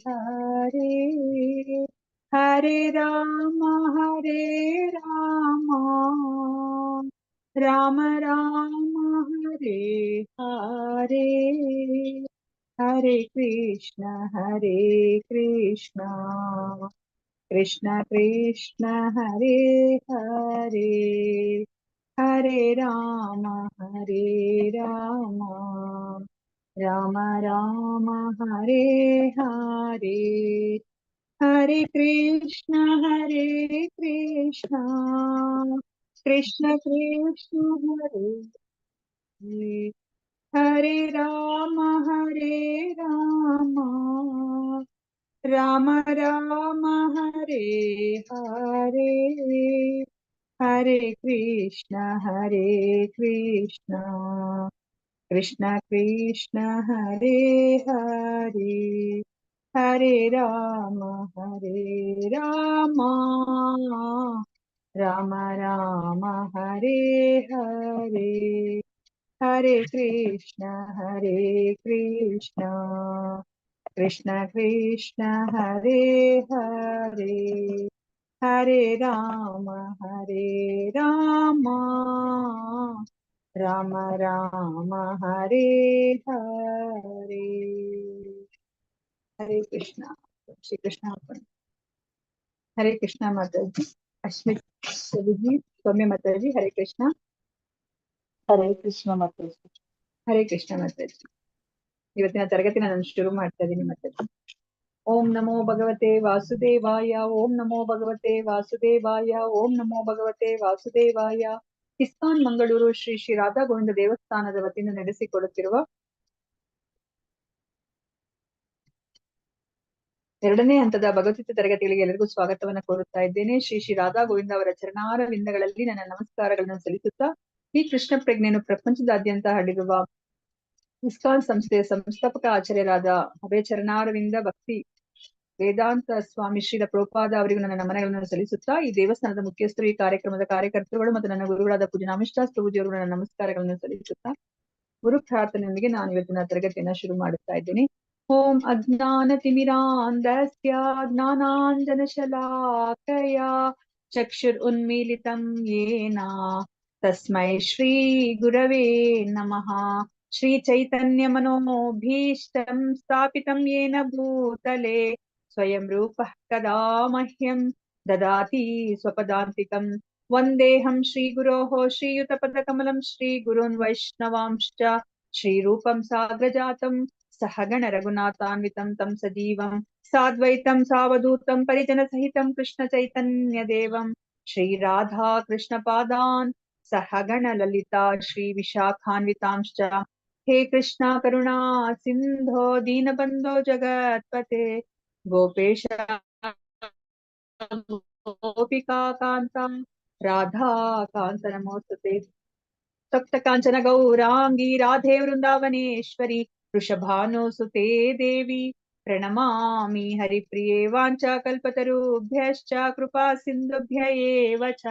हरे हरे राम राम राम हरे हरे हरे कृष्ण कृष्ण कृष्ण हरे हरे हरे राम राम राम हरे हरे हरे कृष्ण कृष्ण कृष्ण हरे हरे राम राम राम हरे हरे हरे कृष्ण कृष्ण कृष्ण हरे हरे हरे राम राम राम हरे हरे हरे कृष्ण कृष्ण कृष्ण हरे हरे हरे राम राम राम हरे हरे हरे कृष्णा श्री कृष्ण अर्पण। हरे कृष्णा माता जी। अश्मित जी सौम्य माता जी हरे कृष्णा। ಹರೇ ಕೃಷ್ಣ ಮಾತಾಜಿ. ಹರೇ ಕೃಷ್ಣ ಮಾತಾಜಿ। ಇವತ್ತಿನ ತರಗತಿ ನಾನು ಶುರು ಮಾಡ್ತಾ ಇದ್ದೀನಿ ಮಾತಾಜಿ। ಓಂ ನಮೋ ಭಗವತೆ ವಾಸುದೇವಾಯ ಓಂ ನಮೋ ಭಗವತೆ ವಾಸುದೇವಾಯ ಓಂ ನಮೋ ಭಗವತೆ ವಾಸುದೇವಾಯ। ಇಸ್ಕಾನ್ ಮಂಗಳೂರು ಶ್ರೀ ಶ್ರೀ ರಾಧಾ ಗೋವಿಂದ ದೇವಸ್ಥಾನದ ವತಿಯಿಂದ ನಡೆಸಿಕೊಡುತ್ತಿರುವ ಎರಡನೇ ಹಂತದ ಭಗವದ್ಗೀತೆ ತರಗತಿಗಳಿಗೆ ಎಲ್ಲರಿಗೂ ಸ್ವಾಗತವನ್ನು ಕೋರುತ್ತಾ ಇದ್ದೇನೆ। ಶ್ರೀ ಶ್ರೀ ರಾಧಾ ಗೋವಿಂದ ಅವರ ಚರಣಾರ ವಿಂದಗಳಲ್ಲಿ ನನ್ನ ನಮಸ್ಕಾರಗಳನ್ನು ಸಲ್ಲಿಸುತ್ತಾ ಈ ಕೃಷ್ಣ ಪ್ರಜ್ಞೆಯನ್ನು ಪ್ರಪಂಚದಾದ್ಯಂತ ಹರಡಿರುವ ಇಸ್ಕಾನ್ ಸಂಸ್ಥೆಯ ಸಂಸ್ಥಾಪಕ ಆಚಾರ್ಯರಾದ ಅಭಯ ಚರಣಾರವಿಂದ ಭಕ್ತಿ ವೇದಾಂತ ಸ್ವಾಮಿ ಶ್ರೀಲ ಪ್ರಭುಪಾದ ಅವರಿಗೂ ನನ್ನ ನಮನಗಳನ್ನು ಸಲ್ಲಿಸುತ್ತಾ ಈ ದೇವಸ್ಥಾನದ ಮುಖ್ಯಸ್ಥರು, ಈ ಕಾರ್ಯಕ್ರಮದ ಕಾರ್ಯಕರ್ತರುಗಳು ಮತ್ತು ನನ್ನ ಗುರುಗಳಾದ ಪೂಜ್ಯ ಮಿಷ್ಠಾಸ್ ಪ್ರಭುಜಿಯವರು ನನ್ನ ನಮಸ್ಕಾರಗಳನ್ನು ಸಲ್ಲಿಸುತ್ತಾ ಗುರು ಪ್ರಾರ್ಥನೆಯೊಂದಿಗೆ ನಾನು ಇವತ್ತಿನ ತರಗತಿಯನ್ನ ಶುರು ಮಾಡುತ್ತಾ ಇದ್ದೇನೆ। ಓಂ ಅಜ್ಞಾನತಿಮಿರಾಂಧಸ್ಯ ಜ್ಞಾನಾಂಜನಶಲಾಕಯಾ ಚಕ್ಷುರುನ್ಮೀಲಿತಂ ಯೇನ ತಸ್ಮೈ ಶ್ರೀ ಗುರವೇ ನಮಃ। ಶ್ರೀ ಚೈತನ್ಯ ಮನೋಭೀಷ್ಟಂ ಸ್ಥಾಪಿತಂ ಯೇನ ಭೂತಲೆ ಸ್ವಯಂ ರೂಪಃ ಕದಾ ಮಹ್ಯಂ ದದಾತಿ ಸ್ವಪದಾಂತಿಕಂ। ವಂದೇಹಂ ಶ್ರೀಗುರೋಃ ಶ್ರೀಯುತಪದಕಮಲಂ ಶ್ರೀಗುರುನ್ ವೈಷ್ಣವಾಂಶ್ಚ ಶ್ರೀರೂಪಂ ಸಾಗ್ರಜಾತಂ सहगण रघुनाथान्वितं तं सजीवं साद्वैतं सावधूतं परिजनसहितं कृष्ण चैतन्य देवं श्रीराधा कृष्णपादान् सहगण ललिता श्रीविशाखान्वितांश्च। हे कृष्णा करुणा सिन्धो दीनबन्धो जगत्पते गोपेश गोपिका कान्ता राधा कान्त नमोस्तुते। तप्त कांचन गौरांगी राधे वृंदावनेश्वरी वृषभानुसुते देवी प्रणमामि हरिप्रिये। वाञ्छाकल्पतरुभ्यश्च कृपा सिन्धुभ्य एव च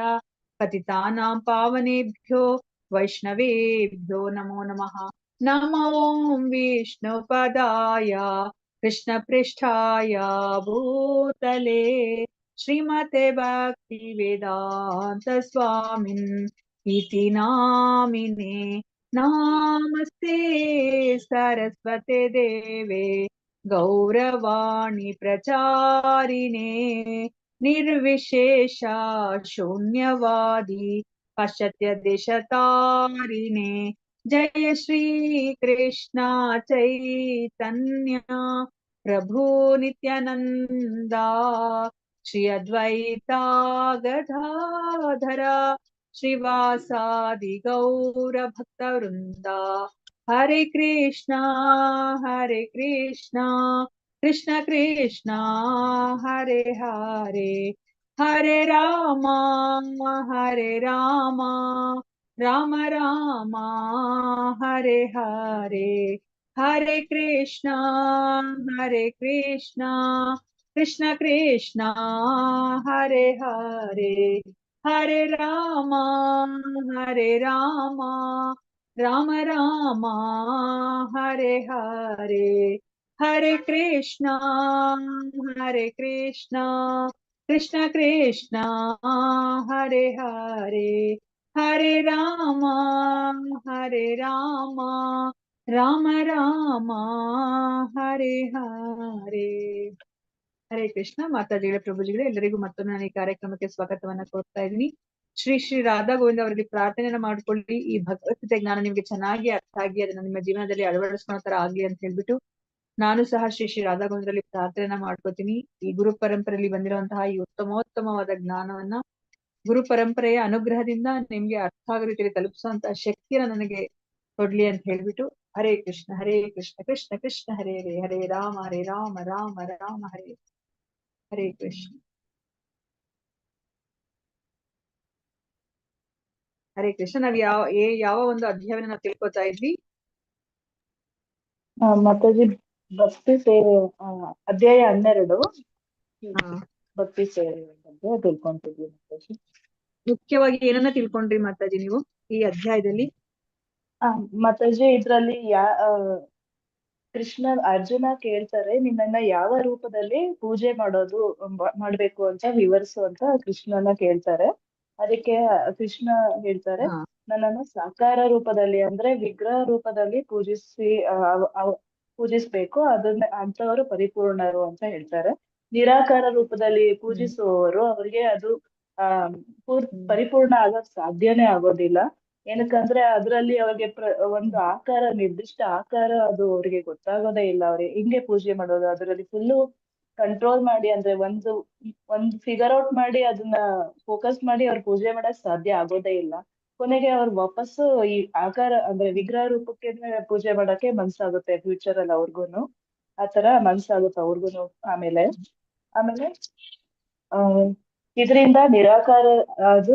पतितानां पावनेभ्यो वैष्णवेभ्यो नमो नमः। नमो विष्णुपदाय कृष्णपृष्ठाय भूतले श्रीमते भक्ति वेदांत स्वामिन् इति नामिने। नमस्ते सरस्वते देवे गौरवाणी प्रचारिणे निर्विशेष शून्यवादी पाश्चात्य देशतारिणे। जय श्री कृष्ण चैतन्य प्रभु नित्यानंदा श्री अद्वैता गदाधरा श्रीवासादि गौर भक्तवृंदा। हरे कृष्णा कृष्ण कृष्ण हरे हरे हरे रामा राम राम हरे हरे हरे कृष्णा कृष्ण कृष्ण हरे हरे हरे राम राम राम हरे हरे ಹರೇ ಕೃಷ್ಣ ಹರೇ ಕೃಷ್ಣ ಕೃಷ್ಣ ಕೃಷ್ಣ ಹರೇ ಹರೇ ಹರೇ ರಾಮ ರಾಮ ರಾಮ ಹರೇ ಹರೇ. ಹರೇ ಕೃಷ್ಣ. ಮಾತಾಜಿಗಳ ಪ್ರಭುಜಿಗಳೇ, ಎಲ್ಲರಿಗೂ ಮತ್ತೊಮ್ಮೆ ನಾನು ಈ ಕಾರ್ಯಕ್ರಮಕ್ಕೆ ಸ್ವಾಗತವನ್ನ ಕೋರ್ತಾ ಇದ್ದೀನಿ. ಶ್ರೀ ಶ್ರೀ ರಾಧಾ ಗೋವಿಂದ ಅವರಲ್ಲಿ ಪ್ರಾರ್ಥನೆಯನ್ನ ಮಾಡ್ಕೊಳ್ಳಿ, ಈ ಭಗವದ್ಗೀತೆ ಜ್ಞಾನ ನಿಮ್ಗೆ ಚೆನ್ನಾಗಿ ಅರ್ಥ ಆಗಿ ಅದನ್ನ ನಿಮ್ಮ ಜೀವನದಲ್ಲಿ ಅಳವಡಿಸ್ಕೊಳ್ಳೋ ತರ ಆಗ್ಲಿ ಅಂತ ಹೇಳ್ಬಿಟ್ಟು ನಾನು ಸಹ ಶ್ರೀ ಶ್ರೀ ರಾಧಾ ಗೋವಿಂದರಲ್ಲಿ ಪ್ರಾರ್ಥನೆಯನ್ನ ಮಾಡ್ಕೋತೀನಿ. ಈ ಗುರು ಪರಂಪರೆಯಲ್ಲಿ ಬಂದಿರುವಂತಹ ಈ ಉತ್ತಮೋತ್ತಮವಾದ ಜ್ಞಾನವನ್ನ ಗುರು ಪರಂಪರೆಯ ಅನುಗ್ರಹದಿಂದ ನಿಮ್ಗೆ ಅರ್ಥ ಆಗೋ ರೀತಿಯಲ್ಲಿ ತಲುಪಿಸುವಂತಹ ಶಕ್ತಿಯನ್ನ ನನಗೆ ಕೊಡ್ಲಿ ಅಂತ ಹೇಳ್ಬಿಟ್ಟು ಹರೇ ಕೃಷ್ಣ ಕೃಷ್ಣ ಕೃಷ್ಣ ಹರೇ ಹರೇ ಹರೇ ರಾಮ ರಾಮ ರಾಮ ಹರೇ ಹರೇ ಕೃಷ್ಣ. ಹರೇ ಕೃಷ್ಣ. ನಾವ್ ಯಾವ ಒಂದು ಅಧ್ಯಾಯವನ್ನ ನಾವು ತಿಳ್ಕೊತಾ ಇದ್ವಿ? ಮಾತಾಜಿ ಭಕ್ತಿ ಸೇವೆ ಅಧ್ಯಾಯ 12 ಭಕ್ತಿ ಸೇವೆ ಬಗ್ಗೆ ತಿಳ್ಕೊಂತಿದ್ವಿ ಮಾತಾಜಿ. ಮುಖ್ಯವಾಗಿ ಏನನ್ನ ತಿಳ್ಕೊಂಡ್ರಿ ಮಾತಾಜಿ ನೀವು ಈ ಅಧ್ಯಾಯದಲ್ಲಿ? ಮಾತಾಜಿ ಇದ್ರಲ್ಲಿ ಕೃಷ್ಣ ಅರ್ಜುನ ಕೇಳ್ತಾರೆ, ನಿನ್ನನ್ನ ಯಾವ ರೂಪದಲ್ಲಿ ಪೂಜೆ ಮಾಡ್ಬೇಕು ಅಂತ ವಿವರಿಸುವಂತ ಕೃಷ್ಣನ ಕೇಳ್ತಾರೆ. ಅದಕ್ಕೆ ಕೃಷ್ಣ ಹೇಳ್ತಾರೆ, ನನ್ನನ್ನು ಸಾಕಾರ ರೂಪದಲ್ಲಿ ಅಂದ್ರೆ ವಿಗ್ರಹ ರೂಪದಲ್ಲಿ ಪೂಜಿಸ್ಬೇಕು, ಅಂತವರು ಪರಿಪೂರ್ಣರು ಅಂತ ಹೇಳ್ತಾರೆ. ನಿರಾಕಾರ ರೂಪದಲ್ಲಿ ಪೂಜಿಸುವವರು ಅವ್ರಿಗೆ ಅದು ಪರಿಪೂರ್ಣ ಆಗೋಕ್ ಸಾಧ್ಯನೇ ಆಗೋದಿಲ್ಲ. ಏನಕ್ಕಂದ್ರೆ ಅದ್ರಲ್ಲಿ ಅವ್ರಿಗೆ ಒಂದು ನಿರ್ದಿಷ್ಟ ಆಕಾರ ಅದು ಅವ್ರಿಗೆ ಗೊತ್ತಾಗೋದೇ ಇಲ್ಲ. ಅವ್ರಿಗೆ ಹಿಂಗೆ ಪೂಜೆ ಮಾಡೋದು, ಅದರಲ್ಲಿ ಫುಲ್ಲು ಕಂಟ್ರೋಲ್ ಮಾಡಿ ಅಂದ್ರೆ ಒಂದು ಫಿಗರ್ ಔಟ್ ಮಾಡಿ ಅದನ್ನ ಫೋಕಸ್ ಮಾಡಿ ಅವ್ರು ಪೂಜೆ ಮಾಡಕ್ ಸಾಧ್ಯ ಆಗೋದೇ ಇಲ್ಲ. ಕೊನೆಗೆ ಅವ್ರು ವಾಪಸ್ಸು ಈ ಆಕಾರ ಅಂದ್ರೆ ವಿಗ್ರಹ ರೂಪಕ್ಕೆ ಪೂಜೆ ಮಾಡಕ್ಕೆ ಮನ್ಸಾಗುತ್ತೆ ಫ್ಯೂಚರ್ ಅಲ್ಲಿ ಅವ್ರಿಗೂನು. ಆತರ ಮನ್ಸಾಗುತ್ತೆ ಅವ್ರಿಗೂನು. ಆಮೇಲೆ ಇದರಿಂದ ನಿರಾಕಾರ ಅದು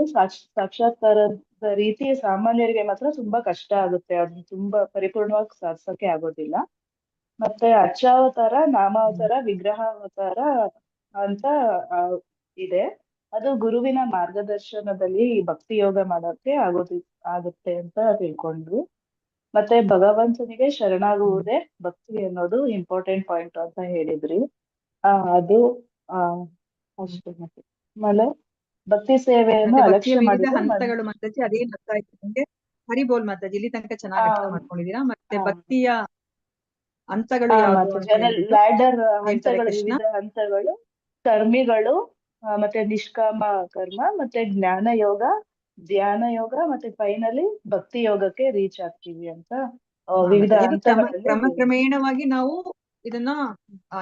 ಸಾಕ್ಷಾತ್ಕಾರದ ರೀತಿ ಸಾಮಾನ್ಯರಿಗೆ ಮಾತ್ರ ತುಂಬಾ ಕಷ್ಟ ಆಗುತ್ತೆ, ಅದನ್ನ ತುಂಬಾ ಪರಿಪೂರ್ಣವಾಗಿ ಸಾಧಿಸಕ್ಕೆ ಆಗೋದಿಲ್ಲ. ಮತ್ತೆ ಅರ್ಚಾವತಾರ, ನಾಮಾವತಾರ, ವಿಗ್ರಹಾವತಾರ ಅಂತ ಇದೆ. ಅದು ಗುರುವಿನ ಮಾರ್ಗದರ್ಶನದಲ್ಲಿ ಭಕ್ತಿ ಯೋಗ ಮಾಡೋಕೆ ಆಗುತ್ತೆ ಅಂತ ತಿಳ್ಕೊಂಡ್ವಿ. ಮತ್ತೆ ಭಗವಂತನಿಗೆ ಶರಣಾಗುವುದೇ ಭಕ್ತಿ ಅನ್ನೋದು ಇಂಪಾರ್ಟೆಂಟ್ ಪಾಯಿಂಟ್ ಅಂತ ಹೇಳಿದ್ರಿ. ಅದು ಅಷ್ಟೇ. ಮತ್ತೆ ಆಮೇಲೆ ಭಕ್ತಿ ಸೇವೆಯನ್ನು ಅಲಕ್ಷ್ಯ ವಿವಿಧ ಮಾಡಿದ್ರೆ ಹಂತಗಳು ಮಾತಾಜಿ ಅದೇನ್ ಅರ್ಥ ಆಯ್ತು ನಿಮ್ಗೆ? ಹರಿ ಬೋಲ್ ಮಾತಾಜಿ, ಇಲ್ಲಿ ತನಕ ಚೆನ್ನಾಗಿ ಅರ್ಥ ಮಾಡ್ಕೊಂಡಿದೀರಾ? ಮತ್ತೆ ಭಕ್ತಿಯ ಹಂತಗಳು ಯಾವ್ದು ಅಂತ ಹೇಳ್ಬಿಟ್ಟು ಲ್ಯಾಡರ್ ಹಂತಗಳು, ವಿವಿಧ ಹಂತಗಳು, ಕರ್ಮಿಗಳು, ಮತ್ತೆ ನಿಷ್ಕಾಮ ಕರ್ಮ, ಮತ್ತೆ ಜ್ಞಾನ ಯೋಗ, ಧ್ಯಾನ ಯೋಗ, ಮತ್ತೆ ಫೈನಲಿ ಭಕ್ತಿ ಯೋಗಕ್ಕೆ ರೀಚ್ ಆಗ್ತೀವಿ ಅಂತ ವಿವಿಧ ಹಂತಗಳಲ್ಲಿ ಕ್ರಮೇಣವಾಗಿ ನಾವು ಇದನ್ನ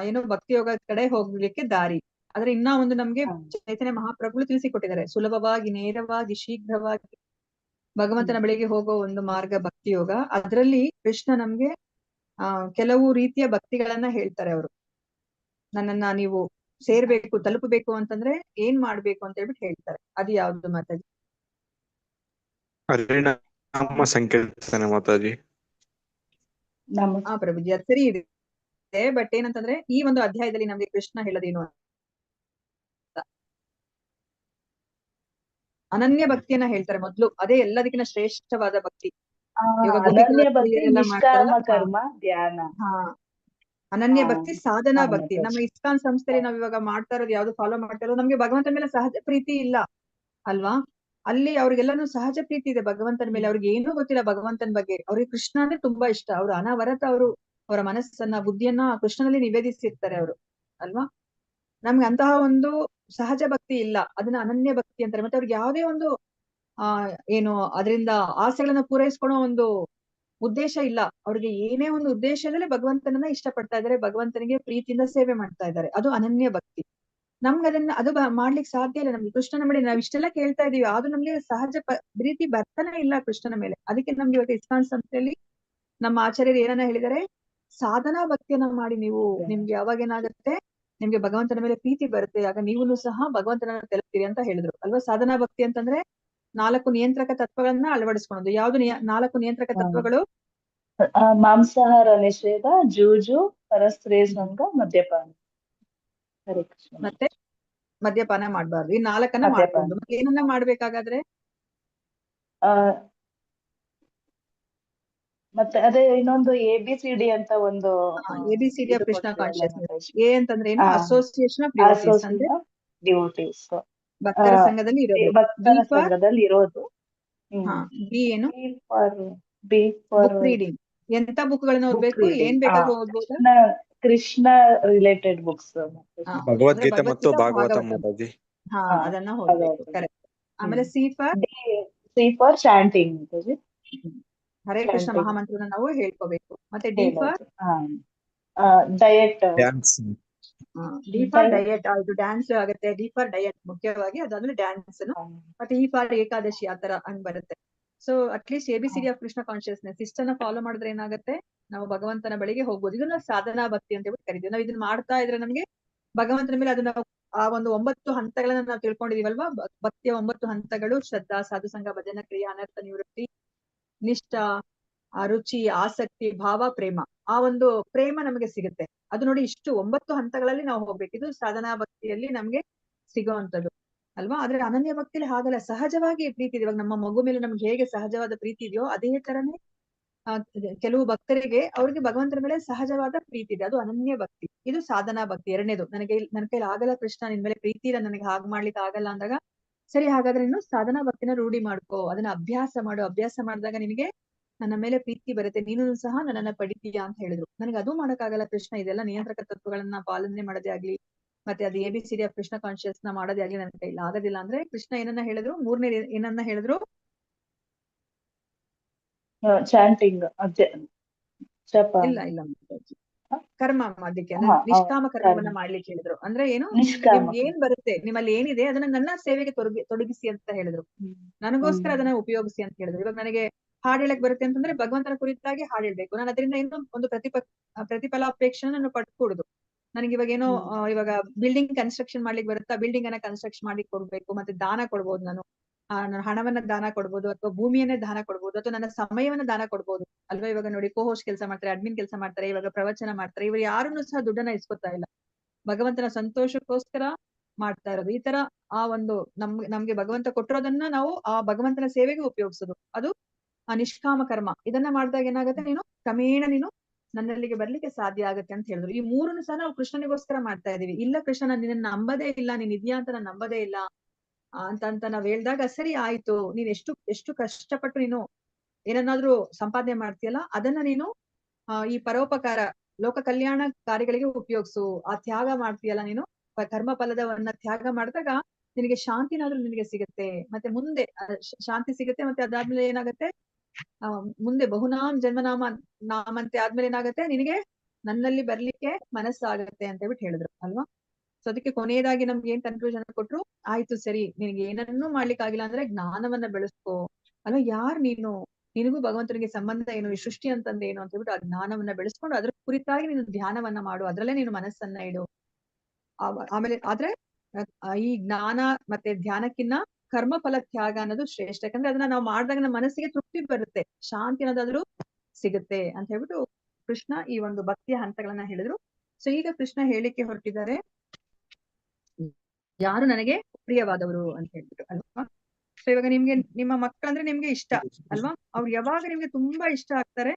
ಏನೋ ಭಕ್ತಿ ಯೋಗ ಕಡೆ ಹೋಗ್ಲಿಕ್ಕೆ ದಾರಿ. ಆದ್ರೆ ಇನ್ನ ಒಂದು ನಮ್ಗೆ ಚೈತನ್ಯ ಮಹಾಪ್ರಭುಗಳು ತಿಳಿಸಿಕೊಟ್ಟಿದ್ದಾರೆ, ಸುಲಭವಾಗಿ ನೇರವಾಗಿ ಶೀಘ್ರವಾಗಿ ಭಗವಂತನ ಬಳಿಗೆ ಹೋಗೋ ಒಂದು ಮಾರ್ಗ ಭಕ್ತಿ ಯೋಗ. ಅದರಲ್ಲಿ ಕೃಷ್ಣ ನಮ್ಗೆ ಕೆಲವು ರೀತಿಯ ಭಕ್ತಿಗಳನ್ನ ಹೇಳ್ತಾರೆ. ಅವರು ನನ್ನನ್ನ ನೀವು ಸೇರ್ಬೇಕು, ತಲುಪಬೇಕು ಅಂತಂದ್ರೆ ಏನ್ ಮಾಡ್ಬೇಕು ಅಂತ ಹೇಳ್ಬಿಟ್ಟು ಹೇಳ್ತಾರೆ. ಅದು ಯಾವ್ದು ಮಾತಾಜಿ? ಹರಿನಾಮ ಸಂಕೀರ್ತನೆ ಮಾತಾಜಿ. ಪ್ರಭುಜಿ ಅದು ಸರಿ ಇದೆ. ಬಟ್ ಏನಂತಂದ್ರೆ ಈ ಒಂದು ಅಧ್ಯಾಯದಲ್ಲಿ ನಮ್ಗೆ ಕೃಷ್ಣ ಹೇಳೋದೇನು ಅನನ್ಯ ಭಕ್ತಿಯನ್ನ ಹೇಳ್ತಾರೆ ಮೊದ್ಲು. ಅದೇ ಎಲ್ಲದಕ್ಕಿಂತ ಶ್ರೇಷ್ಠವಾದ ಭಕ್ತಿ. ನಿಷ್ಕಾಮ ಕರ್ಮ, ಧ್ಯಾನ. ಅನನ್ಯ ಭಕ್ತಿ, ಸಾಧನಾ ಭಕ್ತಿ. ನಮ್ಮ ಇಸ್ಕಾನ್ ಸಂಸ್ಥೆಯಲ್ಲಿ ನಾವ್ ಇವಾಗ ಮಾಡ್ತಾ ಇರೋದು ಯಾವ್ದು ಫಾಲೋ ಮಾಡ್ತಾ ಇರೋದು, ನಮ್ಗೆ ಭಗವಂತನ ಮೇಲೆ ಸಹಜ ಪ್ರೀತಿ ಇಲ್ಲ ಅಲ್ವಾ? ಅಲ್ಲಿ ಅವ್ರಿಗೆಲ್ಲಾನು ಸಹಜ ಪ್ರೀತಿ ಇದೆ ಭಗವಂತನ ಮೇಲೆ. ಅವ್ರಿಗೆ ಏನೂ ಗೊತ್ತಿಲ್ಲ ಭಗವಂತನ ಬಗ್ಗೆ. ಅವ್ರಿಗೆ ಕೃಷ್ಣ ಅಂದ್ರೆ ತುಂಬಾ ಇಷ್ಟ. ಅವ್ರು ಅನವರತ ಅವರ ಮನಸ್ಸನ್ನ ಬುದ್ಧಿಯನ್ನ ಕೃಷ್ಣನಲ್ಲಿ ನಿವೇದಿಸಿರ್ತಾರೆ ಅವರು ಅಲ್ವಾ? ನಮ್ಗೆ ಅಂತಹ ಒಂದು ಸಹಜ ಭಕ್ತಿ ಇಲ್ಲ, ಅದನ್ನ ಅನನ್ಯ ಭಕ್ತಿ ಅಂತಾರೆ. ಮತ್ತೆ ಅವ್ರಿಗೆ ಯಾವುದೇ ಒಂದು ಏನು ಅದರಿಂದ ಆಸೆಗಳನ್ನ ಪೂರೈಸ್ಕೊಳೋ ಒಂದು ಉದ್ದೇಶ ಇಲ್ಲ. ಅವ್ರಿಗೆ ಏನೇ ಒಂದು ಉದ್ದೇಶದಲ್ಲಿ ಭಗವಂತನನ್ನ ಇಷ್ಟಪಡ್ತಾ ಇದ್ದಾರೆ, ಭಗವಂತನಿಗೆ ಪ್ರೀತಿಯಿಂದ ಸೇವೆ ಮಾಡ್ತಾ ಇದ್ದಾರೆ. ಅದು ಅನನ್ಯ ಭಕ್ತಿ. ನಮ್ಗೆ ಅದು ಮಾಡ್ಲಿಕ್ಕೆ ಸಾಧ್ಯ ಇಲ್ಲ. ನಮ್ಗೆ ಕೃಷ್ಣನ ಮೇಲೆ ನಾವ್ ಇಷ್ಟೆಲ್ಲ ಕೇಳ್ತಾ ಇದೀವಿ, ಆದ್ರೂ ನಮ್ಗೆ ಸಹಜ ಪ್ರೀತಿ ಬರ್ತಾನೆ ಇಲ್ಲ ಕೃಷ್ಣನ ಮೇಲೆ. ಅದಕ್ಕೆ ನಮ್ಗೆ ಇವತ್ತು ಇಸ್ಕಾನ್ ಸಂಸ್ಥೆಯಲ್ಲಿ ನಮ್ಮ ಆಚಾರ್ಯರು ಏನನ್ನ ಹೇಳಿದ್ದಾರೆ, ಸಾಧನಾ ಭಕ್ತಿಯನ್ನ ಮಾಡಿ ನೀವು. ನಿಮ್ಗೆ ಯಾವಾಗ ಏನಾಗುತ್ತೆ, ನಿಮ್ಗೆ ಭಗವಂತನ ಮೇಲೆ ಪ್ರೀತಿ ಬರುತ್ತೆ, ಆಗ ನೀವು ಸಹ ಭಗವಂತನ ತಲುಪ್ತೀರಿ ಅಂತ ಹೇಳಿದ್ರು ಅಲ್ವಾ? ಸಾಧನಾ ಭಕ್ತಿ ಅಂತಂದ್ರೆ 4 ನಿಯಂತ್ರಕ ತತ್ವಗಳನ್ನ ಅಳವಡಿಸ್ಕೊಳ್ಳೋದು. ಯಾವ್ದು 4 ನಿಯಂತ್ರಕ ತತ್ವಗಳು? ಮಾಂಸಾಹಾರ ನಿಷೇಧ, ಜೂಜು, ಪರಸ್ತ್ರೀ ಸಂಘ, ಮದ್ಯಪಾನ. ಮತ್ತೆ ಮದ್ಯಪಾನ ಮಾಡ್ಬಾರ್ದು. ಈ 4 ಮಾಡ್ಕೊಂಡು ಮತ್ತೆ ಏನನ್ನ ಮಾಡ್ಬೇಕಾಗಾದ್ರೆ? ಮತ್ತೆ ಅದೇ ಇನ್ನೊಂದು ABCD ಅಂತ ಒಂದು ABCD ಇದು ಆಫ್ ಕೃಷ್ಣ ಕೊಟ್ಟಿರಲ್ಲ ಕಾನ್ಶಿಯಸ್ನೆಸ್. ಮಾತಾಜಿ. A ಅಂತಂದ್ರೆ ಏನು? ಆ ಅಸೋಸಿಯೇಷನ್ ಆಫ್ ಡಿವೋಟೀಸ್, ಅಂದ್ರೆ ಅಸೋಸಿಯೇಷನ್ ಡಿವೋಟೀಸ್ ಭಕ್ತರ ಸಂಘದಲ್ಲಿ ಇರೋದು. ಭಕ್ತರ B ಫಾರ್ ಸಂಘದಲ್ಲಿ ಇರೋದು. B ಏನು? B for book reading. ಎಂತ ಬುಕ್ ಗಳನ್ನ ಬುಕ್ ಓದ್ಬೇಕು? ಏನ್ ರೀಡಿಂಗ್. ಬೇಕಾದ್ರೂ ಓದ್ಬೋದಾ? Krishna related books. ಅಂದ್ರೆ ಭಗವದ್ಗೀತೆ ಮತ್ತು ಭಗವದ್ಗೀತಾ, ಭಾಗವತ ಭಾಗವತಂ. ಮಾತಾಜಿ. ಅದನ್ನ ಓದ್ಬೇಕು. ಕರೆಕ್ಟ್. ಆಮೇಲೆ C for C for chanting Mataji. Hare Krishna Chanting. ಮಹಾಮಂತ್ರನ ನಾವು ಹೇಳ್ಕೋಬೇಕು. ಮತ್ತೆ D for diet. Dance. D for diet. ಇದು ಡ್ಯಾನ್ಸ್ ಆಗುತ್ತೆ. D ಫಾರ್ ಡಯಟ್ ಮುಖ್ಯವಾಗಿ, ಅದಾದ್ಮೇಲೆ ಡ್ಯಾನ್ಸ್. ಮತ್ತೆ E ಫಾರ್ ಏಕಾದಶಿ, ಆತರ ಹಂಗ್ ಬರುತ್ತೆ. So at least ABCD of Krishna consciousness ಇಷ್ಟನ್ನ ಫಾಲೋ ಮಾಡಿದ್ರೆ ಏನಾಗುತ್ತೆ, ನಾವು ಭಗವಂತನ ಬಳಿಗೆ ಹೋಗ್ಬೋದು. ಇದನ್ನ ಸಾಧನಾ ಭಕ್ತಿ ಅಂತ ಹೇಳ್ಬಿಟ್ಟು ಕರಿತೀವಿ. ನಾವು ಇದನ್ನ ಮಾಡ್ತಾ ಇದ್ರೆ ನಮ್ಗೆ ಭಗವಂತನ ಮೇಲೆ ಅದನ್ನ ಆ ಒಂದು 9 ಹಂತಗಳನ್ನ ನಾವು ತಿಳ್ಕೊಂಡಿದೀವಲ್ವಾ. ಭಕ್ತಿಯ 9 ಹಂತಗಳು: ಶ್ರದ್ಧಾ, ಸಾಧುಸಂಗ, ಭಜನ, ಕ್ರಿಯೆ, ಅನರ್ಥ ನಿವೃತ್ತಿ, ನಿಷ್ಠಾ, ರುಚಿ, ಆಸಕ್ತಿ, ಭಾವ, ಪ್ರೇಮ. ಆ ಒಂದು ಪ್ರೇಮ ನಮಗೆ ಸಿಗುತ್ತೆ. ಅದು ನೋಡಿ, ಇಷ್ಟು 9 ಹಂತಗಳಲ್ಲಿ ನಾವು ಹೋಗ್ಬೇಕು. ಇದು ಸಾಧನಾ ಭಕ್ತಿಯಲ್ಲಿ ನಮ್ಗೆ ಸಿಗೋವಂಥದ್ದು ಅಲ್ವಾ. ಆದ್ರೆ ಅನನ್ಯ ಭಕ್ತಿಯಲ್ಲಿ ಹಾಗಲ್ಲ, ಸಹಜವಾಗಿ ಪ್ರೀತಿ ಇದೆ. ಇವಾಗ ನಮ್ಮ ಮಗು ಮೇಲೆ ನಮ್ಗೆ ಹೇಗೆ ಸಹಜವಾದ ಪ್ರೀತಿ ಇದೆಯೋ, ಅದೇ ತರನೇ ಕೆಲವು ಭಕ್ತರಿಗೆ ಅವ್ರಿಗೆ ಭಗವಂತನ ಮೇಲೆ ಸಹಜವಾದ ಪ್ರೀತಿ ಇದೆ. ಅದು ಅನನ್ಯ ಭಕ್ತಿ. ಇದು ಸಾಧನಾ ಭಕ್ತಿ. ಎರಡನೇದು, ನನ್ನ ಕೈಲಿ ಆಗಲ್ಲ ಕೃಷ್ಣ, ನಿನ್ ಮೇಲೆ ಪ್ರೀತಿ ಇಲ್ಲ, ನನಗೆ ಹಾಗ್ ಮಾಡ್ಲಿಕ್ಕೆ ಆಗಲ್ಲ ಅಂದಾಗ, ಸರಿ ಹಾಗಾದ್ರೆ ನೀನು ಸಾಧನಾ ಭಕ್ತಿನ ರೂಢಿ ಮಾಡ್ಕೋ, ಅದನ್ನ ಅಭ್ಯಾಸ ಮಾಡು. ಅಭ್ಯಾಸ ಮಾಡಿದಾಗ ನಿನಗೆ ನನ್ನ ಮೇಲೆ ಪ್ರೀತಿ ಬರುತ್ತೆ, ನೀನು ಸಹ ನನ್ನನ್ನ ಪಡಿತೀಯಾ ಅಂತ ಹೇಳಿದ್ರು. ನನಗೆ ಅದು ಮಾಡಕ್ಕಾಗಲ್ಲ ಕೃಷ್ಣ, ಇದೆಲ್ಲ ನಿಯಂತ್ರಕ ತತ್ವಗಳನ್ನ ಪಾಲನೆ ಮಾಡೋದೇ ಆಗ್ಲಿ, ಮತ್ತೆ ಅದು ABCD ಆಫ್ ಕೃಷ್ಣ ಕಾನ್ಶಿಯಸ್ ನ ಮಾಡೋದೇ ಆಗ್ಲಿ ನನ್ನ ಕೈಲಿ ಆಗೋದಿಲ್ಲ ಅಂದ್ರೆ, ಕೃಷ್ಣ ಏನನ್ನ ಹೇಳಿದ್ರು? ಮೂರನೇ ಏನನ್ನ ಹೇಳಿದ್ರು? ಚಾಂಟಿಂಗ್, ಜಪ. ಇಲ್ಲ ಕರ್ಮ ಮಾಡ್ಲಿಕ್ಕೆ, ಅಂದ್ರೆ ನಿಷ್ಕಾಮ ಕರ್ಮವನ್ನ ಮಾಡ್ಲಿಕ್ಕೆ ಹೇಳಿದ್ರು. ಅಂದ್ರೆ ಏನು? ನಿಮ್ಗೆ ಏನ್ ಬರುತ್ತೆ, ನಿಮ್ಮಲ್ಲಿ ಏನಿದೆ ಅದನ್ನ ನನ್ನ ಸೇವೆಗೆ ತೊಡಗಿಸಿ ಅಂತ ಹೇಳಿದ್ರು. ನನಗೋಸ್ಕರ ಅದನ್ನ ಉಪಯೋಗಿಸಿ ಅಂತ ಹೇಳಿದ್ರು. ಇವಾಗ ನನಗೆ ಹಾಡ್ ಹೇಳಕ್ ಬರುತ್ತೆ ಅಂತಂದ್ರೆ ಭಗವಂತನ ಕುರಿತಾಗಿ ಹಾಡ್ ಹೇಳ್ಬೇಕು. ನಾನು ಅದರಿಂದ ಏನೋ ಒಂದು ಪ್ರತಿಫಲಾಪೇಕ್ಷೆನ ನಾನು ಪಡ್ಕೊಡುದು. ನನಗೆ ಇವಾಗ ಏನೋ ಇವಾಗ ಬಿಲ್ಡಿಂಗ್ ಕನ್ಸ್ಟ್ರಕ್ಷನ್ ಮಾಡ್ಲಿಕ್ಕೆ ಬರುತ್ತಾ, ಬಿಲ್ಡಿಂಗ್ ಅನ್ನ ಕನ್ಸ್ಟ್ರಕ್ಷನ್ ಮಾಡ್ಲಿಕ್ಕೆ ಕೊಡ್ಬೇಕು. ಮತ್ತೆ ದಾನ ಕೊಡ್ಬೋದು. ನಾನು ಹಣವನ್ನ ದಾನ ಕೊಡ್ಬೋದು, ಅಥವಾ ಭೂಮಿಯನ್ನೇ ದಾನ ಕೊಡ್ಬೋದು, ಅಥವಾ ನನ್ನ ಸಮಯವನ್ನ ದಾನ ಕೊಡ್ಬೋದು ಅಲ್ವಾ. ಇವಾಗ ನೋಡಿ, ಕೋಹೋಸ್ಟ್ ಕೆಲಸ ಮಾಡ್ತಾರೆ, ಅಡ್ಮಿನ್ ಕೆಲಸ ಮಾಡ್ತಾರೆ, ಇವಾಗ ಪ್ರವಚನ ಮಾಡ್ತಾರೆ. ಇವರು ಯಾರನ್ನು ಸಹ ದುಡ್ಡನ್ನ ಇಸ್ಕೊತಾ ಇಲ್ಲ, ಭಗವಂತನ ಸಂತೋಷಕ್ಕೋಸ್ಕರ ಮಾಡ್ತಾ ಇರೋದು. ಈ ತರ ಆ ಒಂದು ನಮ್ಗೆ ಭಗವಂತ ಕೊಟ್ಟಿರೋದನ್ನ ನಾವು ಆ ಭಗವಂತನ ಸೇವೆಗೆ ಉಪಯೋಗಿಸೋದು, ಅದು ಆ ನಿಷ್ಕಾಮ ಕರ್ಮ. ಇದನ್ನ ಮಾಡಿದಾಗ ಏನಾಗುತ್ತೆ, ನೀನು ಕ್ರಮೇಣ ನೀನು ನನ್ನಲ್ಲಿಗೆ ಬರ್ಲಿಕ್ಕೆ ಸಾಧ್ಯ ಆಗುತ್ತೆ ಅಂತ ಹೇಳಿದ್ರು. ಈ ಮೂರನ್ನು ಸಹ ನಾವು ಕೃಷ್ಣನಿಗೋಸ್ಕರ ಮಾಡ್ತಾ ಇದೀವಿ. ಇಲ್ಲ ಕೃಷ್ಣ, ನಾನು ನಿನ್ನ ನಂಬದೇ ಇಲ್ಲ, ನೀನ್ ಇದೆಯಾ ಅಂತ ನಾನು ನಂಬದೇ ಇಲ್ಲ ಅಂತ ನಾವ್ ಹೇಳ್ದಾಗ, ಸರಿ ಆಯ್ತು, ನೀನ್ ಎಷ್ಟು ಕಷ್ಟಪಟ್ಟು ನೀನು ಏನನ್ನಾದ್ರೂ ಸಂಪಾದನೆ ಮಾಡ್ತೀಯಲ್ಲ, ಅದನ್ನ ನೀನು ಈ ಪರೋಪಕಾರ, ಲೋಕ ಕಲ್ಯಾಣ ಕಾರ್ಯಗಳಿಗೆ ಉಪಯೋಗಿಸು. ಆ ತ್ಯಾಗ ಮಾಡ್ತೀಯಲ್ಲ ನೀನು, ಕರ್ಮ ಫಲದವನ್ನ ತ್ಯಾಗ ಮಾಡಿದಾಗ ನಿನಗೆ ಶಾಂತಿನಾದ್ರೂ ನಿನಗೆ ಸಿಗುತ್ತೆ. ಮತ್ತೆ ಮುಂದೆ ಶಾಂತಿ ಸಿಗುತ್ತೆ. ಮತ್ತೆ ಅದಾದ್ಮೇಲೆ ಏನಾಗುತ್ತೆ, ಮುಂದೆ ಬಹುನಾಮ್ ನಾಮಂತೆ ಆದ್ಮೇಲೆ ಏನಾಗುತ್ತೆ, ನಿನಗೆ ನನ್ನಲ್ಲಿ ಬರ್ಲಿಕ್ಕೆ ಮನಸ್ಸಾಗತ್ತೆ ಅಂತ ಹೇಳ್ಬಿಟ್ಟು ಹೇಳಿದ್ರು ಅಲ್ವಾ. ಸೊ ಅದಕ್ಕೆ ಕೊನೆಯದಾಗಿ ನಮ್ಗೆ ಏನ್ ಕನ್ಕ್ಲೂಷನ್ ಕೊಟ್ರು, ಆಯ್ತು ಸರಿ, ನಿನಗೆ ಏನನ್ನೂ ಮಾಡ್ಲಿಕ್ಕೆ ಆಗಿಲ್ಲ ಅಂದ್ರೆ ಜ್ಞಾನವನ್ನ ಬೆಳೆಸ್ಕೋ ಅಲ್ವಾ. ಯಾರ್ ನೀನು, ನಿನಗೂ ಭಗವಂತನಿಗೆ ಸಂಬಂಧ ಏನು, ಈ ಸೃಷ್ಟಿ ಅಂತಂದ್ರೆ ಏನು ಅಂತ ಹೇಳ್ಬಿಟ್ಟು ಆ ಜ್ಞಾನವನ್ನ ಬೆಳೆಸ್ಕೊಂಡು ಅದ್ರ ಕುರಿತಾಗಿ ನೀನು ಧ್ಯಾನವನ್ನ ಮಾಡು, ಅದ್ರಲ್ಲೇ ನೀನು ಮನಸ್ಸನ್ನ ಇಡು. ಆಮೇಲೆ ಆದ್ರೆ ಈ ಜ್ಞಾನ ಮತ್ತೆ ಧ್ಯಾನಕ್ಕಿನ್ನ ಕರ್ಮ ಫಲ ತ್ಯಾಗ ಅನ್ನೋದು ಶ್ರೇಷ್ಠ. ಯಾಕಂದ್ರೆ ಅದನ್ನ ನಾವು ಮಾಡಿದಾಗ ನಮ್ಮ ಮನಸ್ಸಿಗೆ ತೃಪ್ತಿ ಬರುತ್ತೆ, ಶಾಂತಿ ಅನ್ನೋದಾದ್ರೂ ಸಿಗುತ್ತೆ ಅಂತ ಹೇಳ್ಬಿಟ್ಟು ಕೃಷ್ಣ ಈ ಒಂದು ಭಕ್ತಿಯ ಹಂತಗಳನ್ನ ಹೇಳಿದ್ರು. ಸೊ ಈಗ ಕೃಷ್ಣ ಹೇಳಿಕೆ ಹೊರಟಿದ್ದಾರೆ, ಯಾರು ನನಗೆ ಪ್ರಿಯವಾದವರು ಅಂತ ಹೇಳ್ಬಿಟ್ಟು ಅಲ್ವಾ. ಸೊ ಇವಾಗ ನಿಮ್ಗೆ ನಿಮ್ಮ ಮಕ್ಕಳಂದ್ರೆ ನಿಮ್ಗೆ ಇಷ್ಟ ಅಲ್ವಾ, ಅವ್ರು ಯಾವಾಗ ನಿಮ್ಗೆ ತುಂಬಾ ಇಷ್ಟ ಆಗ್ತಾರೆ?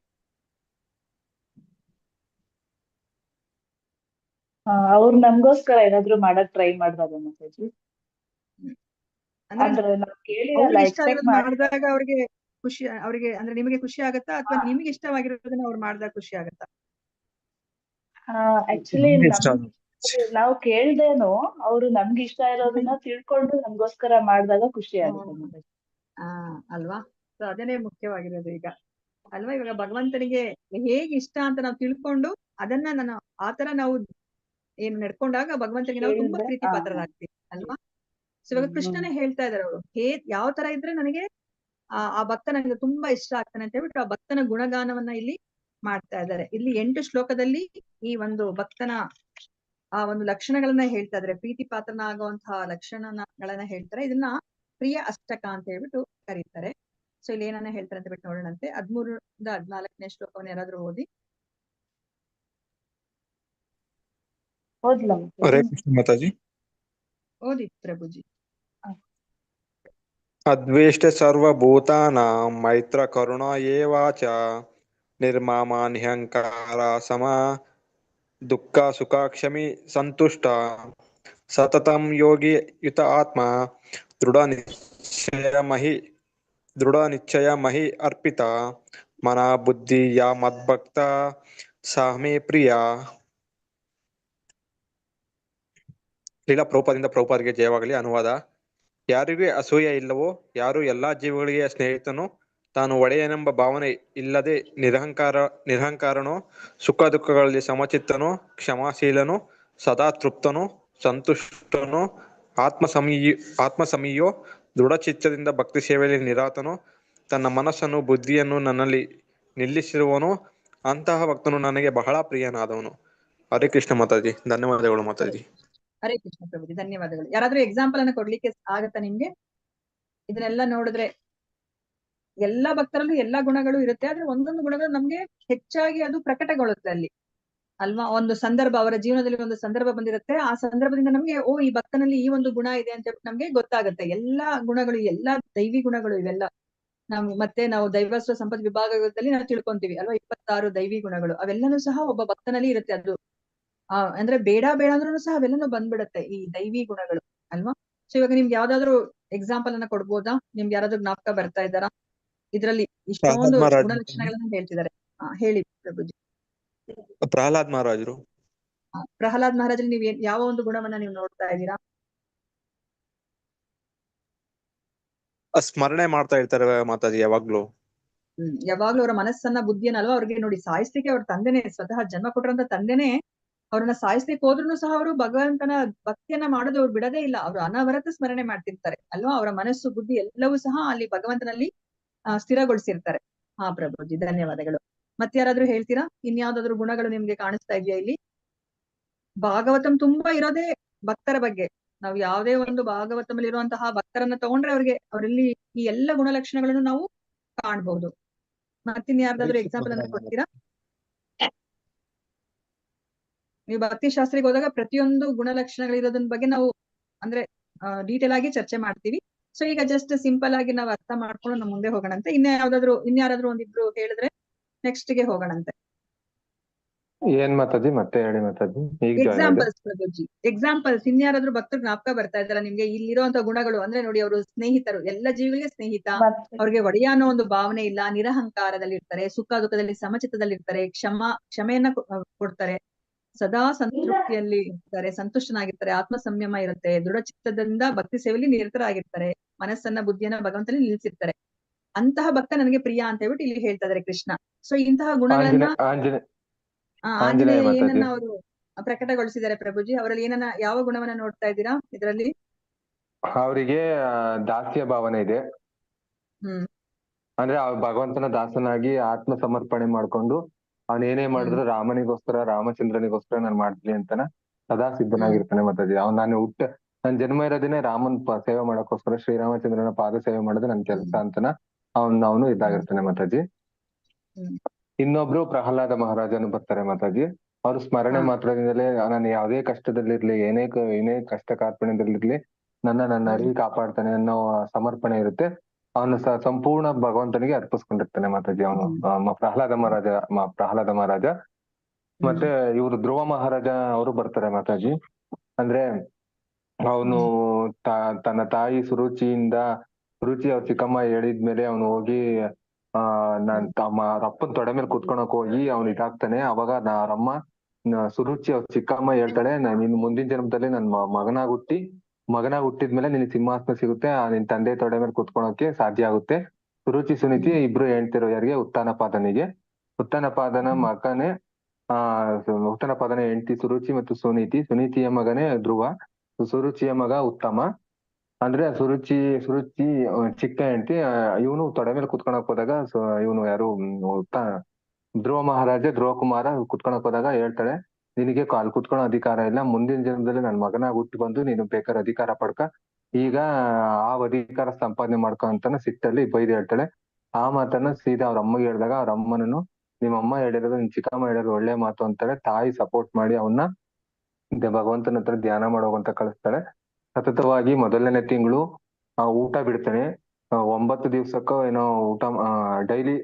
ಅವ್ರು ನಮ್ಗೋಸ್ಕರ ಏನಾದ್ರು ಮಾಡಕ್ ಟ್ರೈ ಮಾಡಿದಾಗ ಮಾತಾಜಿ, ಅಂದ್ರೆ ನಾವು ಕೇಳಿರಲ್ಲ, ಎಕ್ಸ್ಪೆಕ್ಟ್ ಮಾಡಿದಾಗ ಅವ್ರಿಗೆ ಖುಷಿ, ಅವ್ರಿಗೆ ಅಂದ್ರೆ ನಿಮಗೆ ಖುಷಿ ಆಗತ್ತಾ, ಅಥವಾ ನಿಮ್ಗೆ ಇಷ್ಟವಾಗಿರೋದನ್ನ ಅವ್ರು ಮಾಡಿದಾಗ ಖುಷಿ ಆಗತ್ತಾ? ಆಕ್ಚುಲಿ ನಾವು ಕೇಳ್ದೇನು ಅವ್ರು ನಮ್ಗೆ ಇಷ್ಟ ಇರೋದನ್ನ ತಿಳ್ಕೊಂಡು ನಮ್ಗೋಸ್ಕರ ಮಾಡಿದಾಗ ಖುಷಿ ಆಗುತ್ತೆ ಅಲ್ವಾ. ಸೊ ಅದನ್ನೇ ಮುಖ್ಯವಾಗಿರೋದು ಈಗ ಅಲ್ವಾ. ಇವಾಗ ಭಗವಂತನಿಗೆ ಹೇಗೆ ಇಷ್ಟ ಅಂತ ನಾವು ತಿಳ್ಕೊಂಡು ಅದನ್ನ ನಾನು ಆತರ ನಾವು ಏನ್ ನಡ್ಕೊಂಡಾಗ ಭಗವಂತನಿಗೆ ನಾವು ತುಂಬಾ ಪ್ರೀತಿ ಪಾತ್ರರಾಗ್ತೀವಿ ಅಲ್ವಾ. ಸೊ ಇವಾಗ ಕೃಷ್ಣನೇ ಹೇಳ್ತಾ ಇದಾರೆ, ಅವರು ಯಾವ ತರ ಇದ್ರೆ ನನಗೆ ಆ ಭಕ್ತ ನನಗೆ ತುಂಬಾ ಇಷ್ಟ ಆಗ್ತಾನೆ ಅಂತ ಹೇಳ್ಬಿಟ್ಟು ಆ ಭಕ್ತನ ಗುಣಗಾನವನ್ನ ಇಲ್ಲಿ ಮಾಡ್ತಾ ಇದ್ದಾರೆ. ಇಲ್ಲಿ 8 ಶ್ಲೋಕದಲ್ಲಿ ಈ ಒಂದು ಭಕ್ತನ ಆ ಒಂದು ಲಕ್ಷಣಗಳನ್ನ ಹೇಳ್ತಾ ಇದಾರೆ, ಪ್ರೀತಿ ಪಾತ್ರನ ಆಗುವಂತಹ ಲಕ್ಷಣಗಳನ್ನ ಹೇಳ್ತಾರೆ. ಇದನ್ನ ಪ್ರಿಯ ಅಷ್ಟಕ ಅಂತ ಹೇಳ್ಬಿಟ್ಟು ಕರೀತಾರೆ. ಸೊ ಇಲ್ಲಿ ಏನನ್ನ ಹೇಳ್ತಾರೆ ಅಂತ ಬಿಟ್ಟು ನೋಡೋಣಂತೆ. 13ರಿಂದ 14ನೇ ಶ್ಲೋಕವನ್ನು ಯಾರಾದ್ರೂ ಓದಿ. ಮಾತಾಜಿ ಓದಿ ಪ್ರಭುಜಿ. ಅದ್ವೇಷ್ಟ ಸರ್ವಭೂತಾನಾಂ ಮೈತ್ರ ಕರುಣ ಏವಾಚ ನಿರ್ಮಾಮ ನಿಹಂಕಾರ ಸಮ ದುಃಖ ಸುಖ ಕ್ಷಮಿ ಸಂತುಷ್ಟ ಸತತಂ ಯೋಗಿ ಯುತ ಆತ್ಮ ದೃಢ ನಿಶ್ಚಯ ಮಹಿ ದೃಢ ನಿಶ್ಚಯ ಮಹಿ ಅರ್ಪಿತ ಮನ ಬುದ್ಧಿ ಯಾ ಮದ್ಭಕ್ತ ಸಾಮೇ ಪ್ರಿಯ. ಲೀಲಾ ಪ್ರಭುಪಾದಿಂದ ಪ್ರಭುಪಾದಿಗೆ ಜಯವಾಗಲಿ. ಅನುವಾದ. ಯಾರಿಗೆ ಅಸೂಯೆ ಇಲ್ಲವೋ, ಯಾರು ಎಲ್ಲಾ ಜೀವಗಳಿಗೆ ಸ್ನೇಹಿತನೋ, ತಾನು ಒಡೆಯನೆಂಬ ಭಾವನೆ ಇಲ್ಲದೆ ನಿರಹಂಕಾರನೋ, ಸುಖ ದುಃಖಗಳಲ್ಲಿ ಸಮಚಿತ್ತನೋ, ಕ್ಷಮಾಶೀಲನೋ, ಸದಾ ತೃಪ್ತನೋ, ಸಂತುಷ್ಟನೋ, ಆತ್ಮಸಮೀಯೋ, ದೃಢಚಿತ್ತದಿಂದ ಭಕ್ತಿ ಸೇವೆಯಲ್ಲಿ ನಿರಾತನೋ, ತನ್ನ ಮನಸ್ಸನ್ನು ಬುದ್ಧಿಯನ್ನು ನನ್ನಲ್ಲಿ ನಿಲ್ಲಿಸಿರುವನೋ, ಅಂತಹ ಭಕ್ತನು ನನಗೆ ಬಹಳ ಪ್ರಿಯನಾದವನು. ಹರೇ ಕೃಷ್ಣ ಮಾತಾಜಿ. ಧನ್ಯವಾದಗಳು ಮಾತಾಜಿ. ಹರೇ ಕೃಷ್ಣ ಪ್ರಭುಜಿ, ಧನ್ಯವಾದಗಳು. ಯಾರಾದ್ರೂ ಎಕ್ಸಾಂಪಲ್ ಅನ್ನ ಕೊಡ್ಲಿಕ್ಕೆ ಆಗತ್ತಾ ನಿಮ್ಗೆ? ಇದನ್ನೆಲ್ಲ ನೋಡಿದ್ರೆ ಎಲ್ಲಾ ಭಕ್ತರಲ್ಲೂ ಎಲ್ಲಾ ಗುಣಗಳು ಇರುತ್ತೆ, ಆದ್ರೆ ಒಂದೊಂದು ಗುಣಗಳು ನಮ್ಗೆ ಹೆಚ್ಚಾಗಿ ಅದು ಪ್ರಕಟಗೊಳ್ಳುತ್ತೆ ಅಲ್ಲಿ ಅಲ್ವಾ. ಒಂದು ಸಂದರ್ಭ, ಅವರ ಜೀವನದಲ್ಲಿ ಒಂದು ಸಂದರ್ಭ ಬಂದಿರುತ್ತೆ, ಆ ಸಂದರ್ಭದಿಂದ ನಮ್ಗೆ ಓ ಈ ಭಕ್ತನಲ್ಲಿ ಈ ಒಂದು ಗುಣ ಇದೆ ಅಂತ ನಮ್ಗೆ ಗೊತ್ತಾಗುತ್ತೆ. ಎಲ್ಲಾ ಗುಣಗಳು, ಎಲ್ಲಾ ದೈವಿ ಗುಣಗಳು ಇವೆಲ್ಲ ನಾವು ದೈವಸ್ವ ಸಂಪತ್ ವಿಭಾಗದಲ್ಲಿ ನಾವು ತಿಳ್ಕೊಂತೀವಿ ಅಲ್ವಾ. 26 ದೈವಿ ಗುಣಗಳು ಅವೆಲ್ಲನೂ ಸಹ ಒಬ್ಬ ಭಕ್ತನಲ್ಲಿ ಇರುತ್ತೆ. ಅದು ಅಂದ್ರೆ ಬೇಡ ಅಂದ್ರೂ ಸಹ ಅವೆಲ್ಲನೂ ಬಂದ್ಬಿಡತ್ತೆ ಈ ದೈವಿ ಗುಣಗಳು ಅಲ್ವಾ. ಸೊ ಇವಾಗ ನಿಮ್ಗೆ ಯಾವ್ದಾದ್ರು ಎಕ್ಸಾಂಪಲ್ ಅನ್ನ ಕೊಡ್ಬೋದಾ? ನಿಮ್ಗೆ ಯಾರಾದ್ರೂ ಜ್ಞಾಪಕ ಬರ್ತಾ ಇದ್ದಾರಾ? ಇದ್ರಲ್ಲಿ ಇಷ್ಟೊಂದು ಗುಣಲಕ್ಷಣಗಳನ್ನ ಹೇಳ್ತಿದ್ದಾರೆ. ಹೇಳಿ ಪ್ರಭುಜಿ. ಪ್ರಹ್ಲಾದ್ ಮಹಾರಾಜರು. ಪ್ರಹ್ಲಾದ್ ಮಹಾರಾಜಲ್ಲಿ ನೀವ್ ಯಾವ ಒಂದು ಗುಣವನ್ನ ನೀವು ನೋಡ್ತಾ ಇದ್ದೀರಾ? ಸ್ಮರಣೆ ಮಾಡ್ತಾ ಇರ್ತಾರೆ ಮಾತಾಜಿ ಯಾವಾಗ್ಲೂ. ಯಾವಾಗ್ಲೂ ಅವರ ಮನಸ್ಸನ್ನ ಬುದ್ಧಿಯನ್ನ ಅಲ್ವಾ, ಅವ್ರಿಗೆ ನೋಡಿ ಸಾಯಿಸ್ಲಿಕ್ಕೆ ಅವ್ರ ತಂದೆನೆ, ಸ್ವತಃ ಜನ್ಮ ಕೊಟ್ಟರಂತ ತಂದೆನೆ ಅವ್ರನ್ನ ಸಾಯಿಸ್ಲಿಕ್ಕೆ ಹೋದ್ರು ಸಹ ಅವರು ಭಗವಂತನ ಭಕ್ತಿಯನ್ನ ಮಾಡೋದು ಅವ್ರು ಬಿಡದೇ ಇಲ್ಲ. ಅವರು ಅನವರತ ಸ್ಮರಣೆ ಮಾಡ್ತಿರ್ತಾರೆ ಅಲ್ವಾ. ಅವರ ಮನಸ್ಸು ಬುದ್ಧಿ ಎಲ್ಲವೂ ಸಹ ಅಲ್ಲಿ ಭಗವಂತನಲ್ಲಿ ಸ್ಥಿರಗೊಳಿಸಿರ್ತಾರೆ. ಪ್ರಭುಜಿ ಧನ್ಯವಾದಗಳು. ಮತ್ತೆ ಯಾರಾದ್ರೂ ಹೇಳ್ತೀರಾ? ಇನ್ಯಾವ್ದಾದ್ರು ಗುಣಗಳು ನಿಮ್ಗೆ ಕಾಣಿಸ್ತಾ ಇದೆಯಾ ಇಲ್ಲಿ? ಭಾಗವತಂ ತುಂಬಾ ಇರೋದೇ ಭಕ್ತರ ಬಗ್ಗೆ. ನಾವು ಯಾವುದೇ ಒಂದು ಭಾಗವತಮಲ್ಲಿ ಇರುವಂತಹ ಭಕ್ತರನ್ನ ತಗೊಂಡ್ರೆ ಅವರಲ್ಲಿ ಈ ಎಲ್ಲ ಗುಣಲಕ್ಷಣಗಳನ್ನು ನಾವು ಕಾಣಬಹುದು. ಮತ್ತಿನ್ಯಾರ್ದಾದ್ರೂ ಎಕ್ಸಾಂಪಲ್ ಅನ್ನ ಕೊಡ್ತೀರಾ? ನೀವು ಭಕ್ತಿ ಶಾಸ್ತ್ರಿಗೆ ಹೋದಾಗ ಪ್ರತಿಯೊಂದು ಗುಣಲಕ್ಷಣಗಳಿರೋದ್ರ ಬಗ್ಗೆ ನಾವು ಅಂದ್ರೆ ಡೀಟೇಲ್ ಆಗಿ ಚರ್ಚೆ ಮಾಡ್ತೀವಿ. ಸೊ ಈಗ ಜಸ್ಟ್ ಸಿಂಪಲ್ ಆಗಿ ನಾವು ಅರ್ಥ ಮಾಡ್ಕೊಂಡು ನಾವು ಮುಂದೆ ಹೋಗೋಣಂತೆ. ಇನ್ಯಾರಾದ್ರೂ ಒಂದಿಬ್ರು ಹೇಳಿದ್ರೆ ನೆಕ್ಸ್ಟ್ ಗೆ ಹೋಗೋಣಂತೆ. ಏನ್ ಮಾತಾಜಿ? ಮತ್ತೆ ಹೇಳಿ ಮಾತಾಜಿ. Examples Prabhuji, examples. ಇನ್ಯಾರಾದ್ರೂ ಭಕ್ತರು ಜ್ಞಾಪಕ ಬರ್ತಾ ಇದ್ದಾರ ನಿಮ್ಗೆ? ಇಲ್ಲಿರುವಂತ ಗುಣಗಳು ಅಂದ್ರೆ ನೋಡಿ, ಅವರು ಸ್ನೇಹಿತರು, ಎಲ್ಲ ಜೀವಿಗಳಿಗೆ ಸ್ನೇಹಿತ, ಅವ್ರಿಗೆ ಒಡೆಯ ಅನ್ನೋ ಒಂದು ಭಾವನೆ ಇಲ್ಲ, ನಿರಹಂಕಾರದಲ್ಲಿ ಇರ್ತಾರೆ, ಸುಖ ದುಃಖದಲ್ಲಿ ಸಮಚಿತ್ತದಲ್ಲಿ ಇರ್ತಾರೆ, ಕ್ಷಮೆಯನ್ನ ಕೊಡ್ತಾರೆ, ಸದಾ ಸಂತೃಪ್ತಿಯಲ್ಲಿ ಇರ್ತಾರೆ, ಸಂತುಷ್ಟನಾಗಿರ್ತಾರೆ, ಆತ್ಮ ಸಂಯಮ ಇರುತ್ತೆ, ದೃಢ ಚಿತ್ತದಿಂದ ಭಕ್ತಿ ಸೇವೆಯಲ್ಲಿ ನಿರತರಾಗಿರ್ತಾರೆ, ಮನಸ್ಸನ್ನ ಬುದ್ಧಿಯನ್ನ ಭಗವಂತನಲ್ಲಿ ನಿಲ್ಲಿಸಿರ್ತಾರೆ. ಅಂತಹ ಭಕ್ತ ನನಗೆ ಪ್ರಿಯ ಅಂತ ಹೇಳ್ಬಿಟ್ಟು ಇಲ್ಲಿ ಹೇಳ್ತಾ ಇದಾರೆ ಕೃಷ್ಣ. ಸೊ ಇಂತಹ ಗುಣಗಳನ್ನ ಆಂಜನೇಯ ಏನನ್ನ ಅವರು ಪ್ರಕಟಗೊಳಿಸಿದ್ದಾರೆ ಪ್ರಭುಜಿ? ಅವರಲ್ಲಿ ಯಾವ ಗುಣವನ್ನ ನೋಡ್ತಾ ಇದ್ದೀರಾ ಇದರಲ್ಲಿ? ಅವರಿಗೆ ದಾಸ್ಯ ಭಾವನೆ ಇದೆ. ಅಂದ್ರೆ ಭಗವಂತನ ದಾಸನಾಗಿ ಆತ್ಮ ಸಮರ್ಪಣೆ ಮಾಡ್ಕೊಂಡು ಅವನ್ ಏನೇ ಮಾಡಿದ್ರು ರಾಮನಿಗೋಸ್ಕರ, ರಾಮಚಂದ್ರನಿಗೋಸ್ಕರ ನಾನು ಮಾಡ್ತೀನಿ ಅಂತಾನ ಸದಾ ಸಿದ್ಧನಾಗಿರ್ತಾನೆ ಮಾತಾಜಿ. ನನ್ ಜನ್ಮ ಇರೋದಿನೇ ರಾಮನ್ ಸೇವೆ ಮಾಡಕ್ಕೋಸ್ಕರ, ಶ್ರೀರಾಮಚಂದ್ರನ ಪಾದ ಸೇವೆ ಮಾಡೋದು ನನ್ ಕೆಲಸ ಅಂತನ ಅವನು ಇದಾಗಿರ್ತಾನೆ ಮಾತಾಜಿ. ಇನ್ನೊಬ್ರು ಪ್ರಹ್ಲಾದ ಮಹಾರಾಜನು ಬರ್ತಾರೆ ಮಾತಾಜಿ. ಅವ್ರು ಸ್ಮರಣೆ ಮಾತ್ರದಿಂದಲೇ ನಾನು ಯಾವುದೇ ಕಷ್ಟದಲ್ಲಿರ್ಲಿ, ಏನೇ ಕಷ್ಟ ಕಾರ್ಪಣ್ಯದಲ್ಲಿರ್ಲಿ ನನ್ನ ಅರಿವಿ ಕಾಪಾಡ್ತಾನೆ ಅನ್ನೋ ಸಮರ್ಪಣೆ ಇರುತ್ತೆ. ಅವನು ಸಂಪೂರ್ಣ ಭಗವಂತನಿಗೆ ಅರ್ಪಿಸ್ಕೊಂಡಿರ್ತಾನೆ ಮಾತಾಜಿ ಅವನು. ಪ್ರಹ್ಲಾದ ಮಹಾರಾಜ. ಮತ್ತೆ ಇವರು ಧ್ರುವ ಮಹಾರಾಜ ಅವರು ಬರ್ತಾರೆ ಮಾತಾಜಿ. ಅಂದ್ರೆ ಅವನು ತನ್ನ ತಾಯಿ ಸುರುಚಿಯಿಂದ ಅವ್ರ ಚಿಕ್ಕಮ್ಮ ಹೇಳಿದ್ಮೇಲೆ ಅವನು ಹೋಗಿ ಅವ್ರ ಅಪ್ಪನ್ ತೊಡೆ ಮೇಲೆ ಕುತ್ಕೊಳಕ್ ಹೋಗಿ ಅವ್ನು ಇದಾಗ್ತಾನೆ. ಅವಾಗ ಅವರಮ್ಮ ಸುರುಚಿ ಅವ್ರ ಚಿಕ್ಕಮ್ಮ ಹೇಳ್ತಾಳೆ, ನಿನ್ ಮುಂದಿನ ಜನ್ಮದಲ್ಲಿ ನನ್ ಮಗನಾಗ್ ಹುಟ್ಟಿದ್ಮೇಲೆ ನಿನ್ ಸಿಂಹಾಸನ ಸಿಗುತ್ತೆ, ನಿನ್ ತಂದೆ ತೊಡೆ ಮೇಲೆ ಕುತ್ಕೊಳಕ್ಕೆ ಸಾಧ್ಯ ಆಗುತ್ತೆ. ಸುರುಚಿ ಸುನೀತಿ ಇಬ್ರು ಹೇಳ್ತಿರೋ ಯಾರಿಗೆ? ಉತ್ತನಪಾದನ ಮಗನೇ ಉತ್ತನಪಾದನ ಹೆಂಡತಿ ಸುರುಚಿ ಮತ್ತು ಸುನೀತಿಯ ಮಗನೇ ಧ್ರುವ, ಸುರುಚಿಯ ಮಗ ಉತ್ತಮ. ಅಂದ್ರೆ ಸುರುಚಿ ಚಿಕ್ಕ ಹೆಂಡತಿ. ಇವನು ತೊಡೆ ಮೇಲೆ ಕುತ್ಕೊಳಕ್ ಹೋದಾಗ ಇವನು ಯಾರು ಧ್ರುವ ಕುಮಾರ ಕುತ್ಕೊಳಕ್ ಹೋದಾಗ ಹೇಳ್ತಾಳೆ, ನಿನಗೆ ಕುತ್ಕೊಳೋ ಅಧಿಕಾರ ಇಲ್ಲ, ಮುಂದಿನ ಜನ್ಮದಲ್ಲಿ ನನ್ ಮಗನಾಗ ಹುಟ್ಟು ಬಂದು ನೀನು ಬೇಕಾದ್ರೆ ಅಧಿಕಾರ ಪಡ್ಕ, ಈಗ ಆ ಅಧಿಕಾರ ಸಂಪಾದನೆ ಮಾಡ್ಕೊ ಅಂತಾನ ಸಿಟ್ಟಲ್ಲಿ ಬೈದು ಹೇಳ್ತಾಳೆ. ಆ ಮಾತನ್ನ ಸೀದಾ ಅವ್ರ ಅಮ್ಮಗೆ ಹೇಳಿದಾಗ ಅವ್ರ ಅಮ್ಮನನ್ನು, ನಿಮ್ಮ ಅಮ್ಮ ಹೇಳಿರೋದು, ನಿನ್ ಚಿಕ್ಕಮ್ಮ ಹೇಳಿರೋದು ಒಳ್ಳೆ ಮಾತು ಅಂತಾಳೆ. ತಾಯಿ ಸಪೋರ್ಟ್ ಮಾಡಿ ಅವನ್ನ ಭಗವಂತನ ಹತ್ರ ಧ್ಯಾನ ಮಾಡೋಗಂತ ಕಳಿಸ್ತಾಳೆ. ಸತತವಾಗಿ ಮೊದಲನೇ ತಿಂಗಳು ಊಟ ಬಿಡ್ತಾನೆ. 9 ದಿವ್ಸಕ್ಕೋ ಏನೋ ಊಟ ಡೈಲಿ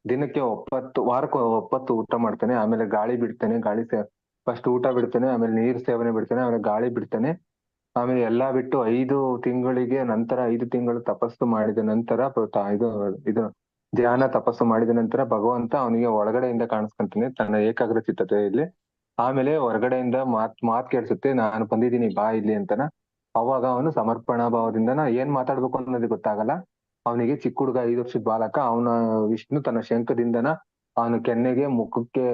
ದಿನಕ್ಕೆ ವಾರಕ್ಕೆ 9 ಊಟ ಮಾಡ್ತಾನೆ. ಆಮೇಲೆ ಗಾಳಿ ಬಿಡ್ತಾನೆ. ಫಸ್ಟ್ ಊಟ ಬಿಡ್ತಾನೆ, ಆಮೇಲೆ ನೀರ್ ಸೇವನೆ ಬಿಡ್ತಾನೆ, ಆಮೇಲೆ ಗಾಳಿ ಬಿಡ್ತಾನೆ. ಆಮೇಲೆ ಎಲ್ಲಾ ಬಿಟ್ಟು 5 ತಿಂಗಳು ತಪಸ್ಸು ಮಾಡಿದ ನಂತರ ಇದು ಧ್ಯಾನ ತಪಸ್ಸು ಮಾಡಿದ ನಂತರ ಭಗವಂತ ಅವನಿಗೆ ಒಳಗಡೆಯಿಂದ ಕಾಣಿಸ್ಕೊಂತಾನೆ ತನ್ನ ಏಕಾಗ್ರ ಚಿತ್ತತೆಯಲ್ಲಿ. ಆಮೇಲೆ ಹೊರಗಡೆಯಿಂದ ಮಾತ್ ಕೇಳಿಸುತ್ತೆ, ನಾನು ಬಂದಿದ್ದೀನಿ ಬಾ ಇಲ್ಲಿ ಅಂತನ. ಅವಾಗ ಅವನು ಸಮರ್ಪಣಾ ಭಾವದಿಂದ ಏನ್ ಮಾತಾಡ್ಬೇಕು ಅನ್ನೋದು ಗೊತ್ತಾಗಲ್ಲ ಅವನಿಗೆ. ಚಿಕ್ಕ ಹುಡುಗ 5 ವರ್ಷದ ಬಾಲಕ ಅವನ ವಿಷ್ಣು ತನ್ನ ಶಂಖದಿಂದನ ಅವನ ಕೆನ್ನೆಗೆ ಮುಖಕ್ಕೆ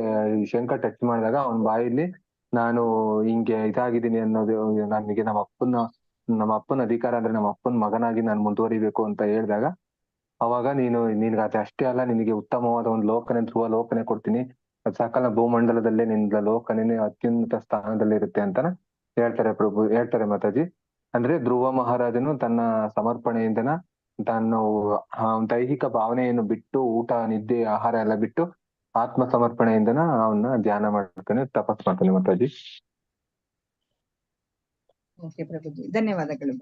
ಶಂಖ ಟಚ್ ಮಾಡಿದಾಗ ಅವನ ಬಾಯಲ್ಲಿ ನಾನು ಹಿಂಗೆ ಇದಾಗಿದ್ದೀನಿ ಅನ್ನೋದು, ನನಗೆ ನಮ್ಮ ಅಪ್ಪನ ಅಧಿಕಾರ ಅಂದ್ರೆ ನಮ್ಮ ಅಪ್ಪನ ಮಗನಾಗಿ ನಾನು ಮುಂದುವರಿಬೇಕು ಅಂತ ಹೇಳಿದಾಗ, ಅವಾಗ ನಿನ್ಗೆ ಅಷ್ಟೇ ಅಲ್ಲ, ನಿನಗೆ ಉತ್ತಮವಾದ ಒಂದು ಲೋಕನೆ, ಧ್ರುವ ಲೋಕನೆ ಕೊಡ್ತೀನಿ, ಸಕಲ ಭೂಮಂಡಲದಲ್ಲೇ ನಿನ್ನ ಲೋಕನೇ ಅತ್ಯುನ್ನತ ಸ್ಥಾನದಲ್ಲಿ ಇರುತ್ತೆ ಅಂತ ಹೇಳ್ತಾರೆ ಮಾತಾಜಿ. ಅಂದ್ರೆ ಧ್ರುವ ಮಹಾರಾಜನು ತನ್ನ ಸಮರ್ಪಣೆಯಿಂದನ ತಾನು ದೈಹಿಕ ಭಾವನೆಯನ್ನು ಬಿಟ್ಟು, ಊಟ ನಿದ್ದೆ ಆಹಾರ ಎಲ್ಲ ಬಿಟ್ಟು ಆತ್ಮ ಸಮರ್ಪಣೆಯಿಂದನ ಅವನ್ನ ಧ್ಯಾನ ಮಾಡ್ತಾನೆ, ತಪಸ್ ಮಾಡ್ತಾನೆ ಮಾತಾಜಿ. ಓಕೆ ಪ್ರಭುಜಿ, ಧನ್ಯವಾದಗಳು.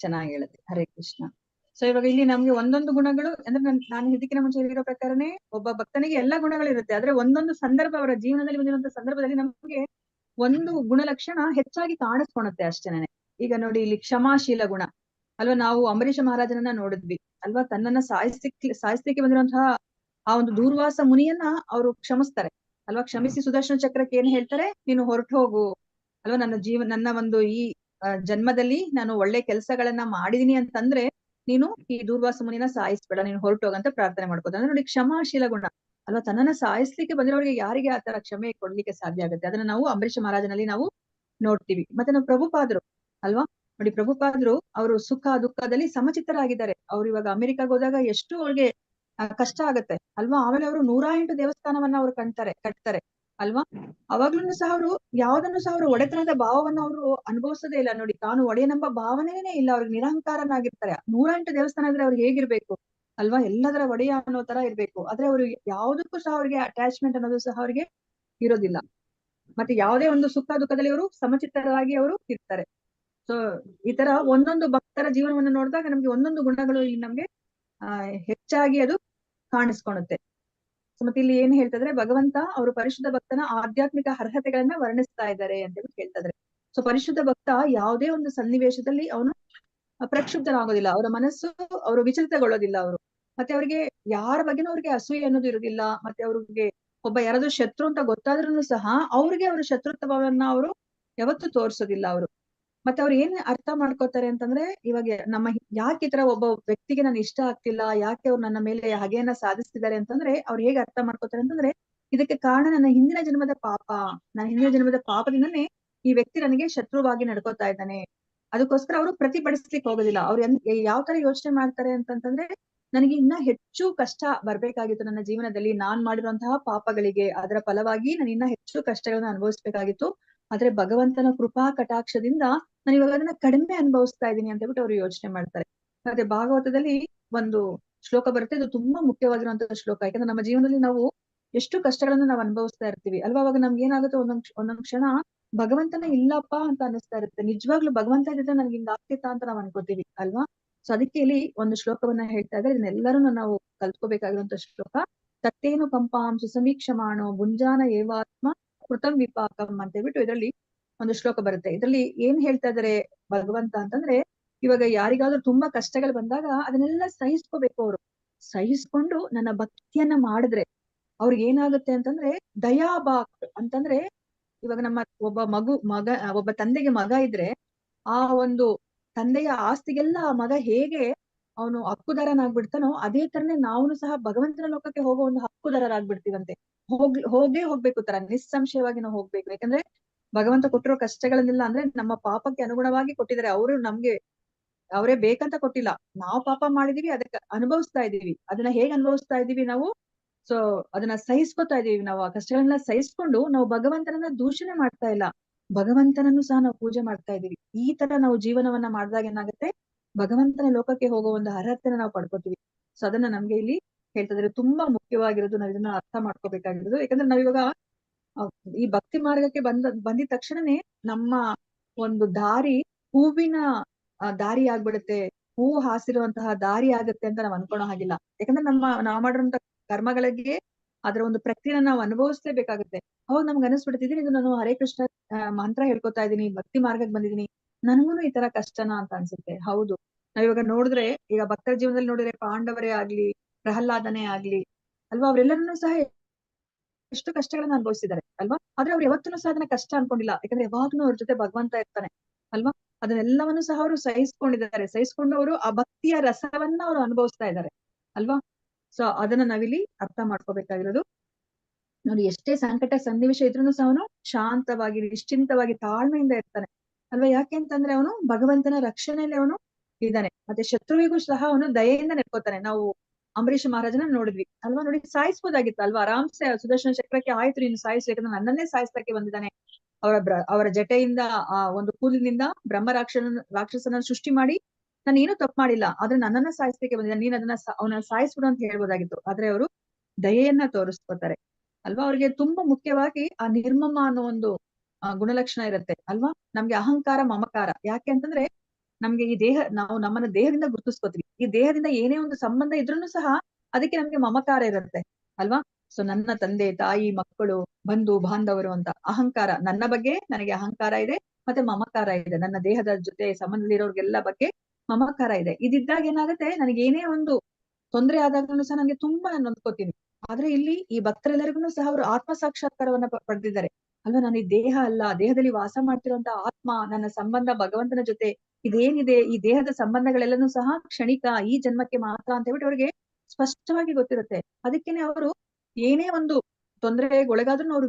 ಚೆನ್ನಾಗಿ ಹೇಳುತ್ತೆ. ಹರೇ ಕೃಷ್ಣ. ಸೊ ಇವಾಗ ಇಲ್ಲಿ ನಮ್ಗೆ ಒಂದೊಂದು ಗುಣಗಳು ಅಂದ್ರೆ ನಾನು ಇದಕ್ಕಿನ ಮುಂಚೆ ಹೇಳಿರೋ ಪ್ರಕಾರನೇ ಒಬ್ಬ ಭಕ್ತನಿಗೆ ಎಲ್ಲಾ ಗುಣಗಳು ಇರುತ್ತೆ. ಆದ್ರೆ ಒಂದೊಂದು ಸಂದರ್ಭ ಅವರ ಜೀವನದಲ್ಲಿ ಬಂದಿರುವಂತಹ ಸಂದರ್ಭದಲ್ಲಿ ನಮಗೆ ಒಂದು ಗುಣಲಕ್ಷಣ ಹೆಚ್ಚಾಗಿ ಕಾಣಿಸ್ಕೊಳುತ್ತೆ ಅಷ್ಟೇನೆ. ಈಗ ನೋಡಿ ಇಲ್ಲಿ ಕ್ಷಮಾಶೀಲ ಗುಣ ಅಲ್ವಾ. ನಾವು ಅಂಬರೀಷ ಮಹಾರಾಜನನ್ನ ನೋಡಿದ್ವಿ ಅಲ್ವಾ. ತನ್ನನ್ನ ಸಾಯಿಸ್ಲಿಕ್ಕೆ ಬಂದಿರುವಂತಹ ಆ ಒಂದು ದೂರ್ವಾಸ ಮುನಿಯನ್ನ ಅವರು ಕ್ಷಮಿಸ್ತಾರೆ ಅಲ್ವಾ. ಕ್ಷಮಿಸಿ ಸುದರ್ಶನ ಚಕ್ರಕ್ಕೆ ಏನ್ ಹೇಳ್ತಾರೆ, ನೀನು ಹೊರಟು ಹೋಗು ಅಲ್ವಾ, ನನ್ನ ಒಂದು ಈ ಜನ್ಮದಲ್ಲಿ ನಾನು ಒಳ್ಳೆ ಕೆಲಸಗಳನ್ನ ಮಾಡಿದೀನಿ ಅಂತಂದ್ರೆ ನೀನು ಈ ದೂರ್ವಾಸ ಮುನಿನ ಸಾಯಿಸ್ಬೇಡ, ನೀನು ಹೊರಟೋಗಂತ ಪ್ರಾರ್ಥನೆ ಮಾಡ್ಕೋದು. ಅಂದ್ರೆ ನೋಡಿ ಕ್ಷಮಾಶೀಲ ಗುಣ ಅಲ್ವಾ. ತನ್ನನ್ನ ಸಾಯಿಸ್ಲಿಕ್ಕೆ ಬಂದಿರೋರಿಗೆ ಯಾರಿಗೆ ಆತರ ಕ್ಷಮೆ ಕೊಡ್ಲಿಕ್ಕೆ ಸಾಧ್ಯ ಆಗುತ್ತೆ? ಅದನ್ನ ನಾವು ಅಂಬರೀಷ ಮಹಾರಾಜನಲ್ಲಿ ನಾವು ನೋಡ್ತೀವಿ. ಮತ್ತೆ ನಾವು ಪ್ರಭುಪಾದರು ಅಲ್ವಾ. ನೋಡಿ ಪ್ರಭುಪಾದರು ಅವರು ಸುಖ ದುಃಖದಲ್ಲಿ ಸಮಚಿತ್ತರಾಗಿದ್ದಾರೆ. ಅವ್ರು ಇವಾಗ ಅಮೆರಿಕಾಗ್ ಹೋದಾಗ ಎಷ್ಟು ಅವ್ರಿಗೆ ಕಷ್ಟ ಆಗತ್ತೆ ಅಲ್ವಾ. ಆಮೇಲೆ ಅವರು 108 ದೇವಸ್ಥಾನವನ್ನ ಅವ್ರು ಕಟ್ತಾರೆ ಅಲ್ವಾ. ಅವಾಗ್ಲೂ ಸಹ ಅವರು ಯಾವ್ದನ್ನು ಸಹ ಅವರು ಒಡೆತನದ ಭಾವವನ್ನ ಅವರು ಅನುಭವಿಸೋದೇ ಇಲ್ಲ. ನೋಡಿ, ತಾನು ಒಡೆಯನೆಂಬ ಭಾವನೆನೇ ಇಲ್ಲ. ಅವ್ರಿಗೆ ನಿರಹಂಕಾರನಾಗಿರ್ತಾರೆ. 108 ದೇವಸ್ಥಾನ ಇದ್ರೆ ಅವ್ರಿಗೆ ಹೇಗಿರ್ಬೇಕು ಅಲ್ವಾ. ಎಲ್ಲದರ ಒಡೆಯ ಅನ್ನೋ ತರ ಇರ್ಬೇಕು. ಆದ್ರೆ ಅವರು ಯಾವ್ದಕ್ಕೂ ಸಹ ಅವ್ರಿಗೆ ಅಟ್ಯಾಚ್ಮೆಂಟ್ ಅನ್ನೋದು ಸಹ ಅವ್ರಿಗೆ ಇರೋದಿಲ್ಲ. ಮತ್ತೆ ಯಾವುದೇ ಒಂದು ಸುಖ ದುಃಖದಲ್ಲಿ ಅವರು ಸಮಚಿತ್ತರಾಗಿ ಅವರು ಇರ್ತಾರೆ. ಸೊ ಈ ತರ ಒಂದೊಂದು ಭಕ್ತರ ಜೀವನವನ್ನು ನೋಡಿದಾಗ ನಮ್ಗೆ ಒಂದೊಂದು ಗುಣಗಳು ಇಲ್ಲಿ ನಮ್ಗೆ ಹೆಚ್ಚಾಗಿ ಅದು ಕಾಣಿಸ್ಕೊಳುತ್ತೆ. ಮತ್ತೆ ಇಲ್ಲಿ ಏನ್ ಹೇಳ್ತಿದ್ರೆ, ಭಗವಂತ ಅವರು ಪರಿಶುದ್ಧ ಭಕ್ತನ ಆಧ್ಯಾತ್ಮಿಕ ಅರ್ಹತೆಗಳನ್ನ ವರ್ಣಿಸ್ತಾ ಇದ್ದಾರೆ ಅಂತ ಹೇಳ್ತಿದ್ರೆ. ಸೊ ಪರಿಶುದ್ಧ ಭಕ್ತ ಯಾವುದೇ ಒಂದು ಸನ್ನಿವೇಶದಲ್ಲಿ ಅವನು ಪ್ರಕ್ಷುಬ್ಧನಾಗೋದಿಲ್ಲ. ಅವರ ಮನಸ್ಸು ಅವರು ವಿಚಲಿತಗೊಳ್ಳೋದಿಲ್ಲ. ಅವರು ಮತ್ತೆ ಅವ್ರಿಗೆ ಯಾರ ಬಗ್ಗೆನೂ ಅವ್ರಿಗೆ ಅಸೂಯೆ ಅನ್ನೋದು ಇರೋದಿಲ್ಲ. ಮತ್ತೆ ಅವ್ರಿಗೆ ಒಬ್ಬ ಯಾರಾದ್ರೂ ಶತ್ರು ಅಂತ ಗೊತ್ತಾದ್ರೂ ಸಹ ಅವ್ರಿಗೆ ಅವ್ರ ಶತ್ರುತ್ವವನ್ನ ಅವರು ಯಾವತ್ತೂ ತೋರ್ಸೋದಿಲ್ಲ. ಅವರು ಮತ್ತೆ ಅವ್ರು ಏನ್ ಅರ್ಥ ಮಾಡ್ಕೋತಾರೆ ಅಂತಂದ್ರೆ, ಇವಾಗ ಯಾಕೆ ಈ ತರ ಒಬ್ಬ ವ್ಯಕ್ತಿಗೆ ನಾನು ಇಷ್ಟ ಆಗ್ತಿಲ್ಲ, ಯಾಕೆ ಅವ್ರು ನನ್ನ ಮೇಲೆ ಹಗೆಯನ್ನ ಸಾಧಿಸ್ತಿದ್ದಾರೆ ಅಂತಂದ್ರೆ, ಅವ್ರು ಹೇಗೆ ಅರ್ಥ ಮಾಡ್ಕೋತಾರೆ ಅಂತಂದ್ರೆ, ಇದಕ್ಕೆ ಕಾರಣ ನನ್ನ ಹಿಂದಿನ ಜನ್ಮದ ಪಾಪ. ನನ್ನ ಹಿಂದಿನ ಜನ್ಮದ ಪಾಪದಿಂದನೇ ಈ ವ್ಯಕ್ತಿ ನನಗೆ ಶತ್ರುವಾಗಿ ನಡ್ಕೋತಾ ಇದ್ದಾನೆ. ಅದಕ್ಕೋಸ್ಕರ ಅವರು ಪ್ರತಿಭಟಿಸ್ಲಿಕ್ಕೆ ಹೋಗೋದಿಲ್ಲ. ಅವ್ರು ಯಾವ ತರ ಯೋಚನೆ ಮಾಡ್ತಾರೆ ಅಂತಂದ್ರೆ, ನನಗೆ ಇನ್ನ ಹೆಚ್ಚು ಕಷ್ಟ ಬರ್ಬೇಕಾಗಿತ್ತು ನನ್ನ ಜೀವನದಲ್ಲಿ, ನಾನ್ ಮಾಡಿರುವಂತಹ ಪಾಪಗಳಿಗೆ ಅದರ ಫಲವಾಗಿ ನಾನು ಇನ್ನ ಹೆಚ್ಚು ಕಷ್ಟಗಳನ್ನ ಅನುಭವಿಸ್ಬೇಕಾಗಿತ್ತು. ಆದ್ರೆ ಭಗವಂತನ ಕೃಪಾ ಕಟಾಕ್ಷದಿಂದ ನಾನು ಇವಾಗ ಅದನ್ನ ಕಡಿಮೆ ಅನುಭವಿಸ್ತಾ ಇದ್ದೀನಿ ಅಂತ ಹೇಳ್ಬಿಟ್ಟು ಅವ್ರು ಯೋಚನೆ ಮಾಡ್ತಾರೆ. ಮತ್ತೆ ಭಾಗವತದಲ್ಲಿ ಒಂದು ಶ್ಲೋಕ ಬರುತ್ತೆ, ಇದು ತುಂಬಾ ಮುಖ್ಯವಾಗಿರುವಂತಹ ಶ್ಲೋಕ. ಯಾಕಂದ್ರೆ ನಮ್ಮ ಜೀವನದಲ್ಲಿ ನಾವು ಎಷ್ಟು ಕಷ್ಟಗಳನ್ನ ನಾವು ಅನುಭವಿಸ್ತಾ ಇರ್ತೀವಿ ಅಲ್ವಾ. ಅವಾಗ ನಮ್ಗೆ ಏನಾಗುತ್ತೆ, ಒಂದೊಂದ್ ಕ್ಷಣ ಭಗವಂತನ ಇಲ್ಲಪ್ಪ ಅಂತ ಅನಿಸ್ತಾ ಇರುತ್ತೆ. ನಿಜವಾಗ್ಲೂ ಭಗವಂತ ಇದ್ರೆ ನನ್ಗೆ ಹಿಂಗ್ ಆಗ್ತಿತ್ತಾ ಅಂತ ನಾವ್ ಅನ್ಕೋತೀವಿ ಅಲ್ವಾ. ಸೊ ಅದಕ್ಕೆ ಇಲ್ಲಿ ಒಂದು ಶ್ಲೋಕವನ್ನ ಹೇಳ್ತಾ ಇದ್ರೆ, ಇದನ್ನೆಲ್ಲರೂ ನಾವು ಕಲ್ತ್ಕೋಬೇಕಾಗಿರುವಂತ ಶ್ಲೋಕ. ತತ್ತೇನು ಕಂಪಾಂ ಸುಸಮೀಕ್ಷಮಾಣೋ ಭುಂಜಾನ ಏವಾತ್ಮ ಕೃತಂ ವಿಪಾಕಂ ಅಂತ ಹೇಳ್ಬಿಟ್ಟು ಇದರಲ್ಲಿ ಒಂದು ಶ್ಲೋಕ ಬರುತ್ತೆ. ಇದರಲ್ಲಿ ಏನ್ ಹೇಳ್ತಾ ಇದಾರೆ ಭಗವಂತ ಅಂತಂದ್ರೆ, ಇವಾಗ ಯಾರಿಗಾದ್ರೂ ತುಂಬಾ ಕಷ್ಟಗಳು ಬಂದಾಗ ಅದನ್ನೆಲ್ಲ ಸಹಿಸ್ಕೋಬೇಕು. ಅವರು ಸಹಿಸ್ಕೊಂಡು ನನ್ನ ಭಕ್ತಿಯನ್ನ ಮಾಡಿದ್ರೆ ಅವ್ರಿಗೆ ಏನಾಗುತ್ತೆ ಅಂತಂದ್ರೆ, ದಯಾಭಾಕ್ ಅಂತಂದ್ರೆ, ಇವಾಗ ನಮ್ಮ ಒಬ್ಬ ತಂದೆಗೆ ಮಗ ಇದ್ರೆ ಆ ಒಂದು ತಂದೆಯ ಆಸ್ತಿಗೆಲ್ಲ ಆ ಮಗ ಹೇಗೆ ಅವನು ಹಕ್ಕುದಾರನಾಗ್ಬಿಡ್ತಾನೋ, ಅದೇ ತರನೇ ನಾವು ಸಹ ಭಗವಂತನ ಲೋಕಕ್ಕೆ ಹೋಗೋ ಒಂದು ಹಕ್ಕುದಾರರಾಗ್ಬಿಡ್ತೀವಂತೆ. ಹೋಗೇ ಹೋಗ್ಬೇಕು ತರ ನಿಸ್ಸಂಶಯವಾಗಿ ನಾವು ಹೋಗ್ಬೇಕು. ಯಾಕಂದ್ರೆ ಭಗವಂತ ಕೊಟ್ಟಿರೋ ಕಷ್ಟಗಳನ್ನೆಲ್ಲ ಅಂದ್ರೆ ನಮ್ಮ ಪಾಪಕ್ಕೆ ಅನುಗುಣವಾಗಿ ಕೊಟ್ಟಿದ್ದಾರೆ. ಅವರು ನಮ್ಗೆ ಅವರೇ ಬೇಕಂತ ಕೊಟ್ಟಿಲ್ಲ. ನಾವು ಪಾಪ ಮಾಡಿದೀವಿ, ಅದಕ್ಕೆ ಅನುಭವಿಸ್ತಾ ಇದೀವಿ. ಅದನ್ನ ಹೇಗ್ ಅನುಭವಿಸ್ತಾ ಇದೀವಿ ನಾವು? ಸೊ ಅದನ್ನ ಸಹಿಸ್ಕೊತಾ ಇದೀವಿ. ನಾವು ಆ ಕಷ್ಟಗಳನ್ನ ಸಹಿಸ್ಕೊಂಡು ನಾವು ಭಗವಂತನನ್ನ ದೂಷಣೆ ಮಾಡ್ತಾ ಇಲ್ಲ, ಭಗವಂತನನ್ನು ಸಹ ನಾವು ಪೂಜೆ ಮಾಡ್ತಾ ಇದೀವಿ. ಈ ತರ ನಾವು ಜೀವನವನ್ನ ಮಾಡಿದಾಗ ಏನಾಗುತ್ತೆ, ಭಗವಂತನ ಲೋಕಕ್ಕೆ ಹೋಗೋ ಒಂದು ಅರ್ಹತೆನ ನಾವು ಪಡ್ಕೋತೀವಿ. ಸೊ ಅದನ್ನ ನಮ್ಗೆ ಇಲ್ಲಿ ಹೇಳ್ತಿದ್ರೆ ತುಂಬಾ ಮುಖ್ಯವಾಗಿರೋದು. ನಾವ್ ಇದನ್ನ ಅರ್ಥ ಮಾಡ್ಕೋಬೇಕಾಗಿರೋದು. ಯಾಕಂದ್ರೆ ನಾವಿವಾಗ ಈ ಭಕ್ತಿ ಮಾರ್ಗಕ್ಕೆ ಬಂದಿದ ತಕ್ಷಣನೇ ನಮ್ಮ ಒಂದು ದಾರಿ ಹೂವಿನ ದಾರಿ ಆಗ್ಬಿಡುತ್ತೆ, ಹೂವು ಹಾಸಿರುವಂತಹ ದಾರಿ ಆಗುತ್ತೆ ಅಂತ ನಾವ್ ಅನ್ಕೊಳೋ ಹಾಗಿಲ್ಲ. ಯಾಕಂದ್ರೆ ನಾವ್ ಮಾಡಿರುವಂತ ಕರ್ಮಗಳಿಗೆ ಅದರ ಒಂದು ಪ್ರಕ್ರಿಯೆನ ನಾವು ಅನುಭವಿಸ್ಲೇಬೇಕಾಗುತ್ತೆ. ಅವಾಗ ನಮ್ಗೆ ಅನಿಸ್ಬಿಡ್ತಿದ್ದೀನಿ, ಇದು ನಾನು ಹರೇ ಕೃಷ್ಣ ಮಂತ್ರ ಹೇಳ್ಕೊತಾ ಇದೀನಿ, ಭಕ್ತಿ ಮಾರ್ಗಕ್ಕೆ ಬಂದಿದ್ದೀನಿ, ನನಗೂನು ಈ ತರ ಕಷ್ಟನಾ ಅಂತ ಅನ್ಸುತ್ತೆ. ಹೌದು, ನಾವಿವಾಗ ನೋಡಿದ್ರೆ, ಈಗ ಭಕ್ತರ ಜೀವನದಲ್ಲಿ ನೋಡಿದ್ರೆ ಪಾಂಡವರೇ ಆಗ್ಲಿ, ಪ್ರಹ್ಲಾದನೇ ಆಗ್ಲಿ ಅಲ್ವಾ, ಅವರೆಲ್ಲರನ್ನೂ ಸಹ ಎಷ್ಟು ಕಷ್ಟಗಳನ್ನ ಅನುಭವಿಸಿದ್ದಾರೆ ಅಲ್ವಾ. ಆದ್ರೆ ಅವ್ರು ಯಾವತ್ತೂ ಸಹ ಅದನ್ನ ಕಷ್ಟ ಅನ್ಕೊಂಡಿಲ್ಲ, ಯಾಕಂದ್ರೆ ಯಾವಾಗ್ಲೂ ಅವ್ರ ಜೊತೆ ಭಗವಂತ ಇರ್ತಾನೆ ಅಲ್ವಾ. ಅದನ್ನೆಲ್ಲವನ್ನು ಸಹ ಅವರು ಸಹಿಸ್ಕೊಂಡಿದ್ದಾರೆ, ಸಹಿಸ್ಕೊಂಡು ಅವರು ಆ ಭಕ್ತಿಯ ರಸವನ್ನ ಅವರು ಅನುಭವಿಸ್ತಾ ಇದ್ದಾರೆ ಅಲ್ವಾ. ಸೊ ಅದನ್ನ ನಾವಿಲ್ಲಿ ಅರ್ಥ ಮಾಡ್ಕೋಬೇಕಾಗಿರೋದು. ನೋಡಿ, ಎಷ್ಟೇ ಸಂಕಟ ಸನ್ನಿವೇಶ ಇದ್ರೂ ಸಹ ಅವನು ಶಾಂತವಾಗಿ, ನಿಶ್ಚಿಂತವಾಗಿ, ತಾಳ್ಮೆಯಿಂದ ಇರ್ತಾನೆ ಅಲ್ವಾ. ಯಾಕೆ ಅಂತಂದ್ರೆ ಅವನು ಭಗವಂತನ ರಕ್ಷಣೆಯಲ್ಲಿ ಅವನು ಇದ್ದಾನೆ. ಮತ್ತೆ ಶತ್ರುವಿಗೂ ಸಹ ಅವನು ದಯೆಯಿಂದ ನೆಡ್ಕೋತಾನೆ. ನಾವು ಅಂಬರೀಷ್ ಮಹಾರಾಜನ ನೋಡಿದ್ವಿ ಅಲ್ವಾ. ನೋಡಿ, ಸಾಯಿಸ್ಬೋದಾಗಿತ್ತು ಅಲ್ವಾ, ಆರಾಮ್ಸೆ ಸುದರ್ಶನ ಚಕ್ರಕ್ಕೆ ಆಯ್ತು ನೀನು ಸಾಯಿಸು, ಯಾಕಂದ್ರೆ ನನ್ನನ್ನೇ ಸಾಯಿಸಕ್ಕೆ ಬಂದಿದ್ದಾನೆ. ಅವರ ಜಟೆಯಿಂದ ಆ ಒಂದು ಕೂಲಿನಿಂದ ಬ್ರಹ್ಮ ರಾಕ್ಷಸನ ಸೃಷ್ಟಿ ಮಾಡಿ ನಾನು ಏನು ತಪ್ಪು ಮಾಡಿಲ್ಲ, ಆದ್ರೆ ನನ್ನನ್ನ ಸಾಯಿಸ್ಲಿಕ್ಕೆ ಬಂದಿದ್ದಾನೆ, ನೀನ್ ಅವನ ಸಾಯಿಸ್ಬಿಡು ಅಂತ ಹೇಳ್ಬೋದಾಗಿತ್ತು. ಆದ್ರೆ ಅವರು ದಯೆಯನ್ನ ತೋರಿಸ್ಕೋತಾರೆ ಅಲ್ವಾ. ಅವ್ರಿಗೆ ತುಂಬಾ ಮುಖ್ಯವಾಗಿ ಆ ನಿರ್ಮಮ ಅನ್ನೋ ಒಂದು ಗುಣಲಕ್ಷಣ ಇರುತ್ತೆ ಅಲ್ವಾ. ನಮ್ಗೆ ಅಹಂಕಾರ ಮಮಕಾರ ಯಾಕೆ ಅಂತಂದ್ರೆ, ನಮ್ಗೆ ಈ ನಾವು ನಮ್ಮನ್ನ ದೇಹದಿಂದ ಗುರುತಿಸ್ಕೋತೀವಿ. ಈ ದೇಹದಿಂದ ಏನೇ ಒಂದು ಸಂಬಂಧ ಇದ್ರೂ ಸಹ ಅದಕ್ಕೆ ನಮ್ಗೆ ಮಮಕಾರ ಇರುತ್ತೆ ಅಲ್ವಾ. ಸೊ ನನ್ನ ತಂದೆ ತಾಯಿ ಮಕ್ಕಳು ಬಂಧು ಬಾಂಧವರು ಅಂತ ಅಹಂಕಾರ, ನನ್ನ ಬಗ್ಗೆ ನನಗೆ ಅಹಂಕಾರ ಇದೆ, ಮತ್ತೆ ಮಮಕಾರ ಇದೆ, ನನ್ನ ದೇಹದ ಜೊತೆ ಸಂಬಂಧದಲ್ಲಿರೋರ್ಗೆಲ್ಲ ಬಗ್ಗೆ ಮಮಕಾರ ಇದೆ. ಇದಿದ್ದಾಗ ಏನಾಗುತ್ತೆ, ನನಗೆ ಏನೇ ಒಂದು ತೊಂದರೆ ಆದಾಗ್ಲೂ ಸಹ ನನಗೆ ತುಂಬಾ ನಾನು ನೊಂದ್ಕೋತೀನಿ. ಆದ್ರೆ ಇಲ್ಲಿ ಈ ಭಕ್ತರೆಲ್ಲರಿಗೂ ಸಹ ಅವರು ಆತ್ಮ ಸಾಕ್ಷಾತ್ಕಾರವನ್ನ ಪಡೆದಿದ್ದಾರೆ ಅಲ್ವಾ. ನಾನು ಈ ದೇಹ ಅಲ್ಲ, ದೇಹದಲ್ಲಿ ವಾಸ ಮಾಡ್ತಿರುವಂತ ಆತ್ಮ, ನನ್ನ ಸಂಬಂಧ ಭಗವಂತನ ಜೊತೆ ಇದೇನಿದೆ, ಈ ದೇಹದ ಸಂಬಂಧಗಳೆಲ್ಲನೂ ಸಹ ಕ್ಷಣಿಕ, ಈ ಜನ್ಮಕ್ಕೆ ಮಾತ್ರ ಅಂತ ಹೇಳ್ಬಿಟ್ಟು ಅವರಿಗೆ ಸ್ಪಷ್ಟವಾಗಿ ಗೊತ್ತಿರುತ್ತೆ. ಅದಕ್ಕೇನೆ ಅವರು ಏನೇ ಒಂದು ತೊಂದರೆಗೊಳಗಾದ್ರೂ ಅವರು